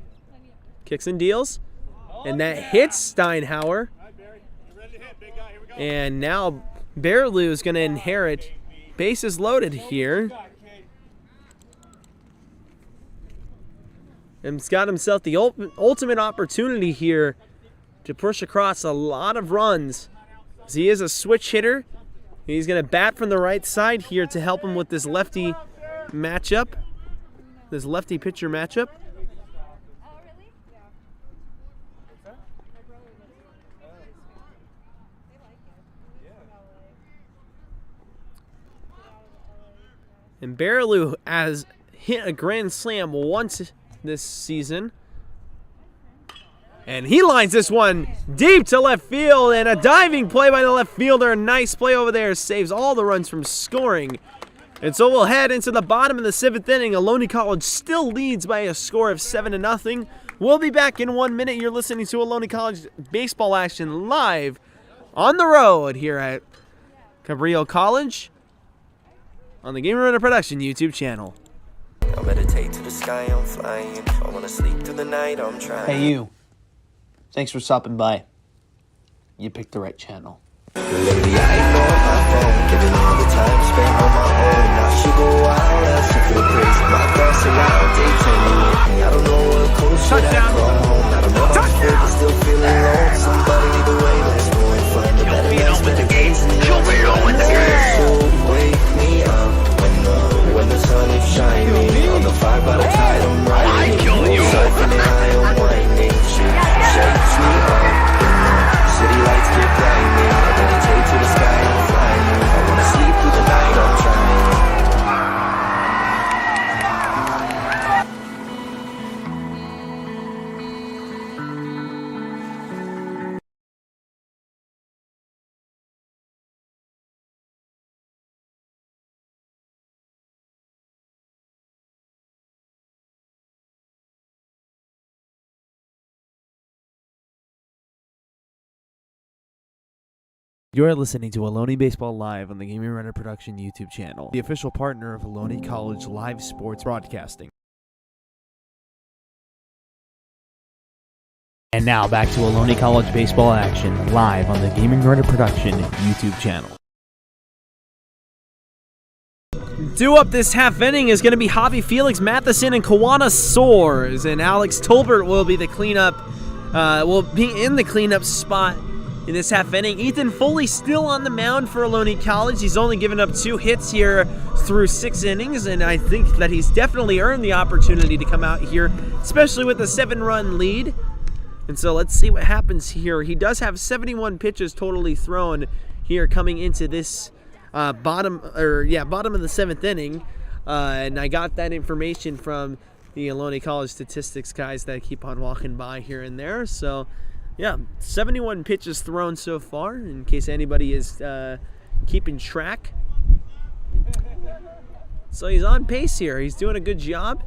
Kicks and deals. And that hits Steinhauer. And now Barreau is going to inherit. Bases loaded here. And he's got himself the ultimate opportunity here to push across a lot of runs. As he is a switch hitter. He's going to bat from the right side here to help him with this lefty matchup. This lefty pitcher matchup. And Barreau has hit a grand slam once this season. And he lines this one deep to left field, and a diving play by the left fielder. A nice play over there, saves all the runs from scoring. And so we'll head into the bottom of the 7th inning. Ohlone College still leads by a score of 7-0. We'll be back in 1 minute. You're listening to Ohlone College baseball action live on the road here at Cabrillo College on the Game Runner Production YouTube channel. I meditate to the sky, I'm flying. I wanna sleep through the night, I'm trying. Hey, you. Thanks for stopping by. You picked the right channel. Lately I ignore my phone, giving all the time spent on my own. Now she go wild, else she feel crazy. My thoughts are loud, they tell me anything. I don't know what cold should I call home. I don't know how to feel, but still feeling low. Somebody either way, let's go and find the better days, better days. And so wake me up when the sun is shining. On the fire by the tide, I'm riding. Surfing and I am winding. She shakes me up. City lights get blinding. I meditate to the sky, I'm flying. I wanna sleep through the night, I'm trying. You're listening to Ohlone Baseball Live on the Gaming Runner Production YouTube channel, the official partner of Ohlone College Live Sports Broadcasting. And now back to Ohlone College baseball action live on the Gaming Runner Production YouTube channel. Due up this half inning is going to be Javi Felix, Matheson, and Kawana Soares, and Alex Tolbert will be the cleanup. Will be in the cleanup spot in this half inning. Ethan Foley still on the mound for Ohlone College. He's only given up 2 hits here through 6 innings, and I think that he's definitely earned the opportunity to come out here, especially with a 7-run lead. And so let's see what happens here. He does have 71 pitches totally thrown here coming into this bottom of the 7th inning, and I got that information from the Ohlone College statistics guys that keep on walking by here and there. So yeah, 71 pitches thrown so far, in case anybody is keeping track. So he's on pace here. He's doing a good job.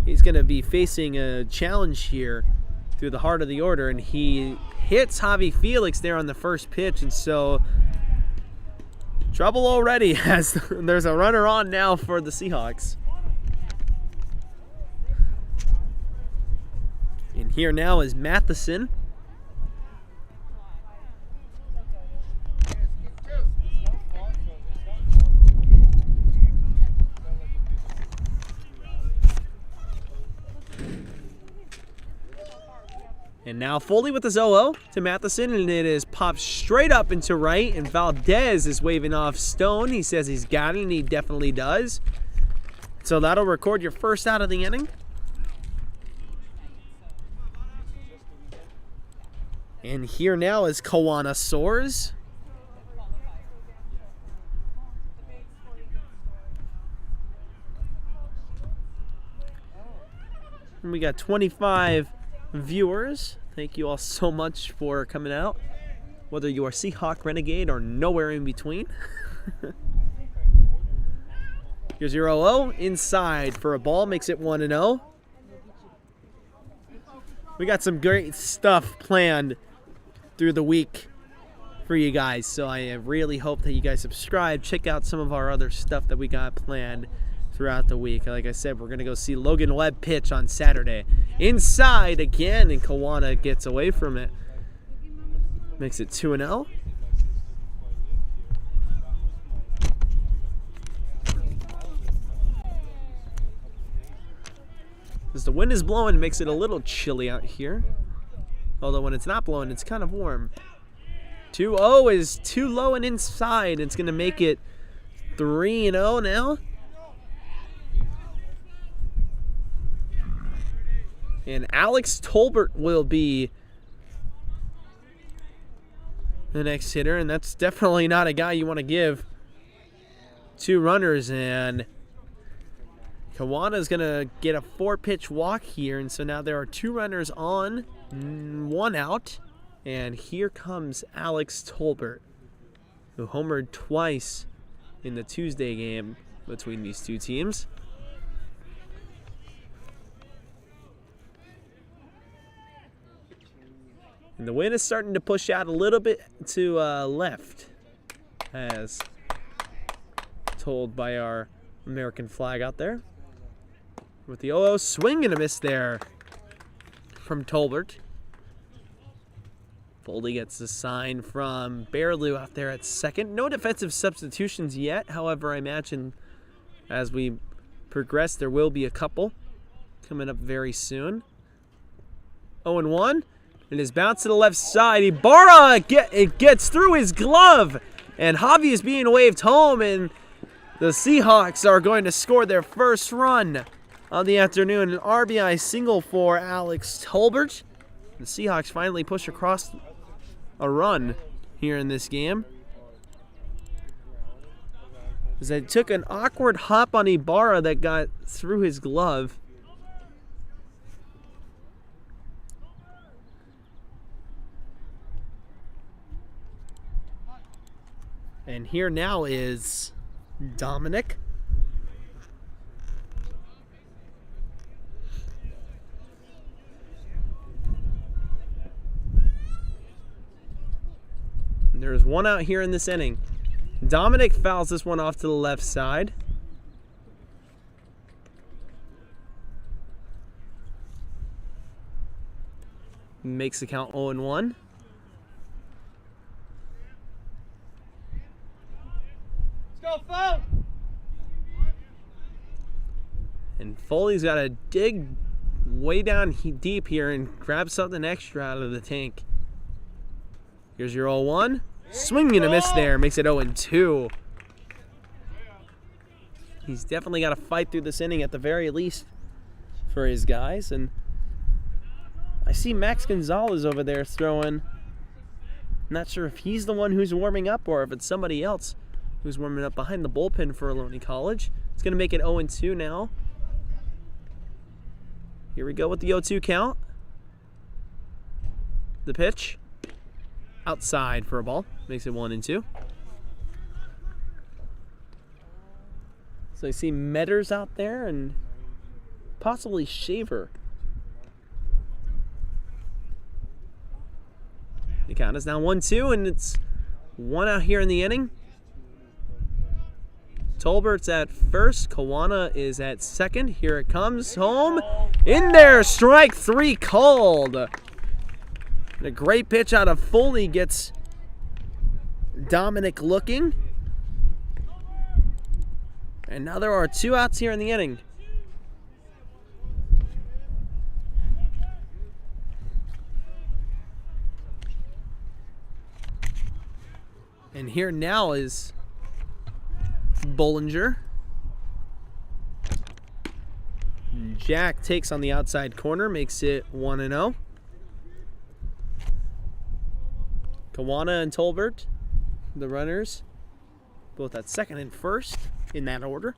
He's going to be facing a challenge here through the heart of the order, and he hits Javi Felix there on the first pitch, and so trouble already as there's a runner on now for the Seahawks. And here now is Matheson. And now Foley with the 0-0 to Matheson, and it is popped straight up into right, and Valdez is waving off Stone. He says he's got it, and he definitely does. So that'll record your first out of the inning. And here now is Kawana Soares. And we got 25 viewers. Thank you all so much for coming out, whether you are Seahawk, Renegade, or nowhere in between. Here's your 0-0 inside for a ball, makes it 1-0. We got some great stuff planned through the week for you guys, so I really hope that you guys subscribe. Check out some of our other stuff that we got planned throughout the week. Like I said, we're gonna go see Logan Webb pitch on Saturday. Inside again, and Kawana gets away from it. Makes it 2-0. As the wind is blowing, it makes it a little chilly out here. Although when it's not blowing, it's kind of warm. 2-0 is too low and inside. It's gonna make it 3-0 now. And Alex Tolbert will be the next hitter, and that's definitely not a guy you want to give 2 runners. And Kawana's going to get a 4-pitch walk here, and so now there are 2 runners on, 1 out. And here comes Alex Tolbert, who homered twice in the Tuesday game between these 2 teams. And the wind is starting to push out a little bit to left, as told by our American flag out there. With the 0-0 swing and a miss there from Tolbert. Foley gets the sign from Bearloo out there at second. No defensive substitutions yet. However, I imagine as we progress, there will be a couple coming up very soon. 0-1. And his bounce to the left side. Ibarra gets through his glove. And Javi is being waved home. And the Seahawks are going to score their first run on the afternoon. An RBI single for Alex Tolbert. The Seahawks finally push across a run here in this game. As they took an awkward hop on Ibarra that got through his glove. And here now is Dominic. There's 1 out here in this inning. Dominic fouls this one off to the left side. Makes the count 0-1. Let's go, Fo! And Foley's got to dig way down deep here and grab something extra out of the tank. Here's your 0-1. Swing and a miss there. Makes it 0-2. He's definitely got to fight through this inning at the very least for his guys. And I see Max Gonzalez over there throwing. Not sure if he's the one who's warming up or if it's somebody else who's warming up behind the bullpen for Ohlone College. It's going to make it 0-2 now. Here we go with the 0-2 count. The pitch. Outside for a ball. Makes it 1-2. So I see Metters out there and possibly Shaver. The count is now 1-2, and it's 1 out here in the inning. Tolbert's at first. Kawana is at second. Here it comes. Home. In there. Strike 3 called. And a great pitch out of Foley gets Dominic looking. And now there are 2 outs here in the inning. And here now is Bollinger. Jack takes on the outside corner, makes it 1-0. Kawana and Tolbert, the runners, both at second and first in that order.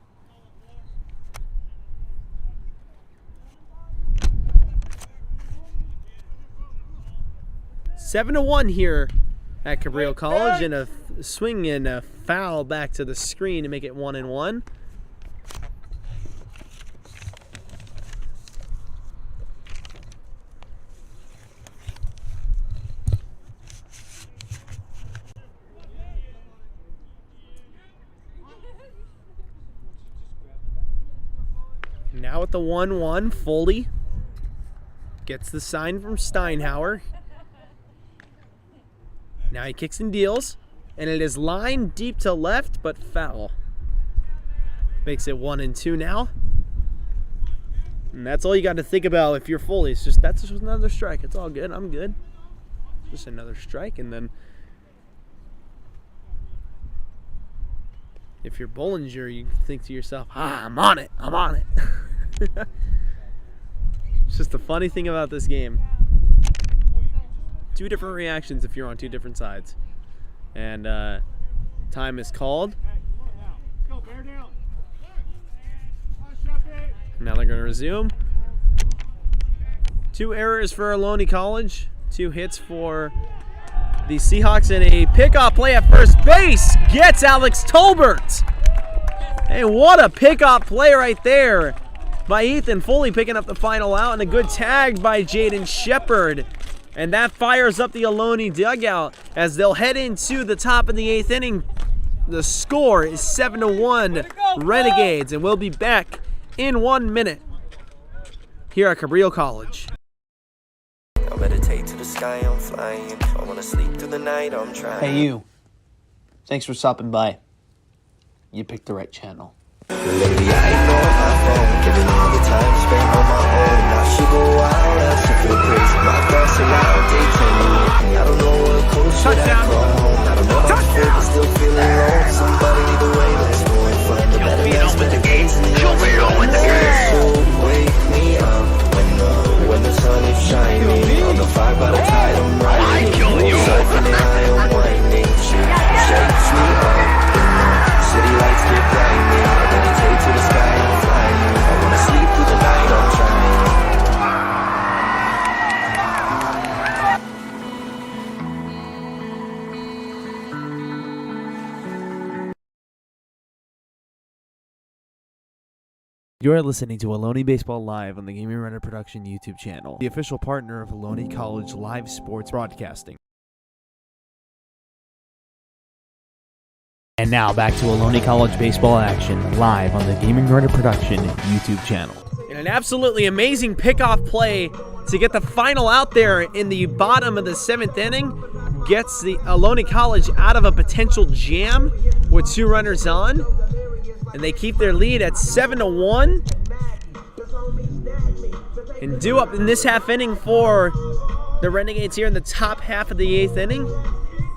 Seven to 1 here at Cabrillo College, and a swing and a foul back to the screen to make it 1-1. Now at the 1-1, Foley gets the sign from Steinhauer. Now he kicks and deals, and it is lined deep to left, but foul. Makes it 1-2 now. And that's all you got to think about if you're Foley. It's just, that's just another strike. It's all good. I'm good. Just another strike, and then if you're Bollinger, you think to yourself, I'm on it. I'm on it. It's just the funny thing about this game. 2 different reactions if you're on 2 different sides. And time is called. Now they're going to resume. 2 errors for Ohlone College. 2 hits for the Seahawks, and a pickoff play at first base gets Alex Tolbert. Hey, what a pickoff play right there by Ethan Foley, picking up the final out, and a good tag by Jaden Shepard. And that fires up the Ohlone dugout as they'll head into the top of the 8th inning. The score is 7-1 Renegades, and we'll be back in 1 minute here at Cabrillo College. I meditate to the sky, I'm flying. I wanna sleep through the night, I'm trying. Hey, you. Thanks for stopping by. You picked the right channel. Lately I ignore my phone, giving all the time spent on my own. I should go out, I should feel crazy. My thoughts are loud, they tell me I don't know what close should I come. I don't know how to feel, but still feeling lonesome. But either way, let's go and find the better days with the games and the so wake me up when the sun is shining. On the fire by the tide, I'm riding. Surfing and I am winding. Shakes me up. City lights get blinding. I meditate to the sky, I'm flying. I wanna sleep through the night, I'm trying. You're listening to Ohlone Baseball Live on the Gaming Runner Production YouTube channel, the official partner of Ohlone College Live Sports Broadcasting. And now back to Ohlone College baseball action live on the Gaming Runner Production YouTube channel. And an absolutely amazing pickoff play to get the final out there in the bottom of the 7th inning. Gets the Ohlone College out of a potential jam with 2 runners on. And they keep their lead at 7-1. And due up in this half inning for the Renegades here in the top half of the 8th inning.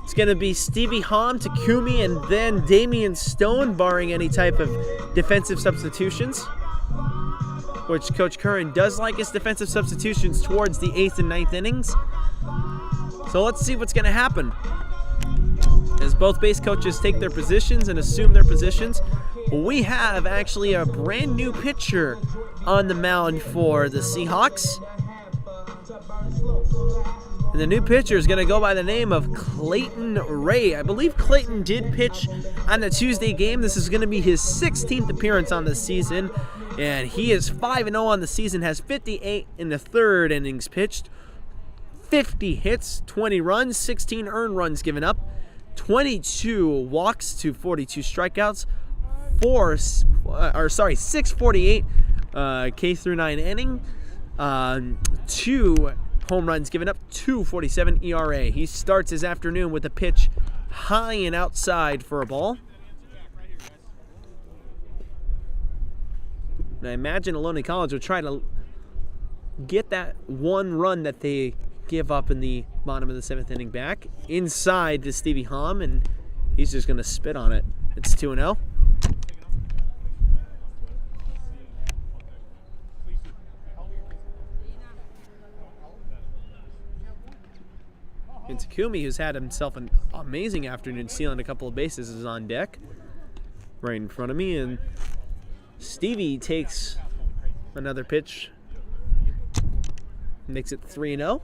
It's going to be Stevie Hom, Takumi, and then Damian Stone, barring any type of defensive substitutions, which Coach Curran does like his defensive substitutions towards the 8th and 9th innings. So let's see what's going to happen. As both base coaches take their positions and assume their positions, we have actually a brand new pitcher on the mound for the Seahawks. And the new pitcher is going to go by the name of Clayton Ray. I believe Clayton did pitch on the Tuesday game. This is going to be his 16th appearance on the season. And he is 5-0 on the season, has 58 in the 3rd innings pitched. 50 hits, 20 runs, 16 earned runs given up. 22 walks to 42 strikeouts. 648 K through 9 inning. 2 home runs given up, 2.47 ERA. He starts his afternoon with a pitch high and outside for a ball. And I imagine Ohlone College will try to get that 1 run that they give up in the bottom of the 7th inning back inside to Stevie Hom, and he's just going to spit on it. It's 2-0. And Takumi, who's had himself an amazing afternoon stealing a couple of bases, is on deck right in front of me. And Stevie takes another pitch, makes it 3-0.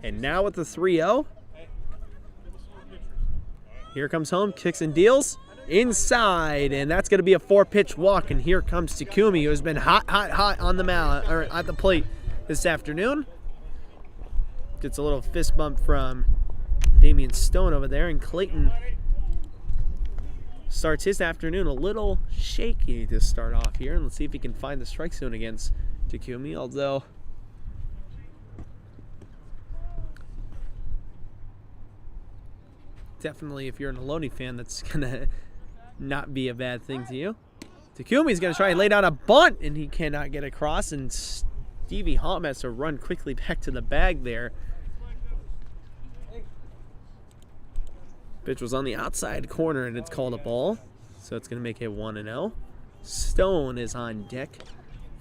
And now with the 3-0, here comes home, kicks and deals. Inside, and that's going to be a 4-pitch walk, and here comes Takumi, who has been hot on the mound, or at the plate this afternoon. Gets a little fist bump from Damian Stone over there, and Clayton starts his afternoon a little shaky to start off here, and let's see if he can find the strike zone against Takumi, although definitely if you're an Ohlone fan, that's going to not be a bad thing to you. Takumi's going to try and lay down a bunt, and he cannot get across, and Stevie Hom has to run quickly back to the bag there. Pitch was on the outside corner, and it's called a ball, so it's going to make it 1-0. Stone is on deck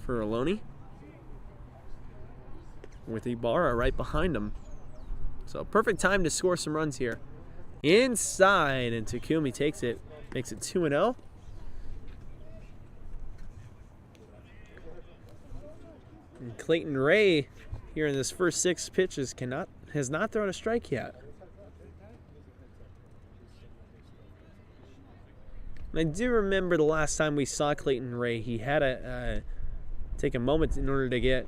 for Ohlone, with Ibarra right behind him. So perfect time to score some runs here. Inside, and Takumi takes it, makes it 2-0. And Clayton Ray, here in this first 6 pitches, has not thrown a strike yet. And I do remember the last time we saw Clayton Ray, he had to take a moment in order to get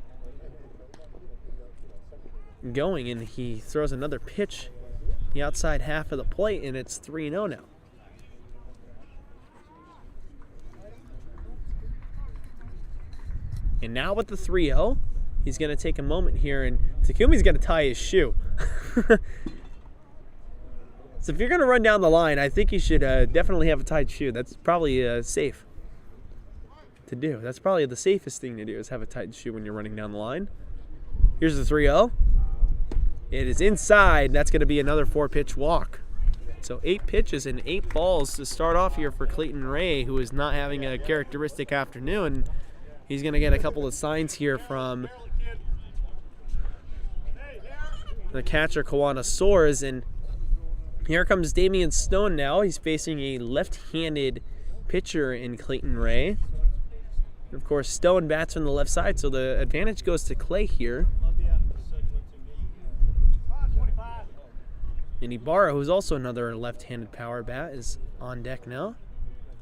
going, and he throws another pitch the outside half of the plate, and it's 3-0 now. And now with the 3-0, he's going to take a moment here, and Takumi's going to tie his shoe. So if you're going to run down the line, I think you should definitely have a tied shoe. That's probably safe to do. That's probably the safest thing to do, is have a tied shoe when you're running down the line. Here's the 3-0. It is inside. That's going to be another 4-pitch walk. So 8 pitches and 8 balls to start off here for Clayton Ray, who is not having a characteristic afternoon. He's going to get a couple of signs here from the catcher, Kawana Soares. And here comes Damian Stone now. He's facing a left-handed pitcher in Clayton Ray. And of course, Stone bats from the left side, so the advantage goes to Clay here. And Ibarra, who's also another left-handed power bat, is on deck now.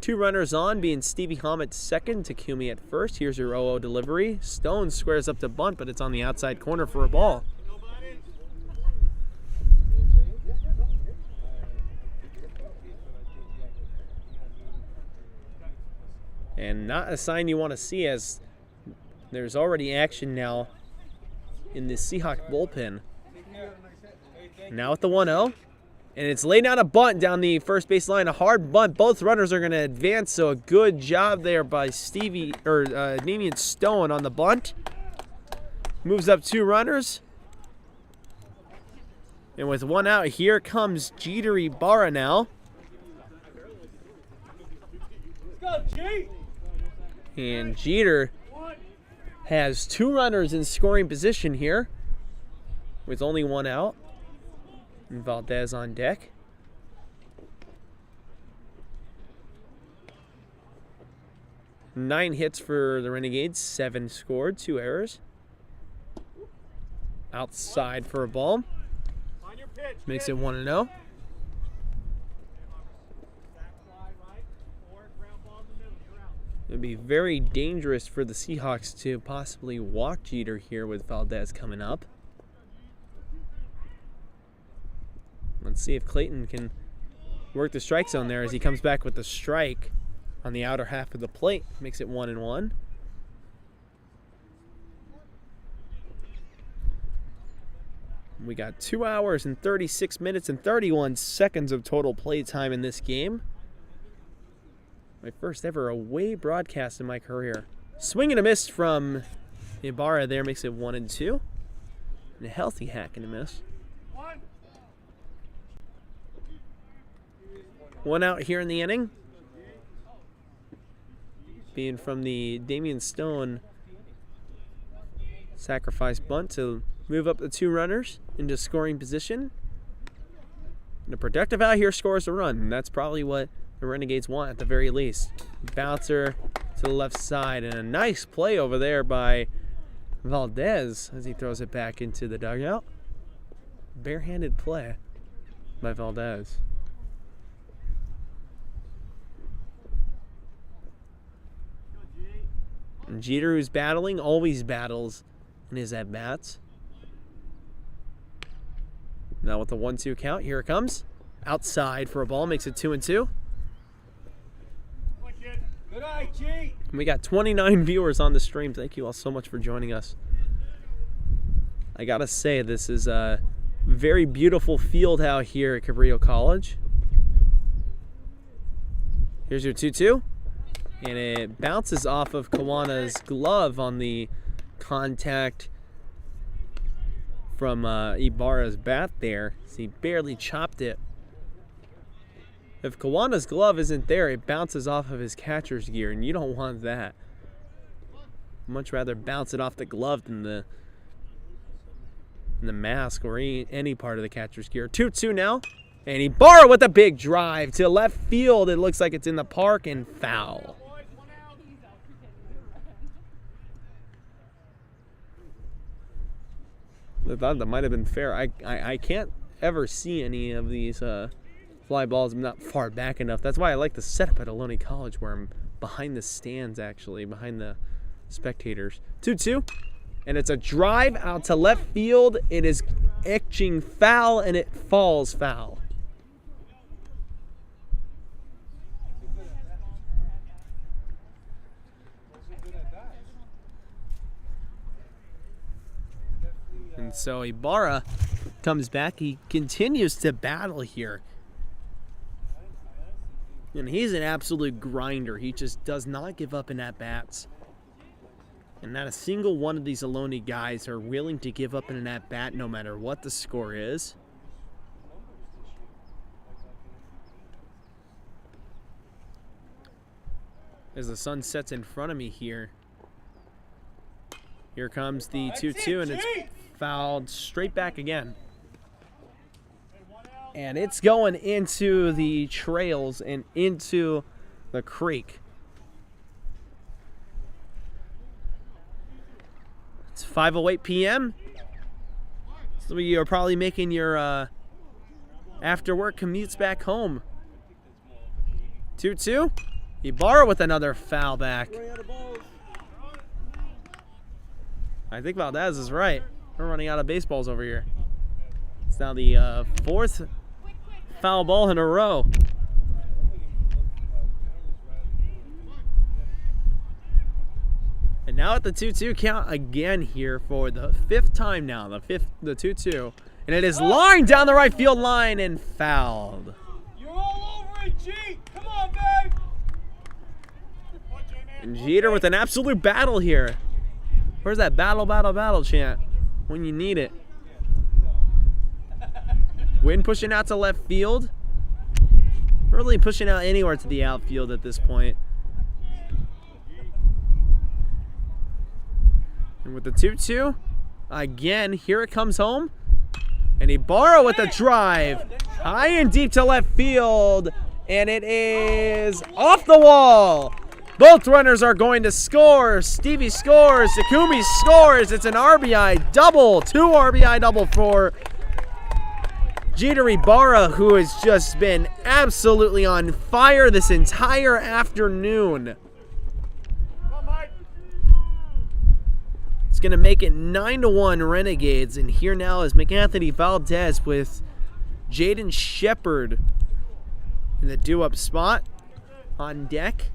2 runners on, being Stevie Hom at second, Takumi at first. Here's your 0-0 delivery. Stone squares up to bunt, but it's on the outside corner for a ball. And not a sign you want to see, as there's already action now in the Seahawks bullpen. Now with the 1-0. And it's laid down a bunt down the first base line. A hard bunt. Both runners are going to advance, so a good job there by Damian Stone on the bunt. Moves up 2 runners. And with 1 out, here comes Jeter Ibarra now. And Jeter has 2 runners in scoring position here with only 1 out. And Valdez on deck. Nine hits for the Renegades, 7 scored, 2 errors. Outside for a ball. Makes it 1-0. It would be very dangerous for the Seahawks to possibly walk Jeter here with Valdez coming up. Let's see if Clayton can work the strike zone there as he comes back with the strike on the outer half of the plate. Makes it 1-1. We got 2 hours and 36 minutes and 31 seconds of total play time in this game. My first ever away broadcast in my career. Swing and a miss from Ibarra there makes it 1-2. And a healthy hack and a miss. 1 out here in the inning. Being from the Damian Stone sacrifice bunt to move up the 2 runners into scoring position. And a productive out here scores a run. And that's probably what the Renegades want at the very least. Bouncer to the left side. And a nice play over there by Valdez as he throws it back into the dugout. Barehanded play by Valdez. And Jeter, who's battling, always battles in his at-bats. Now with the 1-2 count, here it comes. Outside for a ball, makes it 2-2. Good eye, G. And we got 29 viewers on the stream. Thank you all so much for joining us. I gotta say, this is a very beautiful field out here at Cabrillo College. Here's your 2-2. And it bounces off of Kawana's glove on the contact from Ibarra's bat there. So he barely chopped it. If Kawana's glove isn't there, it bounces off of his catcher's gear, and you don't want that. Much rather bounce it off the glove than the mask or any part of the catcher's gear. 2-2 now. And Ibarra with a big drive to left field. It looks like it's in the park and foul. I thought that might have been fair. I can't ever see any of these fly balls. I'm not far back enough. That's why I like the setup at Ohlone College, where I'm behind the stands, actually, behind the spectators. 2-2. And it's a drive out to left field. It is etching foul, and it falls foul. And so Ibarra comes back. He continues to battle here. And he's an absolute grinder. He just does not give up in at-bats. And not a single one of these Ohlone guys are willing to give up in an at-bat no matter what the score is. As the sun sets in front of me here. Here comes the 2-2, and it's fouled straight back again. And it's going into the trails and into the creek. It's 5:08 p.m. So you're probably making your after work commutes back home. 2-2. Ibarra with another foul back. I think Valdez is right. We're running out of baseballs over here. It's now the 4th foul ball in a row. And now at the 2-2 count again here for the 5th time now, the 2-2. And it is lined down the right field line and fouled. You're all over it, G. Come on, babe. And Jeter with an absolute battle here. Where's that battle, battle, battle chant when you need it? Wynn pushing out to left field. Really pushing out anywhere to the outfield at this point. And with the 2-2, again, here it comes home. And Ibarra with a drive. High and deep to left field. And it is off the wall. Both runners are going to score. Stevie scores. Takumi scores. It's an RBI double. 2 RBI double for Jeter Ibarra, who has just been absolutely on fire this entire afternoon. It's going to make it 9-1 Renegades. And here now is McAnthony Valdez with Jaden Shepard in the due-up spot on deck.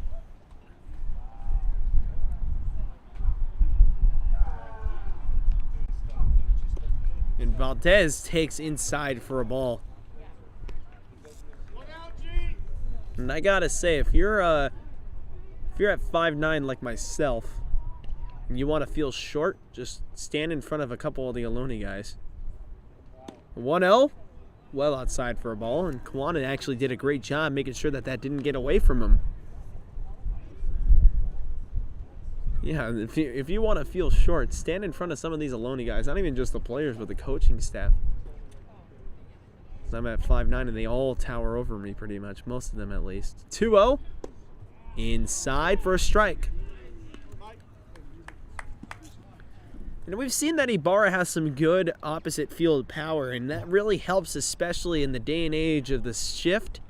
And Valdez takes inside for a ball. And I gotta say, if you're at 5'9" like myself, and you want to feel short, just stand in front of a couple of the Ohlone guys. 1-0, well outside for a ball, and Kwana actually did a great job making sure that that didn't get away from him. Yeah, if you want to feel short, stand in front of some of these Ohlone guys. Not even just the players, but the coaching staff. 'Cause I'm at 5'9", and they all tower over me pretty much. Most of them, at least. 2-0. Inside for a strike. And we've seen that Ibarra has some good opposite field power, and that really helps, especially in the day and age of the shift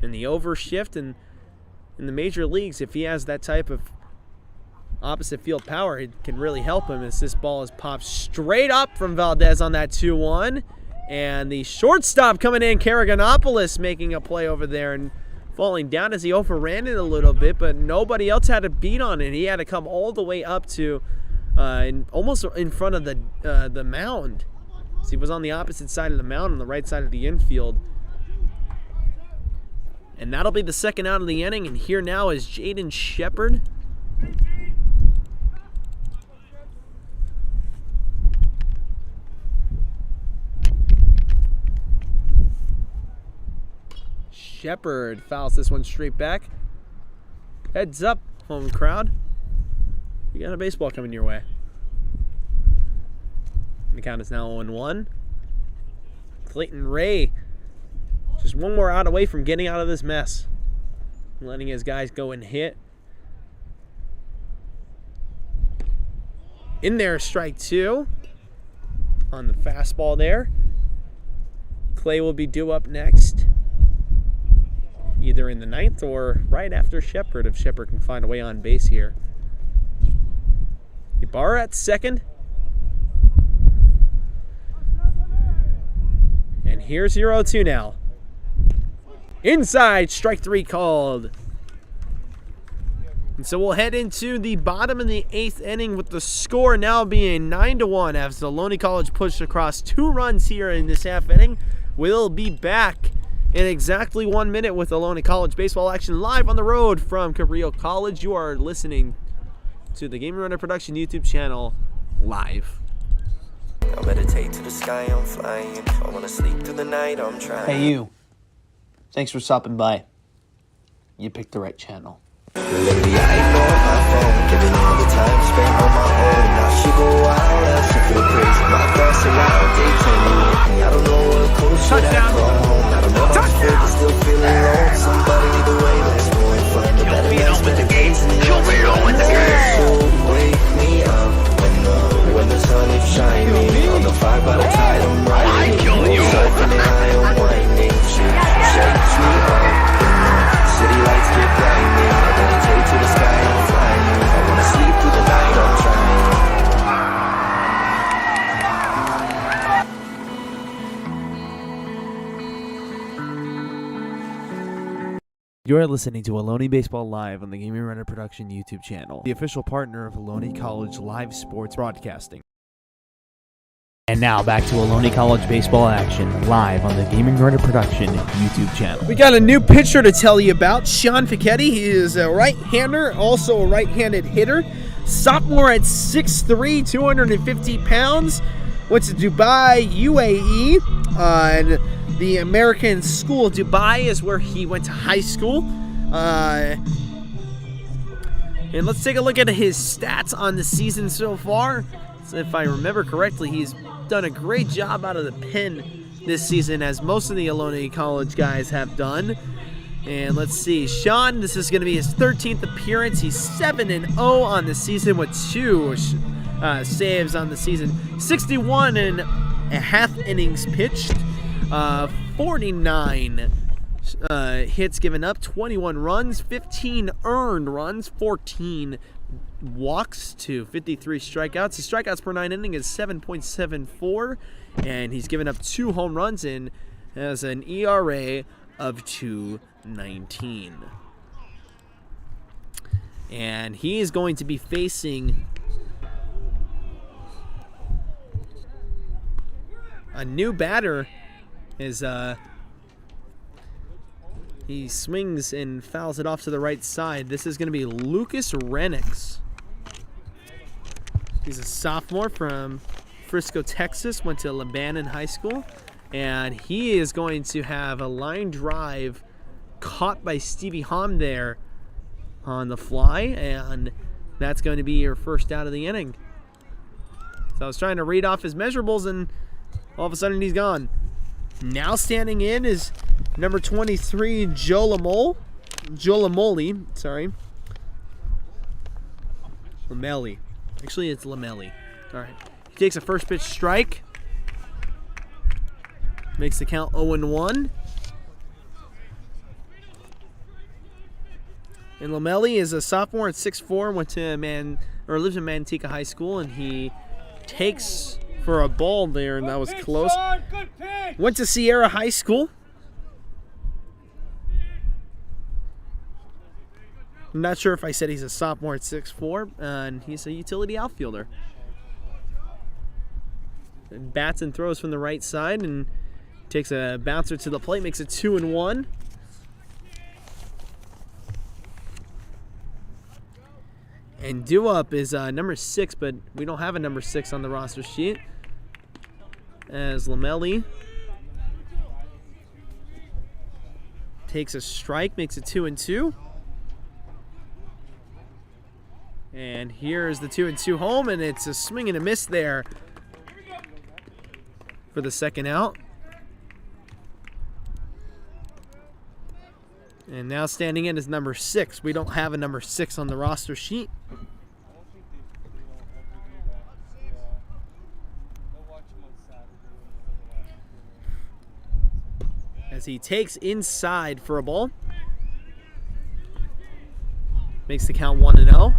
and the overshift. And in the major leagues, if he has that type of opposite field power, it can really help him, as this ball is popped straight up from Valdez on that 2-1. And the shortstop coming in, Karaganopoulos, making a play over there and falling down as he overran it a little bit, but nobody else had a beat on it. He had to come all the way up to almost in front of the mound. So he was on the opposite side of the mound, on the right side of the infield. And that'll be the second out of the inning. And here now is Jaden Shepard. Shepard fouls this one straight back. Heads up, home crowd. You got a baseball coming your way. The count is now 0-1. Clayton Ray just one more out away from getting out of this mess. Letting his guys go and hit. In there, strike 2 on the fastball there. Clay will be due up next, either in the 9th or right after Shepard, if Shepard can find a way on base here. Ibarra at second. And here's 0-2 now. Inside, strike 3 called. And so we'll head into the bottom of the 8th inning with the score now being 9-1 as the Ohlone College pushed across 2 runs here in this half inning. We'll be back in exactly 1 minute with Ohlone College baseball action live on the road from Cabrillo College. You are listening to the Gaming Runner Production YouTube channel live. I meditate to the sky, I'm flying. I wanna sleep through the night, I'm trying. Hey, you. Thanks for stopping by. You picked the right channel. Lately I ignore my phone, giving all the time spent on my own. Now she go wild, now she feel crazy. My thoughts are loud, they turning with me. I don't know what coach should I call home. I don't know how to feel, but still feeling alone. Somebody either way, let's go and find a better life, better days. Cabrillo with the game. So wake me up when the sun is shining. On the fire by the tide, I'm riding. Cycling high, I'm winding. She shakes me up. City lights get blinding. I meditate to the sky, I'm flying. I wanna sleep through the night, I'm trying. You're listening to Ohlone Baseball Live on the Gaming Runner Production YouTube channel, the official partner of Ohlone College Live Sports Broadcasting. And now back to Ohlone College Baseball action live on the Gaming Runner Production YouTube channel. We got a new pitcher to tell you about, Sean Fichetti. He is a right-hander, also a right-handed hitter. Sophomore at 6'3", 250 pounds. Went to Dubai, UAE, and the American School of Dubai is where he went to high school. And let's take a look at his stats on the season so far. So if I remember correctly, he's done a great job out of the pen this season, as most of the Ohlone College guys have done. And let's see, Sean, this is going to be his 13th appearance. He's 7-0 on the season with 2 saves on the season. 61.5 innings pitched, 49 hits given up, 21 runs, 15 earned runs, 14 walks to 53 strikeouts. His strikeouts per 9 inning is 7.74, and he's given up 2 home runs and has an ERA of 2.19. And he is going to be facing a new batter. He swings and fouls it off to the right side. This is going to be Lucas Renegades. He's a sophomore from Frisco, Texas, went to Lebanon High School, and he is going to have a line drive caught by Stevie Hom there on the fly, and that's going to be your first out of the inning. So I was trying to read off his measurables, and all of a sudden he's gone. Now standing in is number 23, Jolamoli. Lamelli. Actually, it's Lamelli. All right. He takes a first pitch strike. Makes the count 0-1. And Lamelli is a sophomore at 6'4", lives in Manteca High School, and he takes for a ball there, and that was close. Went to Sierra High School. I'm not sure if I said he's a sophomore at 6'4", and he's a utility outfielder. And bats and throws from the right side, and takes a bouncer to the plate, makes it 2-1. And due up is number 6, but we don't have a number 6 on the roster sheet. As Lamelli takes a strike, makes it 2-2. And here's the 2-2 home, and it's a swing and a miss there for the second out. And now standing in is number 6. We don't have a number 6 on the roster sheet. As he takes inside for a ball. Makes the count 1-0.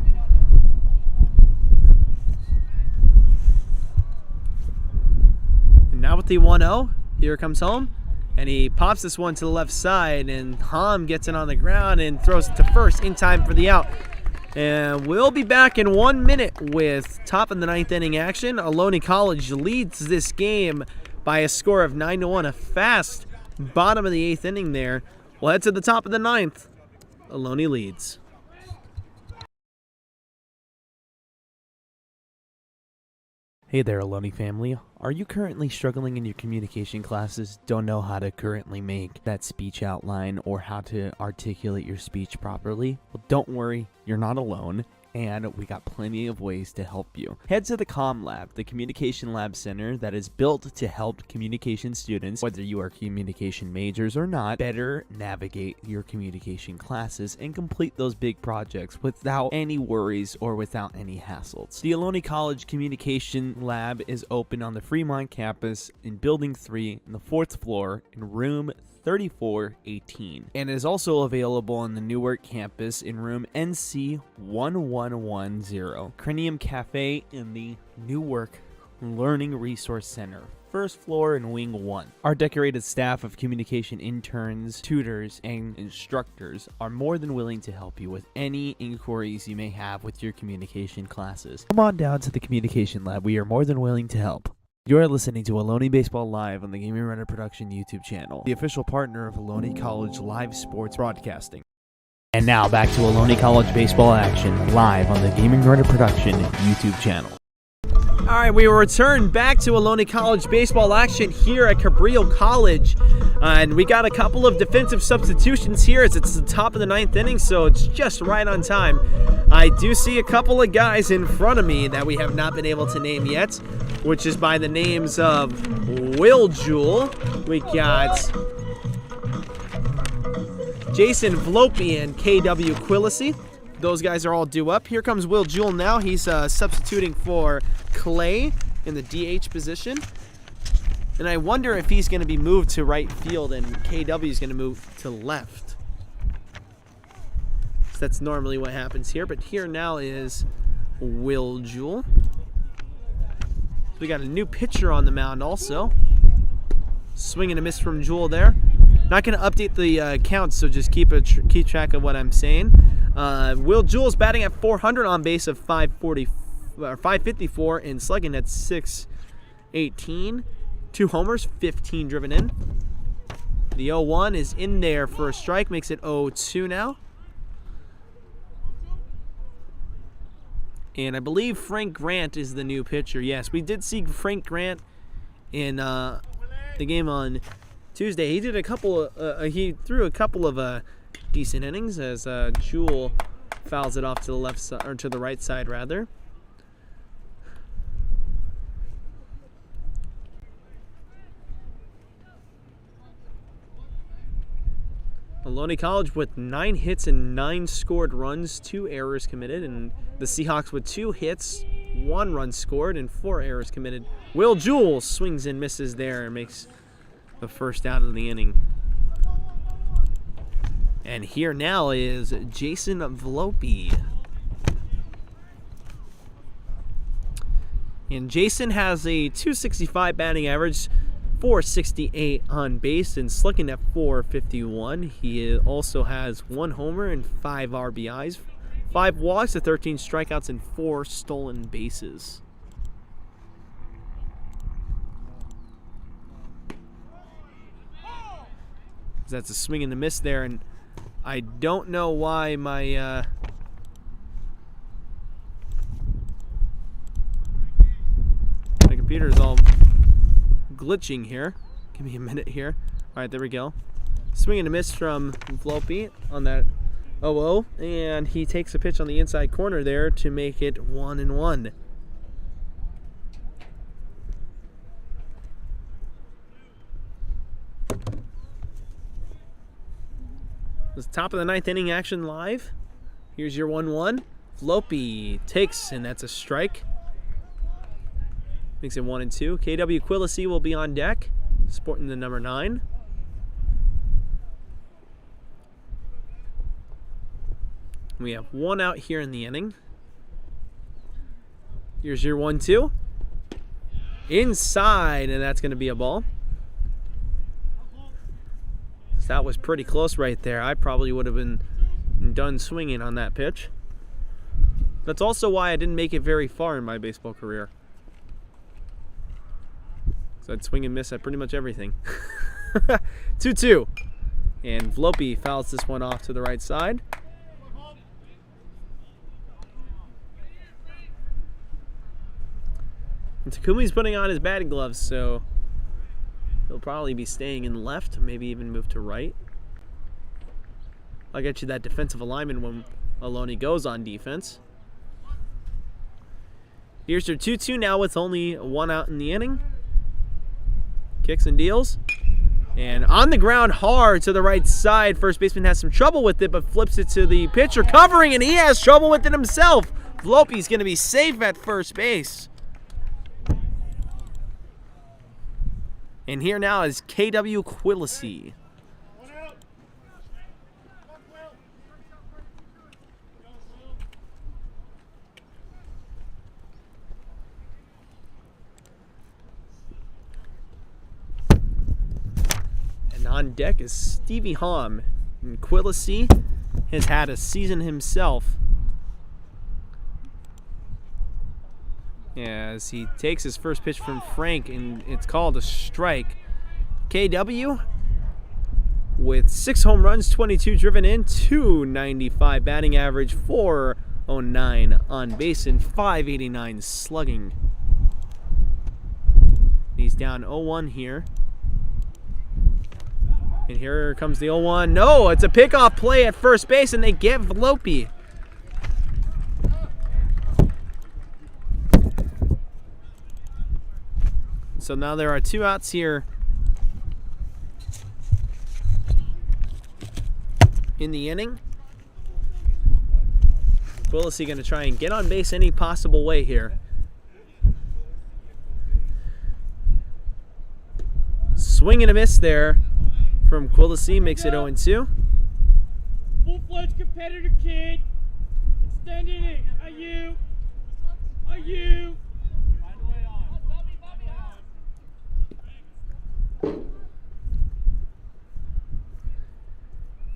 And now with the 1-0, here comes home. And he pops this one to the left side, and Hom gets it on the ground and throws it to first in time for the out. And we'll be back in 1 minute with top of the 9th inning action. Ohlone College leads this game by a score of 9-1, a fast bottom of the 8th inning there. We'll head to the top of the 9th. Ohlone leads. Hey there, Ohlone family. Are you currently struggling in your communication classes? Don't know how to currently make that speech outline or how to articulate your speech properly? Well, don't worry, you're not alone, and we got plenty of ways to help you. Head to the Com Lab, the Communication Lab Center that is built to help communication students, whether you are communication majors or not, better navigate your communication classes and complete those big projects without any worries or without any hassles. The Ohlone College Communication Lab is open on the Fremont campus in Building 3 in the 4th floor in room 3418, and is also available on the Newark campus in room NC 1110, Cranium Cafe in the Newark Learning Resource Center, first floor in Wing 1. Our decorated staff of communication interns, tutors, and instructors are more than willing to help you with any inquiries you may have with your communication classes. Come on down to the communication lab. We are more than willing to help. You're listening to Ohlone Baseball Live on the Gaming Runner Production YouTube channel, the official partner of Ohlone College Live Sports Broadcasting. And now back to Ohlone College Baseball action live on the Gaming Runner Production YouTube channel. All right, we return back to Ohlone College baseball action here at Cabrillo College. And we got a couple of defensive substitutions here as it's the top of the 9th inning, so it's just right on time. I do see a couple of guys in front of me that we have not been able to name yet, which is by the names of Will Jewell. We got Jason Vlope and KW Quillisi. Those guys are all due up. Here comes Will Jewell now. He's substituting for Clay in the DH position. And I wonder if he's going to be moved to right field and KW is going to move to left. So that's normally what happens here. But here now is Will Jewell. We got a new pitcher on the mound also. Swing and a miss from Jewell there. Not going to update the count, so just keep track of what I'm saying. Will Jewell's batting at 400 on base of 554 and slugging at 618. 2 homers, 15 driven in. The 0-1 is in there for a strike, makes it 0-2 now. And I believe Frank Grant is the new pitcher. Yes, we did see Frank Grant in the game on Tuesday. He did a couple. He threw a couple of decent innings as Jewell fouls it off to the left side, or to the right side rather. Ohlone College with 9 hits and 9 scored runs, 2 errors committed, and the Seahawks with 2 hits, 1 run scored, and 4 errors committed. Will Jewell swings and misses there and makes the first out of the inning. And here now is Jason Vlope. And Jason has a .265 batting average, .468 on base, and slugging at .451. He also has 1 homer and 5 RBIs, 5 walks, 13 strikeouts, and 4 stolen bases. That's a swing and a miss there, and I don't know why my computer is all glitching here. Give me a minute here. All right, there we go. Swing and a miss from Vlope on that 0-0, and he takes a pitch on the inside corner there to make it 1-1. This is top of the 9th inning action live. Here's your 1-1. Vlope takes, and that's a strike. Makes it 1-2. KW Quillisi will be on deck, sporting the number 9. We have 1 out here in the inning. Here's your 1-2. Inside, and that's going to be a ball. That was pretty close right there. I probably would have been done swinging on that pitch. That's also why I didn't make it very far in my baseball career. So I'd swing and miss at pretty much everything. 2-2. And Vlope fouls this one off to the right side. And Takumi's putting on his batting gloves, so he'll probably be staying in left, maybe even move to right. I'll get you that defensive alignment when Ohlone goes on defense. Here's your 2-2 now with only 1 out in the inning. Kicks and deals. And on the ground hard to the right side. First baseman has some trouble with it, but flips it to the pitcher covering, and he has trouble with it himself. Vlope's going to be safe at first base. And here now is KW Quillisi. And on deck is Stevie Hom. And Quillisi has had a season himself as he takes his first pitch from Frank, and it's called a strike. KW with 6 home runs, 22 driven in, 295 batting average, 409 on base, and 589 slugging. He's down 0-1 here. And here comes the 0-1. No, it's a pickoff play at first base, and they get Volpe. So now there are 2 outs here in the inning. Quillisi going to try and get on base any possible way here. Swing and a miss there from Quillisi, makes it 0-2. Full-fledged competitor, kid. Extending it. Are you? Are you?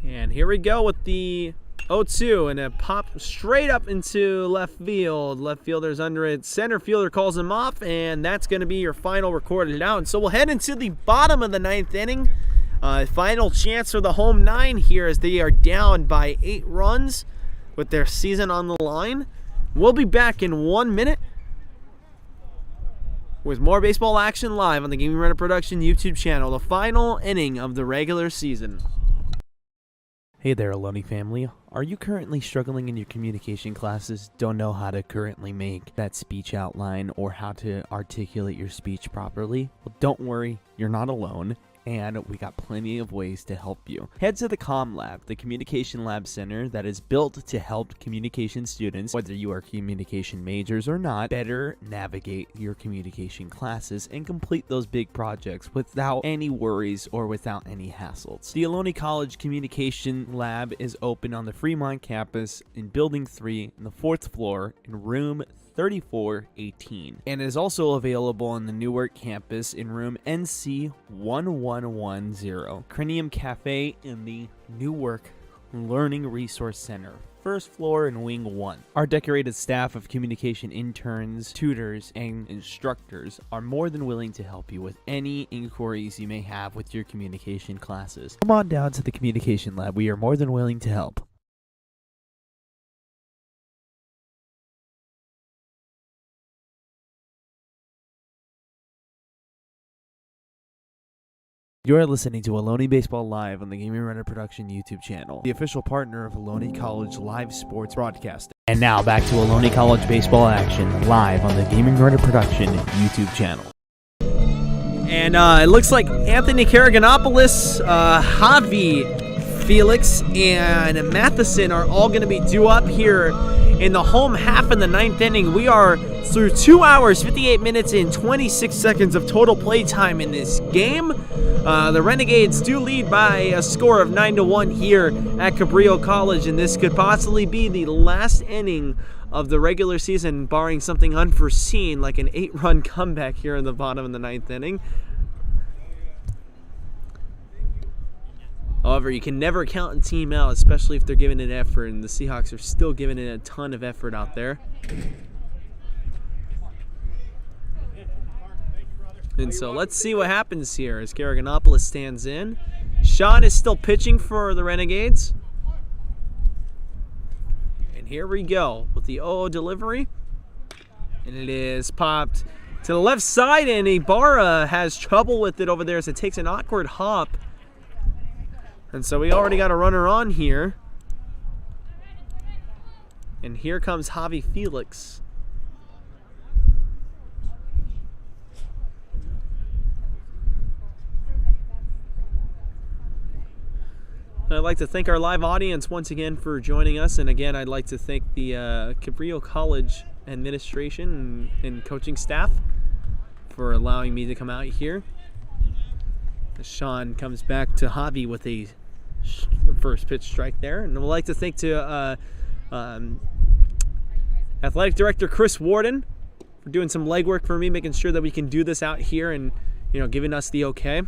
And here we go with the 0-2, and it popped straight up into left field. Left fielder's under it. Center fielder calls him off, and that's going to be your final recorded out. And so we'll head into the bottom of the 9th inning. Final chance for the home 9 here as they are down by 8 runs with their season on the line. We'll be back in 1 minute with more baseball action live on the Gaming Runner Production YouTube channel. The final inning of the regular season. Hey there, Ohlone family. Are you currently struggling in your communication classes? Don't know how to currently make that speech outline or how to articulate your speech properly? Well, don't worry, you're not alone, and we got plenty of ways to help you. Head to the Com Lab, the communication lab center that is built to help communication students, whether you are communication majors or not, better navigate your communication classes and complete those big projects without any worries or without any hassles. The Ohlone College Communication Lab is open on the Fremont campus in Building 3 in the 4th floor in room 3418, and is also available on the Newark campus in room NC 1110, Cranium Cafe in the Newark Learning Resource Center, 1st floor in Wing 1. Our decorated staff of communication interns, tutors, and instructors are more than willing to help you with any inquiries you may have with your communication classes. Come on down to the communication lab. We are more than willing to help. You are listening to Ohlone Baseball Live on the Gaming Runner Production YouTube channel, the official partner of Ohlone College Live Sports Broadcasting. And now back to Ohlone College Baseball action live on the Gaming Runner Production YouTube channel. And it looks like Anthony Karaganopoulos, Javi Felix, and Matheson are all going to be due up here in the home half in the 9th inning. We are through 2 hours, 58 minutes, and 26 seconds of total play time in this game. The Renegades do lead by a score of 9-1 here at Cabrillo College, and this could possibly be the last inning of the regular season, barring something unforeseen like an 8-run comeback here in the bottom of the 9th inning. However, you can never count a team out, especially if they're giving it effort, and the Seahawks are still giving it a ton of effort out there. And so let's see what happens here as Karaganopoulos stands in. Sean is still pitching for the Renegades. And here we go with the 0-0 delivery. And it is popped to the left side, and Ibarra has trouble with it over there as it takes an awkward hop. And so we already got a runner on here. And here comes Javi Felix. I'd like to thank our live audience once again for joining us. And again, I'd like to thank the Cabrillo College administration and coaching staff for allowing me to come out here. Sean comes back to Javi with a first pitch strike there. And I'd like to thank to Athletic Director Chris Warden for doing some legwork for me, making sure that we can do this out here and, you know, giving us the okay.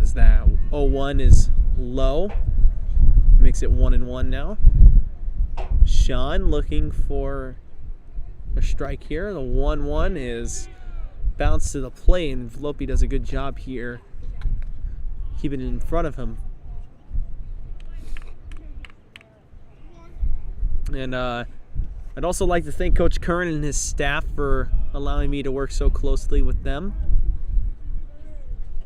as that 0-1 is low. Makes it 1-1 now. Sean looking for a strike here. The 1-1 is bounced to the plate, and Volpe does a good job here keeping it in front of him. And I'd also like to thank Coach Curran and his staff for allowing me to work so closely with them.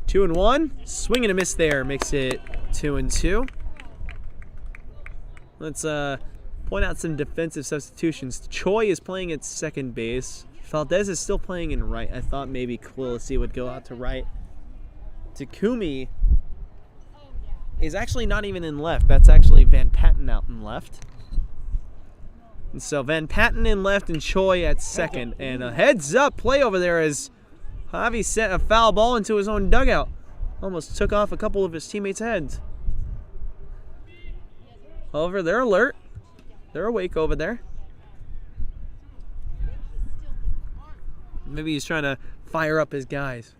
2-1, swing and a miss there, makes it 2-2. Let's point out some defensive substitutions. Choi is playing at second base. Valdez is still playing in right. I thought maybe Quillisi would go out to right. Takumi is actually not even in left. That's actually Van Patten out in left. And so Van Patten in left and Choi at second. And a heads up play over there as Javi sent a foul ball into his own dugout. Almost took off a couple of his teammates' heads. However, they're alert. They're awake over there. Maybe he's trying to fire up his guys.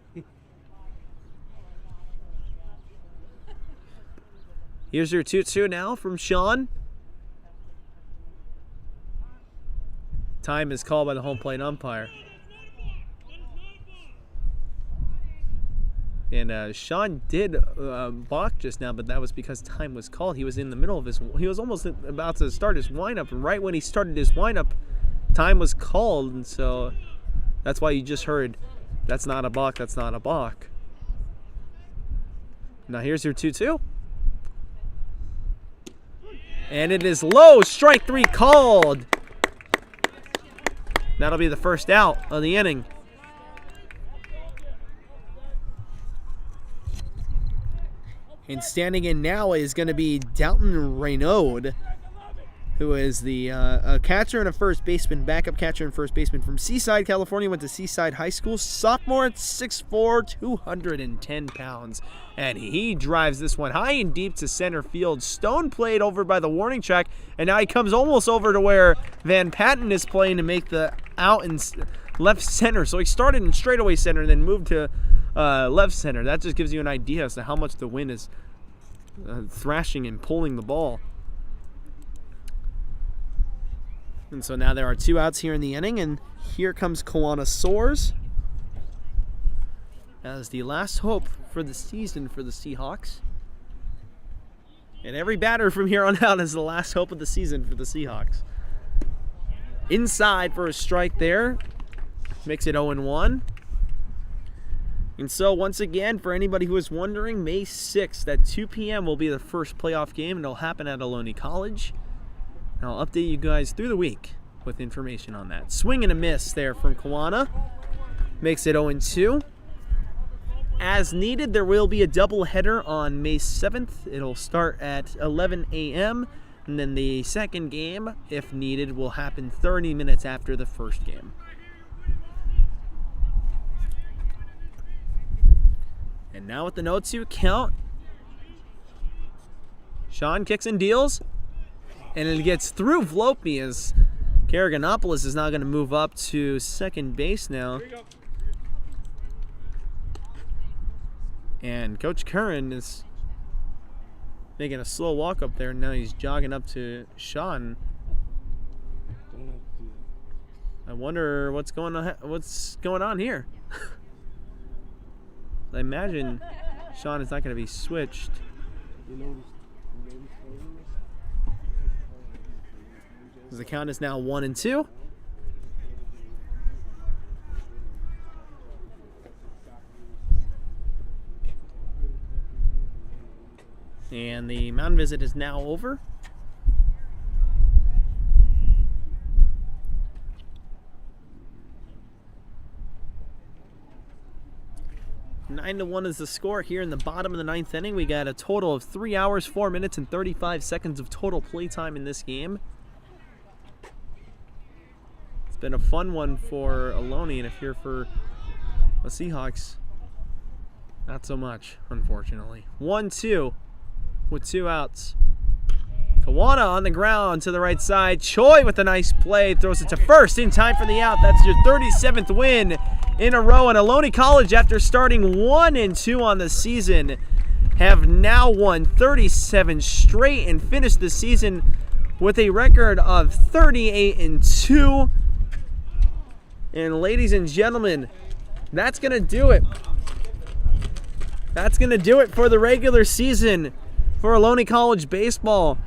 Here's your 2-2 now from Sean. Time is called by the home plate umpire. And Sean did balk just now, but that was because time was called. He was in the middle of he was almost about to start his windup, and right when he started his windup, time was called, and so that's why you just heard, that's not a balk, that's not a balk. Now here's your 2-2. And it is low, strike 3 called. That'll be the first out of the inning. And standing in now is going to be Dalton Reynaud, who is the catcher and a first baseman, backup catcher and first baseman from Seaside, California. Went to Seaside High School. Sophomore at 6'4", 210 pounds. And he drives this one high and deep to center field. Stone played over by the warning track, and now he comes almost over to where Van Patten is playing to make the out in left center. So he started in straightaway center and then moved to left center. That just gives you an idea as to how much the wind is thrashing and pulling the ball. And so now there are 2 outs here in the inning, and here comes Kawana Soares as the last hope for the season for the Seahawks. And every batter from here on out is the last hope of the season for the Seahawks. Inside for a strike there. Makes it 0-1. And so once again, for anybody who is wondering, May 6th at 2 p.m. will be the first playoff game, and it'll happen at Ohlone College. And I'll update you guys through the week with information on that. Swing and a miss there from Kawana. Makes it 0-2. As needed, there will be a doubleheader on May 7th. It'll start at 11 a.m. And then the second game, if needed, will happen 30 minutes after the first game. And now with the 0-2 count, Sean kicks and deals. And it gets through Volpe as Karaganopoulos is now going to move up to second base now. And Coach Curran is making a slow walk up there. And now he's jogging up to Sean. I wonder what's going on here. I imagine Sean is not going to be switched. The count is now 1-2. And the mound visit is now over. Nine to 1 is the score here in the bottom of the 9th inning. We got a total of 3 hours, 4 minutes, and 35 seconds of total play time in this game. It's been a fun one for Ohlone, and if you're for the Seahawks, not so much, unfortunately. 1-2 with 2 outs. Kawana on the ground to the right side. Choi with a nice play, throws it to first in time for the out. That's your 37th win in a row in Ohlone College after starting 1-2 on the season. have now won 37 straight and finished the season with a record of 38-2. And ladies and gentlemen, that's going to do it. That's going to do it for the regular season for Ohlone College baseball.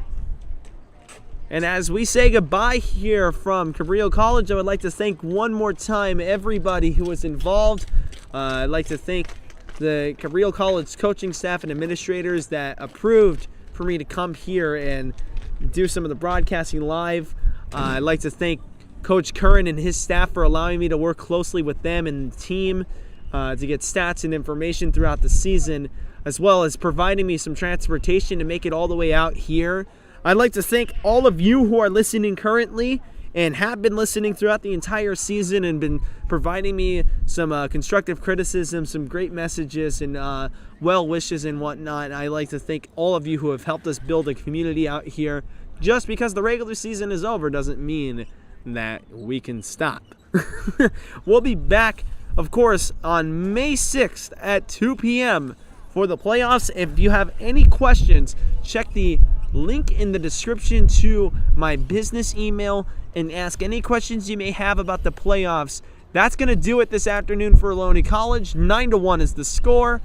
And as we say goodbye here from Cabrillo College, I would like to thank one more time everybody who was involved. I'd like to thank the Cabrillo College coaching staff and administrators that approved for me to come here and do some of the broadcasting live. I'd like to thank Coach Curran and his staff for allowing me to work closely with them and the team to get stats and information throughout the season, as well as providing me some transportation to make it all the way out here. I'd like to thank all of you who are listening currently and have been listening throughout the entire season and been providing me some constructive criticism, some great messages, and well wishes and whatnot. I'd like to thank all of you who have helped us build a community out here. Just because the regular season is over doesn't mean that we can stop. We'll be back, of course, on May 6th at 2 p.m. for the playoffs. If you have any questions, check the link in the description to my business email and ask any questions you may have about the playoffs. That's going to do it this afternoon for Ohlone College. 9-1 is the score.